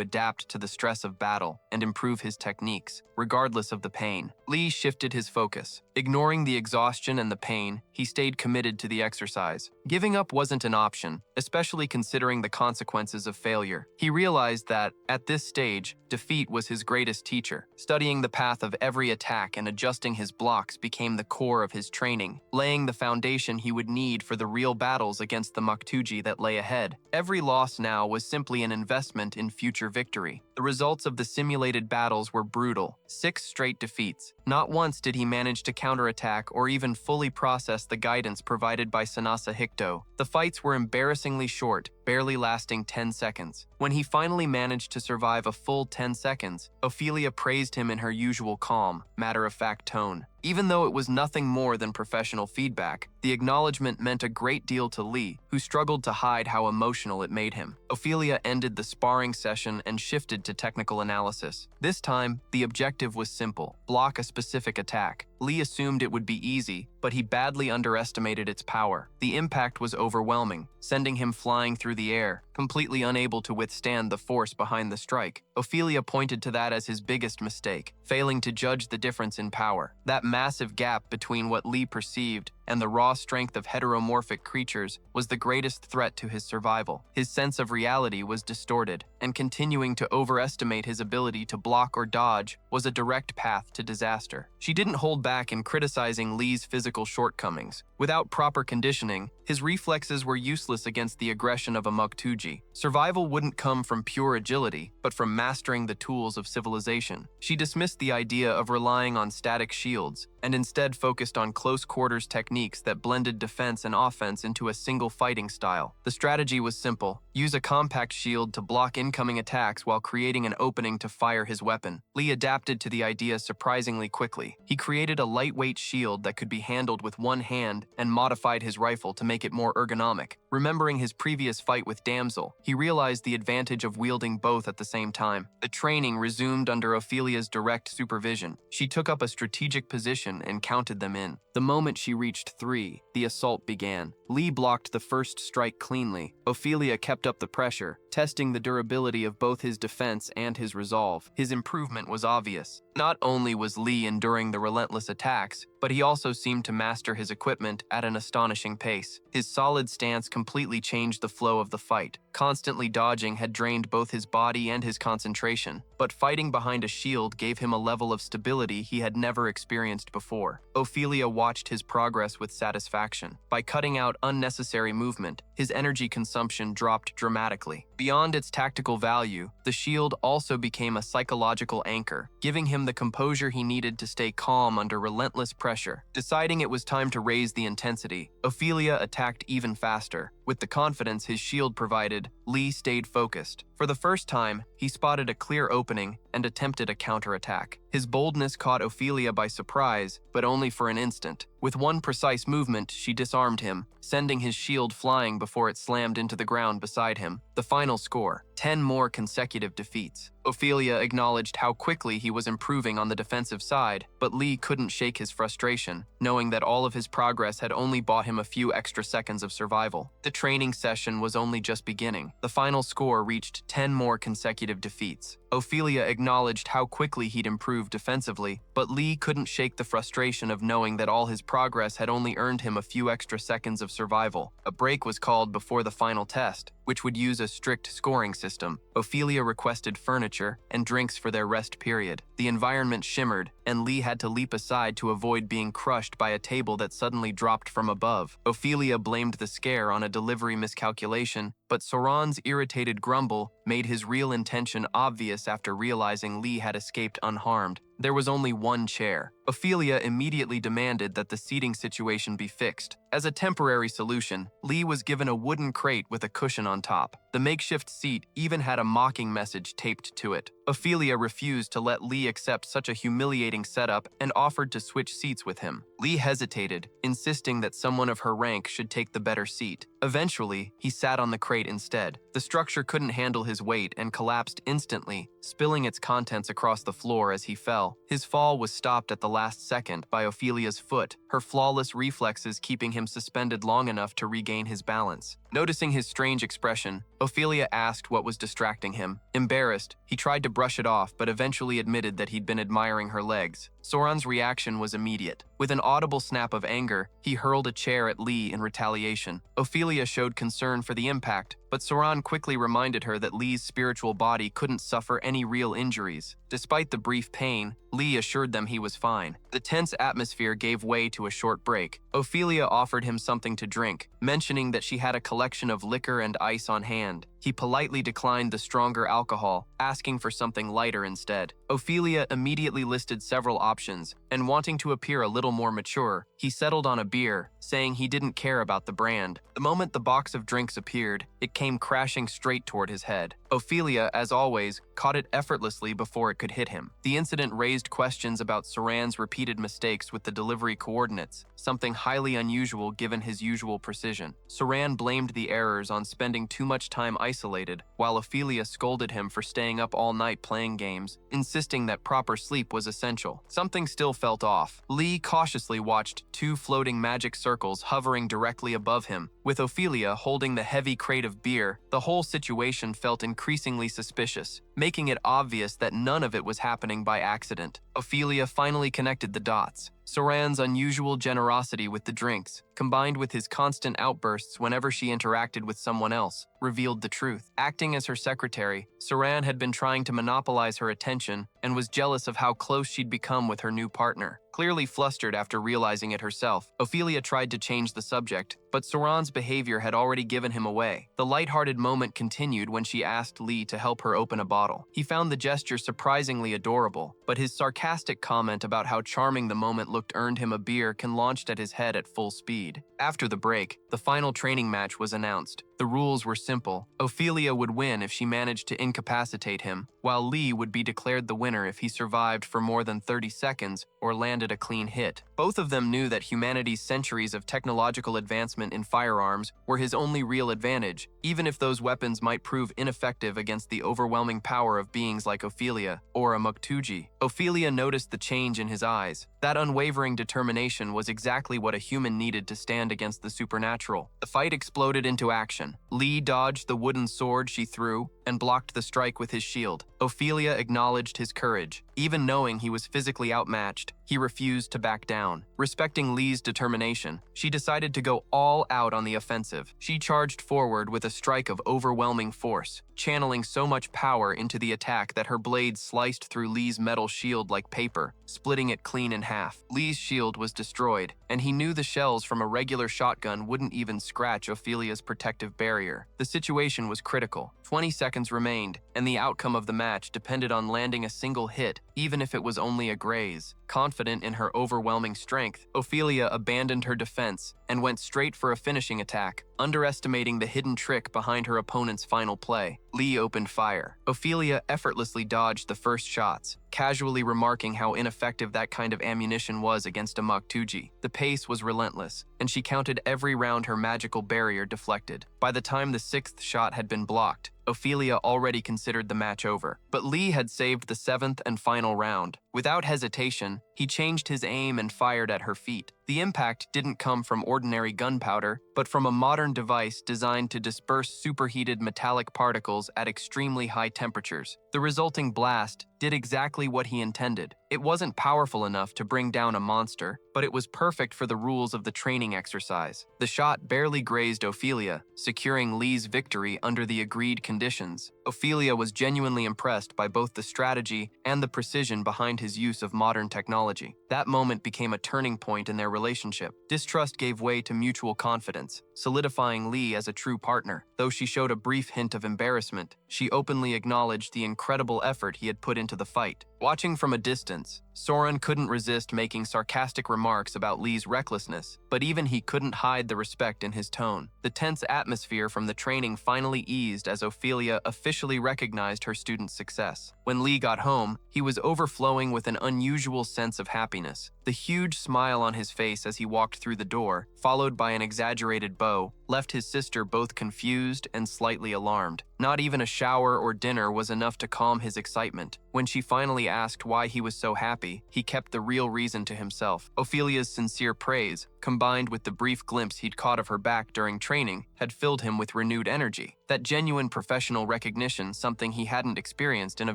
adapt to the stress of battle and improve his techniques, regardless of the pain. Lee shifted his focus. Ignoring the exhaustion and the pain, he stayed committed to the exercise. Giving up wasn't an option, especially considering the consequences of failure. He realized that, at this stage, defeat was his greatest teacher. Studying the path of every attack and adjusting his blocks became the core of his training, laying the foundation he would need for the real battles against the Maktuji that lay ahead. Every loss now was simply an investment in future victory. The results of the simulated battles were brutal. 6 straight defeats. Not once did he manage to counterattack or even fully process the guidance provided by Sanasa Hikto. The fights were embarrassingly short, barely lasting 10 seconds. When he finally managed to survive a full 10 seconds, Ophelia praised him in her usual calm, matter-of-fact tone. Even though it was nothing more than professional feedback, the acknowledgement meant a great deal to Lee, who struggled to hide how emotional it made him. Ophelia ended the sparring session and shifted to technical analysis. This time, the objective was simple: block a specific attack. Lee assumed it would be easy, but he badly underestimated its power. The impact was overwhelming, sending him flying through the air, completely unable to withstand the force behind the strike. Ophelia pointed to that as his biggest mistake, failing to judge the difference in power. That massive gap between what Lee perceived and the raw strength of heteromorphic creatures was the greatest threat to his survival. His sense of reality was distorted, and continuing to overestimate his ability to block or dodge was a direct path to disaster. She didn't hold back in criticizing Lee's physical shortcomings. Without proper conditioning, his reflexes were useless against the aggression of a Muktuji. Survival wouldn't come from pure agility, but from mastering the tools of civilization. She dismissed the idea of relying on static shields, and instead focused on close-quarters techniques that blended defense and offense into a single fighting style. The strategy was simple: use a compact shield to block incoming attacks while creating an opening to fire his weapon. Lee adapted to the idea surprisingly quickly. He created a lightweight shield that could be handled with one hand and modified his rifle to make it more ergonomic. Remembering his previous fight with Damsel, he realized the advantage of wielding both at the same time. The training resumed under Ophelia's direct supervision. She took up a strategic position and counted them in. The moment she reached 3, the assault began. Lee blocked the first strike cleanly. Ophelia kept up the pressure, testing the durability of both his defense and his resolve. His improvement was obvious. Not only was Lee enduring the relentless attacks, but he also seemed to master his equipment at an astonishing pace. His solid stance completely changed the flow of the fight. Constantly dodging had drained both his body and his concentration, but fighting behind a shield gave him a level of stability he had never experienced before. Ophelia watched his progress with satisfaction. By cutting out unnecessary movement, his energy consumption dropped dramatically. Beyond its tactical value, the shield also became a psychological anchor, giving him the composure he needed to stay calm under relentless pressure. Deciding it was time to raise the intensity, Ophelia attacked even faster. With the confidence his shield provided, Lee stayed focused. For the first time, he spotted a clear opening and attempted a counterattack. His boldness caught Ophelia by surprise, but only for an instant. With one precise movement, she disarmed him, sending his shield flying before it slammed into the ground beside him. The final score: 10 more consecutive defeats. Ophelia acknowledged how quickly he was improving on the defensive side, but Lee couldn't shake his frustration, knowing that all of his progress had only bought him a few extra seconds of survival. The training session was only just beginning. The final score reached 10 more consecutive defeats. Ophelia acknowledged how quickly he'd improved defensively, but Lee couldn't shake the frustration of knowing that all his progress had only earned him a few extra seconds of survival. A break was called before the final test, which would use a strict scoring system. Ophelia requested furniture and drinks for their rest period. The environment shimmered, and Lee had to leap aside to avoid being crushed by a table that suddenly dropped from above. Ophelia blamed the scare on a delivery miscalculation, but Sauron's irritated grumble made his real intention obvious after realizing Lee had escaped unharmed. There was only one chair. Ophelia immediately demanded that the seating situation be fixed. As a temporary solution, Lee was given a wooden crate with a cushion on top. The makeshift seat even had a mocking message taped to it. Ophelia refused to let Lee accept such a humiliating setup and offered to switch seats with him. Lee hesitated, insisting that someone of her rank should take the better seat. Eventually, he sat on the crate instead. The structure couldn't handle his weight and collapsed instantly, spilling its contents across the floor as he fell. His fall was stopped at the last second by Ophelia's foot, her flawless reflexes keeping him suspended long enough to regain his balance. Noticing his strange expression, Ophelia asked what was distracting him. Embarrassed, he tried to brush it off but eventually admitted that he'd been admiring her legs. Sauron's reaction was immediate. With an audible snap of anger, he hurled a chair at Lee in retaliation. Ophelia showed concern for the impact, but Sauron quickly reminded her that Lee's spiritual body couldn't suffer any real injuries. Despite the brief pain, Lee assured them he was fine. The tense atmosphere gave way to a short break. Ophelia offered him something to drink, mentioning that she had a collection of liquor and ice on hand. He politely declined the stronger alcohol, asking for something lighter instead. Ophelia immediately listed several options, and wanting to appear a little more mature, he settled on a beer, saying he didn't care about the brand. The moment the box of drinks appeared, it came crashing straight toward his head. Ophelia, as always, caught it effortlessly before it could hit him. The incident raised questions about Saran's repeated mistakes with the delivery coordinates, something highly unusual given his usual precision. Saran blamed the errors on spending too much time isolated, while Ophelia scolded him for staying up all night playing games, insisting that proper sleep was essential. Something still felt off. Lee cautiously watched two floating magic circles hovering directly above him. With Ophelia holding the heavy crate of beer, the whole situation felt increasingly suspicious, making it obvious that none of it was happening by accident. Ophelia finally connected the dots. Saran's unusual generosity with the drinks, combined with his constant outbursts whenever she interacted with someone else, revealed the truth. Acting as her secretary, Saran had been trying to monopolize her attention and was jealous of how close she'd become with her new partner. Clearly flustered after realizing it herself, Ophelia tried to change the subject, but Saran's behavior had already given him away. The lighthearted moment continued when she asked Lee to help her open a bottle. He found the gesture surprisingly adorable, but his sarcastic comment about how charming the moment looked earned him a beer launched at his head at full speed. After the break, the final training match was announced. The rules were simple. Ophelia would win if she managed to incapacitate him, while Lee would be declared the winner if he survived for more than 30 seconds or landed a clean hit. Both of them knew that humanity's centuries of technological advancement in firearms were his only real advantage, even if those weapons might prove ineffective against the overwhelming power of beings like Ophelia or a Muktuji. Ophelia noticed the change in his eyes. That unwavering determination was exactly what a human needed to stand against the supernatural. The fight exploded into action. Lee dodged the wooden sword she threw and blocked the strike with his shield. Ophelia acknowledged his courage. Even knowing he was physically outmatched, he refused to back down. Respecting Lee's determination, she decided to go all out on the offensive. She charged forward with a strike of overwhelming force, channeling so much power into the attack that her blade sliced through Lee's metal shield like paper, splitting it clean in half. Lee's shield was destroyed, and he knew the shells from a regular shotgun wouldn't even scratch Ophelia's protective barrier. The situation was critical. 20 seconds remained, and the outcome of the match depended on landing a single hit, even if it was only a graze. Confident in her overwhelming strength, Ophelia abandoned her defense and went straight for a finishing attack, underestimating the hidden trick behind her opponent's final play. Lee opened fire. Ophelia effortlessly dodged the first shots, casually remarking how ineffective that kind of ammunition was against a Muktuji. The pace was relentless, and she counted every round her magical barrier deflected. By the time the sixth shot had been blocked, Ophelia already considered the match over. But Lee had saved the seventh and final round. Without hesitation, he changed his aim and fired at her feet. The impact didn't come from ordinary gunpowder, but from a modern device designed to disperse superheated metallic particles at extremely high temperatures. The resulting blast did exactly what he intended. It wasn't powerful enough to bring down a monster, but it was perfect for the rules of the training exercise. The shot barely grazed Ophelia, securing Lee's victory under the agreed conditions. Ophelia was genuinely impressed by both the strategy and the precision behind his use of modern technology. That moment became a turning point in their relationship. Distrust gave way to mutual confidence, solidifying Lee as a true partner. Though she showed a brief hint of embarrassment, she openly acknowledged the incredible effort he had put into the fight. Watching from a distance, Soren couldn't resist making sarcastic remarks about Lee's recklessness, but even he couldn't hide the respect in his tone. The tense atmosphere from the training finally eased as Ophelia officially recognized her student's success. When Lee got home, he was overflowing with an unusual sense of happiness. The huge smile on his face as he walked through the door, followed by an exaggerated bow, left his sister both confused and slightly alarmed. Not even a shower or dinner was enough to calm his excitement. When she finally asked why he was so happy, he kept the real reason to himself. Ophelia's sincere praise, combined with the brief glimpse he'd caught of her back during training, had filled him with renewed energy. That genuine professional recognition, something he hadn't experienced in a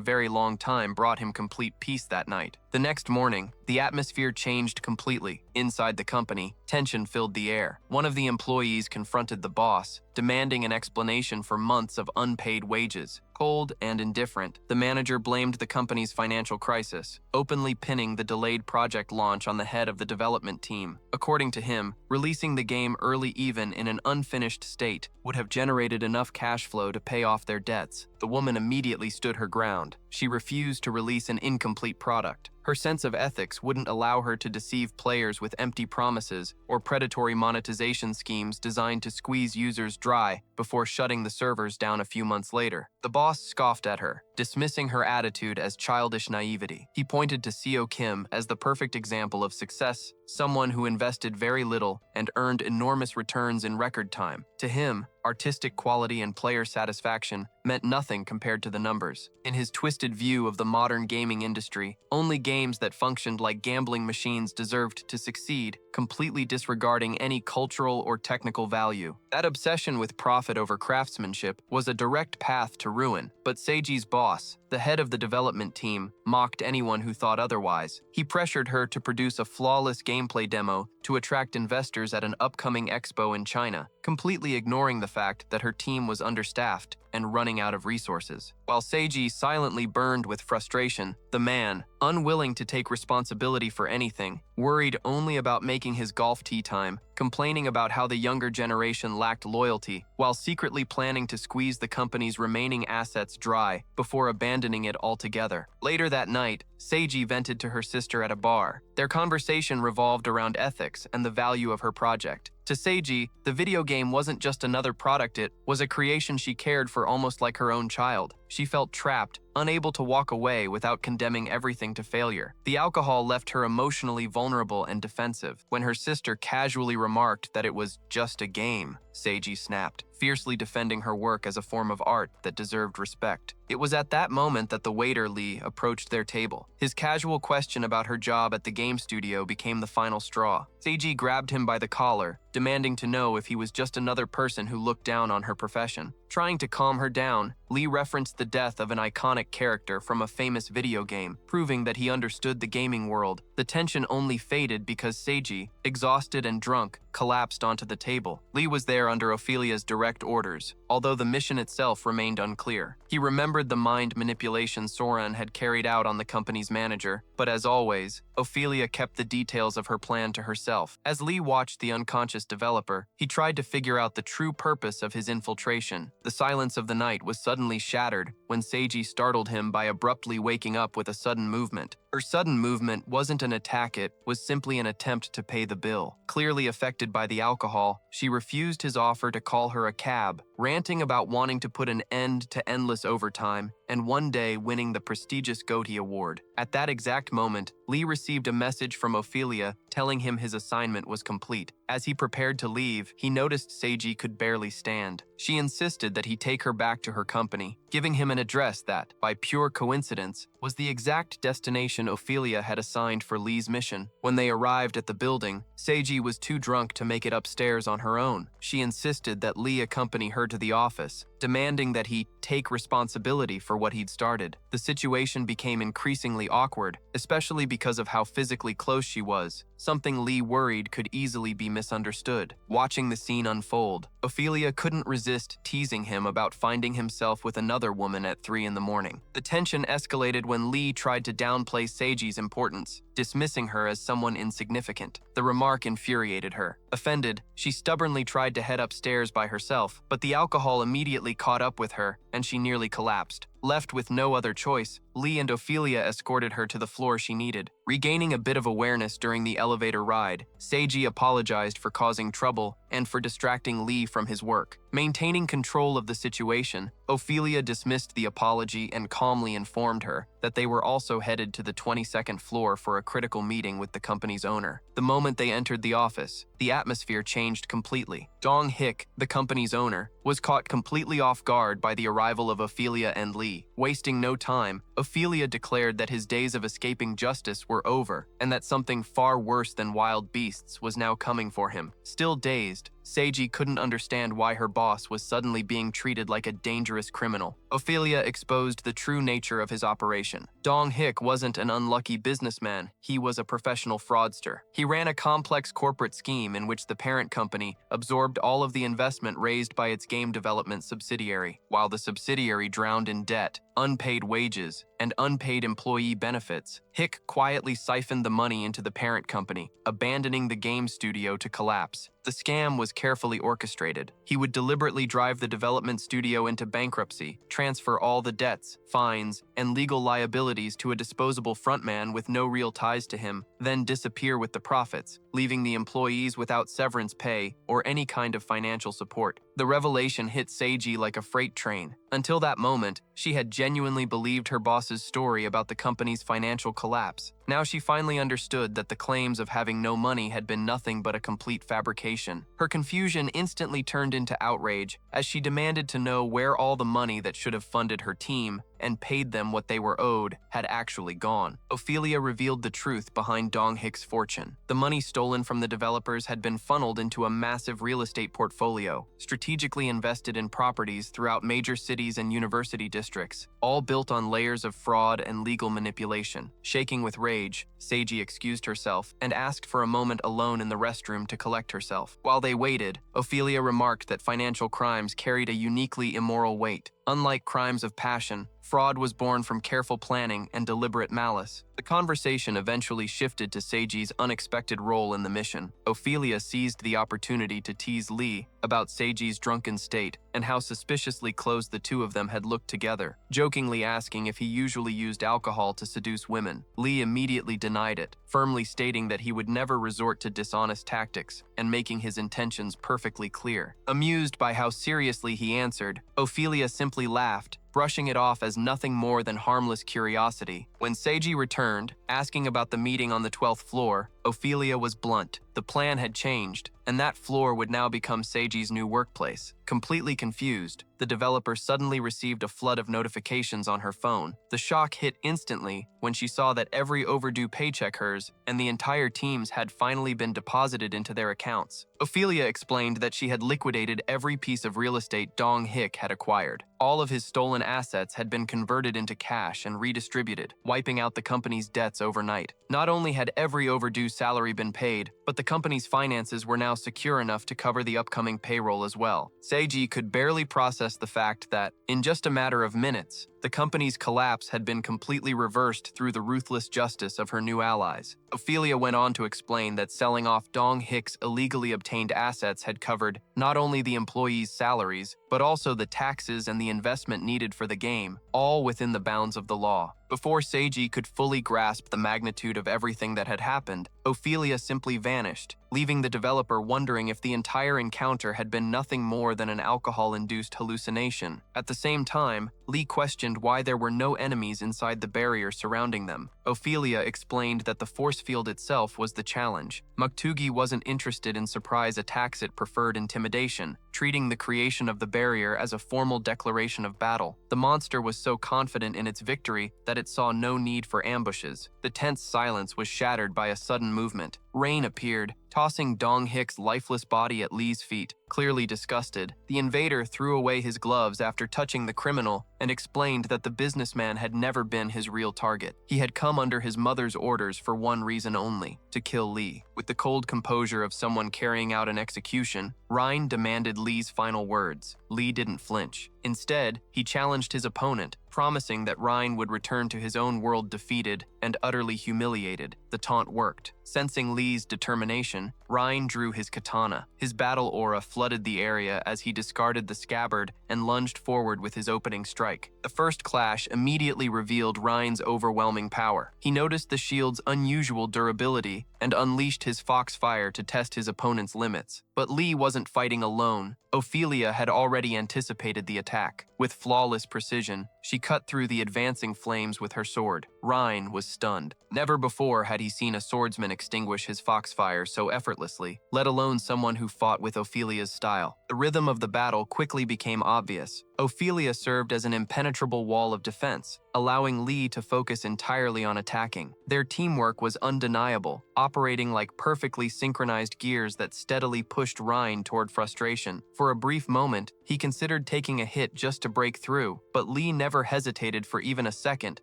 very long time, brought him complete peace that night. The next morning, the atmosphere changed completely. Inside the company, tension filled the air. One of the employees confronted the boss, demanding an explanation for months of unpaid wages. Cold and indifferent, the manager blamed the company's financial crisis, openly pinning the delayed project launch on the head of the development team. According to him, releasing the game early even in an unfinished state would have generated enough cash flow to pay off their debts. The woman immediately stood her ground. She refused to release an incomplete product. Her sense of ethics wouldn't allow her to deceive players with empty promises or predatory monetization schemes designed to squeeze users dry before shutting the servers down a few months later. The boss scoffed at her, dismissing her attitude as childish naivety. He pointed to Seo Kim as the perfect example of success, someone who invested very little and earned enormous returns in record time. To him, artistic quality and player satisfaction meant nothing compared to the numbers. In his twisted view of the modern gaming industry, only games that functioned like gambling machines deserved to succeed, completely disregarding any cultural or technical value. That obsession with profit over craftsmanship was a direct path to ruin, but Seiji's boss, the head of the development team, mocked anyone who thought otherwise. He pressured her to produce a flawless gameplay demo to attract investors at an upcoming expo in China, completely ignoring the fact that her team was understaffed and running out of resources. While Seiji silently burned with frustration, the man, unwilling to take responsibility for anything, worried only about making his golf tee time, complaining about how the younger generation lacked loyalty, while secretly planning to squeeze the company's remaining assets dry before abandoning it altogether. Later that night, Seiji vented to her sister at a bar. Their conversation revolved around ethics and the value of her project. To Seiji, the video game wasn't just another product, it was a creation she cared for almost like her own child. She felt trapped, unable to walk away without condemning everything to failure. The alcohol left her emotionally vulnerable and defensive. When her sister casually remarked that it was just a game, Seiji snapped, fiercely defending her work as a form of art that deserved respect. It was at that moment that the waiter, Lee, approached their table. His casual question about her job at the game studio became the final straw. Seiji grabbed him by the collar, demanding to know if he was just another person who looked down on her profession. Trying to calm her down, Lee referenced the death of an iconic character from a famous video game, proving that he understood the gaming world. The tension only faded because Seiji, exhausted and drunk, collapsed onto the table. Lee was there under Ophelia's direct orders, although the mission itself remained unclear. He remembered the mind manipulation Soren had carried out on the company's manager, but as always, Ophelia kept the details of her plan to herself. As Lee watched the unconscious developer, he tried to figure out the true purpose of his infiltration. The silence of the night was suddenly shattered when Seiji startled him by abruptly waking up with a sudden movement. Her sudden movement wasn't an attack, it was simply an attempt to pay the bill. Clearly affected by the alcohol, she refused his offer to call her a cab, ranting about wanting to put an end to endless overtime and one day winning the prestigious Goatee Award. At that exact moment, Lee received a message from Ophelia telling him his assignment was complete. As he prepared to leave, he noticed Seiji could barely stand. She insisted that he take her back to her company, giving him an address that, by pure coincidence, was the exact destination Ophelia had assigned for Lee's mission. When they arrived at the building, Seiji was too drunk to make it upstairs on her own. She insisted that Lee accompany her to the office, demanding that he take responsibility for what he'd started. The situation became increasingly awkward, especially because of how physically close she was, something Lee worried could easily be misunderstood. Watching the scene unfold, Ophelia couldn't resist teasing him about finding himself with another woman at 3 in the morning. The tension escalated when Lee tried to downplay Seiji's importance, dismissing her as someone insignificant. The remark infuriated her. Offended, she stubbornly tried to head upstairs by herself, but the alcohol immediately caught up with her, and she nearly collapsed. Left with no other choice, Lee and Ophelia escorted her to the floor she needed. Regaining a bit of awareness during the elevator ride, Seiji apologized for causing trouble and for distracting Lee from his work. Maintaining control of the situation, Ophelia dismissed the apology and calmly informed her that they were also headed to the 22nd floor for a critical meeting with the company's owner. The moment they entered the office, the atmosphere changed completely. Dong Hik, the company's owner, was caught completely off guard by the arrival of Ophelia and Lee. Wasting no time, Ophelia declared that his days of escaping justice were over and that something far worse than wild beasts was now coming for him. Still dazed, Seiji couldn't understand why her boss was suddenly being treated like a dangerous criminal. Ophelia exposed the true nature of his operation. Dong Hik wasn't an unlucky businessman, he was a professional fraudster. He ran a complex corporate scheme in which the parent company absorbed all of the investment raised by its game development subsidiary, while the subsidiary drowned in debt, unpaid wages, and unpaid employee benefits. Hik quietly siphoned the money into the parent company, abandoning the game studio to collapse. The scam was carefully orchestrated. He would deliberately drive the development studio into bankruptcy, transfer all the debts, fines, and legal liabilities to a disposable frontman with no real ties to him, then disappear with the profits, leaving the employees without severance pay or any kind of financial support. The revelation hit Seiji like a freight train. Until that moment, she had genuinely believed her boss's story about the company's financial collapse. Now she finally understood that the claims of having no money had been nothing but a complete fabrication. Her confusion instantly turned into outrage as she demanded to know where all the money that should have funded her team and paid them what they were owed had actually gone. Ophelia revealed the truth behind Dong Hik's fortune. The money stolen from the developers had been funneled into a massive real estate portfolio, strategically invested in properties throughout major cities and university districts, all built on layers of fraud and legal manipulation. Shaking with rage, Seiji excused herself and asked for a moment alone in the restroom to collect herself. While they waited, Ophelia remarked that financial crimes carried a uniquely immoral weight. Unlike crimes of passion, fraud was born from careful planning and deliberate malice. The conversation eventually shifted to Seiji's unexpected role in the mission. Ophelia seized the opportunity to tease Lee about Seiji's drunken state and how suspiciously close the two of them had looked together, jokingly asking if he usually used alcohol to seduce women. Lee immediately denied it, firmly stating that he would never resort to dishonest tactics and making his intentions perfectly clear. Amused by how seriously he answered, Ophelia simply laughed, brushing it off as nothing more than harmless curiosity. When Seiji returned, asking about the meeting on the 12th floor, Ophelia was blunt. The plan had changed, and that floor would now become Seiji's new workplace. Completely confused, the developer suddenly received a flood of notifications on her phone. The shock hit instantly when she saw that every overdue paycheck hers and the entire team's had finally been deposited into their accounts. Ophelia explained that she had liquidated every piece of real estate Dong Hik had acquired. All of his stolen assets had been converted into cash and redistributed, wiping out the company's debts overnight. Not only had every overdue salary been paid, but the company's finances were now secure enough to cover the upcoming payroll as well. Seiji could barely process the fact that, in just a matter of minutes, the company's collapse had been completely reversed through the ruthless justice of her new allies. Ophelia went on to explain that selling off Dong Hik's illegally obtained assets had covered not only the employees' salaries, but also the taxes and the investment needed for the game, all within the bounds of the law. Before Seiji could fully grasp the magnitude of everything that had happened, Ophelia simply vanished, leaving the developer wondering if the entire encounter had been nothing more than an alcohol-induced hallucination. At the same time, Lee questioned why there were no enemies inside the barrier surrounding them. Ophelia explained that the force field itself was the challenge. Muktugi wasn't interested in surprise attacks, it preferred intimidation, treating the creation of the barrier as a formal declaration of battle. The monster was so confident in its victory that it saw no need for ambushes. The tense silence was shattered by a sudden movement. Rain appeared, tossing Dong Hik's lifeless body at Lee's feet. Clearly disgusted, the invader threw away his gloves after touching the criminal and explained that the businessman had never been his real target. He had come under his mother's orders for one reason only: to kill Lee. With the cold composure of someone carrying out an execution, Ryan demanded Lee's final words. Lee didn't flinch. Instead, he challenged his opponent, promising that Ryan would return to his own world defeated and utterly humiliated. The taunt worked. Sensing Lee's determination, Ryan drew his katana. His battle aura flooded the area as he discarded the scabbard and lunged forward with his opening strike. The first clash immediately revealed Ryan's overwhelming power. He noticed the shield's unusual durability and unleashed his foxfire to test his opponent's limits. But Lee wasn't fighting alone. Ophelia had already anticipated the attack. With flawless precision, she cut through the advancing flames with her sword. Ryan was stunned. Never before had he seen a swordsman extinguish his foxfire so effortlessly, let alone someone who fought with Ophelia's style. The rhythm of the battle quickly became obvious. Ophelia served as an impenetrable wall of defense, allowing Lee to focus entirely on attacking. Their teamwork was undeniable, operating like perfectly synchronized gears that steadily pushed Ryan toward frustration. For a brief moment, he considered taking a hit just to break through, but Lee never hesitated for even a second,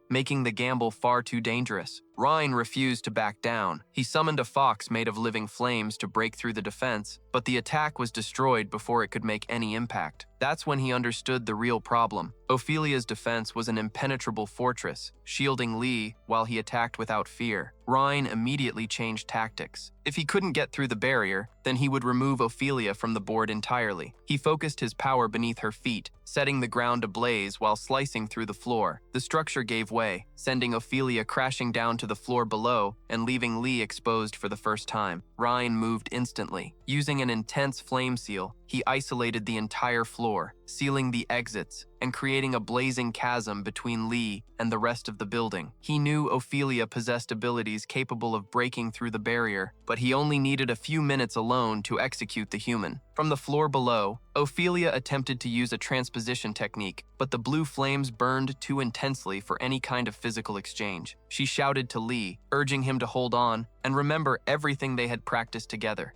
making the gamble far too dangerous. Ryan refused to back down. He summoned a fox made of living flames to break through the defense, but the attack was destroyed before it could make any impact. That's when he understood the real problem. Ophelia's defense was an impenetrable fortress, shielding Lee while he attacked without fear. Ryan immediately changed tactics. If he couldn't get through the barrier, then he would remove Ophelia from the board entirely. He focused his power beneath her feet, setting the ground ablaze while slicing through the floor. The structure gave way, sending Ophelia crashing down to the floor below and leaving Lee exposed for the first time. Ryan moved instantly. Using an intense flame seal, he isolated the entire floor, sealing the exits and creating a blazing chasm between Lee and the rest of the building. He knew Ophelia possessed abilities capable of breaking through the barrier, but he only needed a few minutes alone to execute the human. From the floor below, Ophelia attempted to use a transposition technique, but the blue flames burned too intensely for any kind of physical exchange. She shouted to Lee, urging him to hold on and remember everything they had practiced together.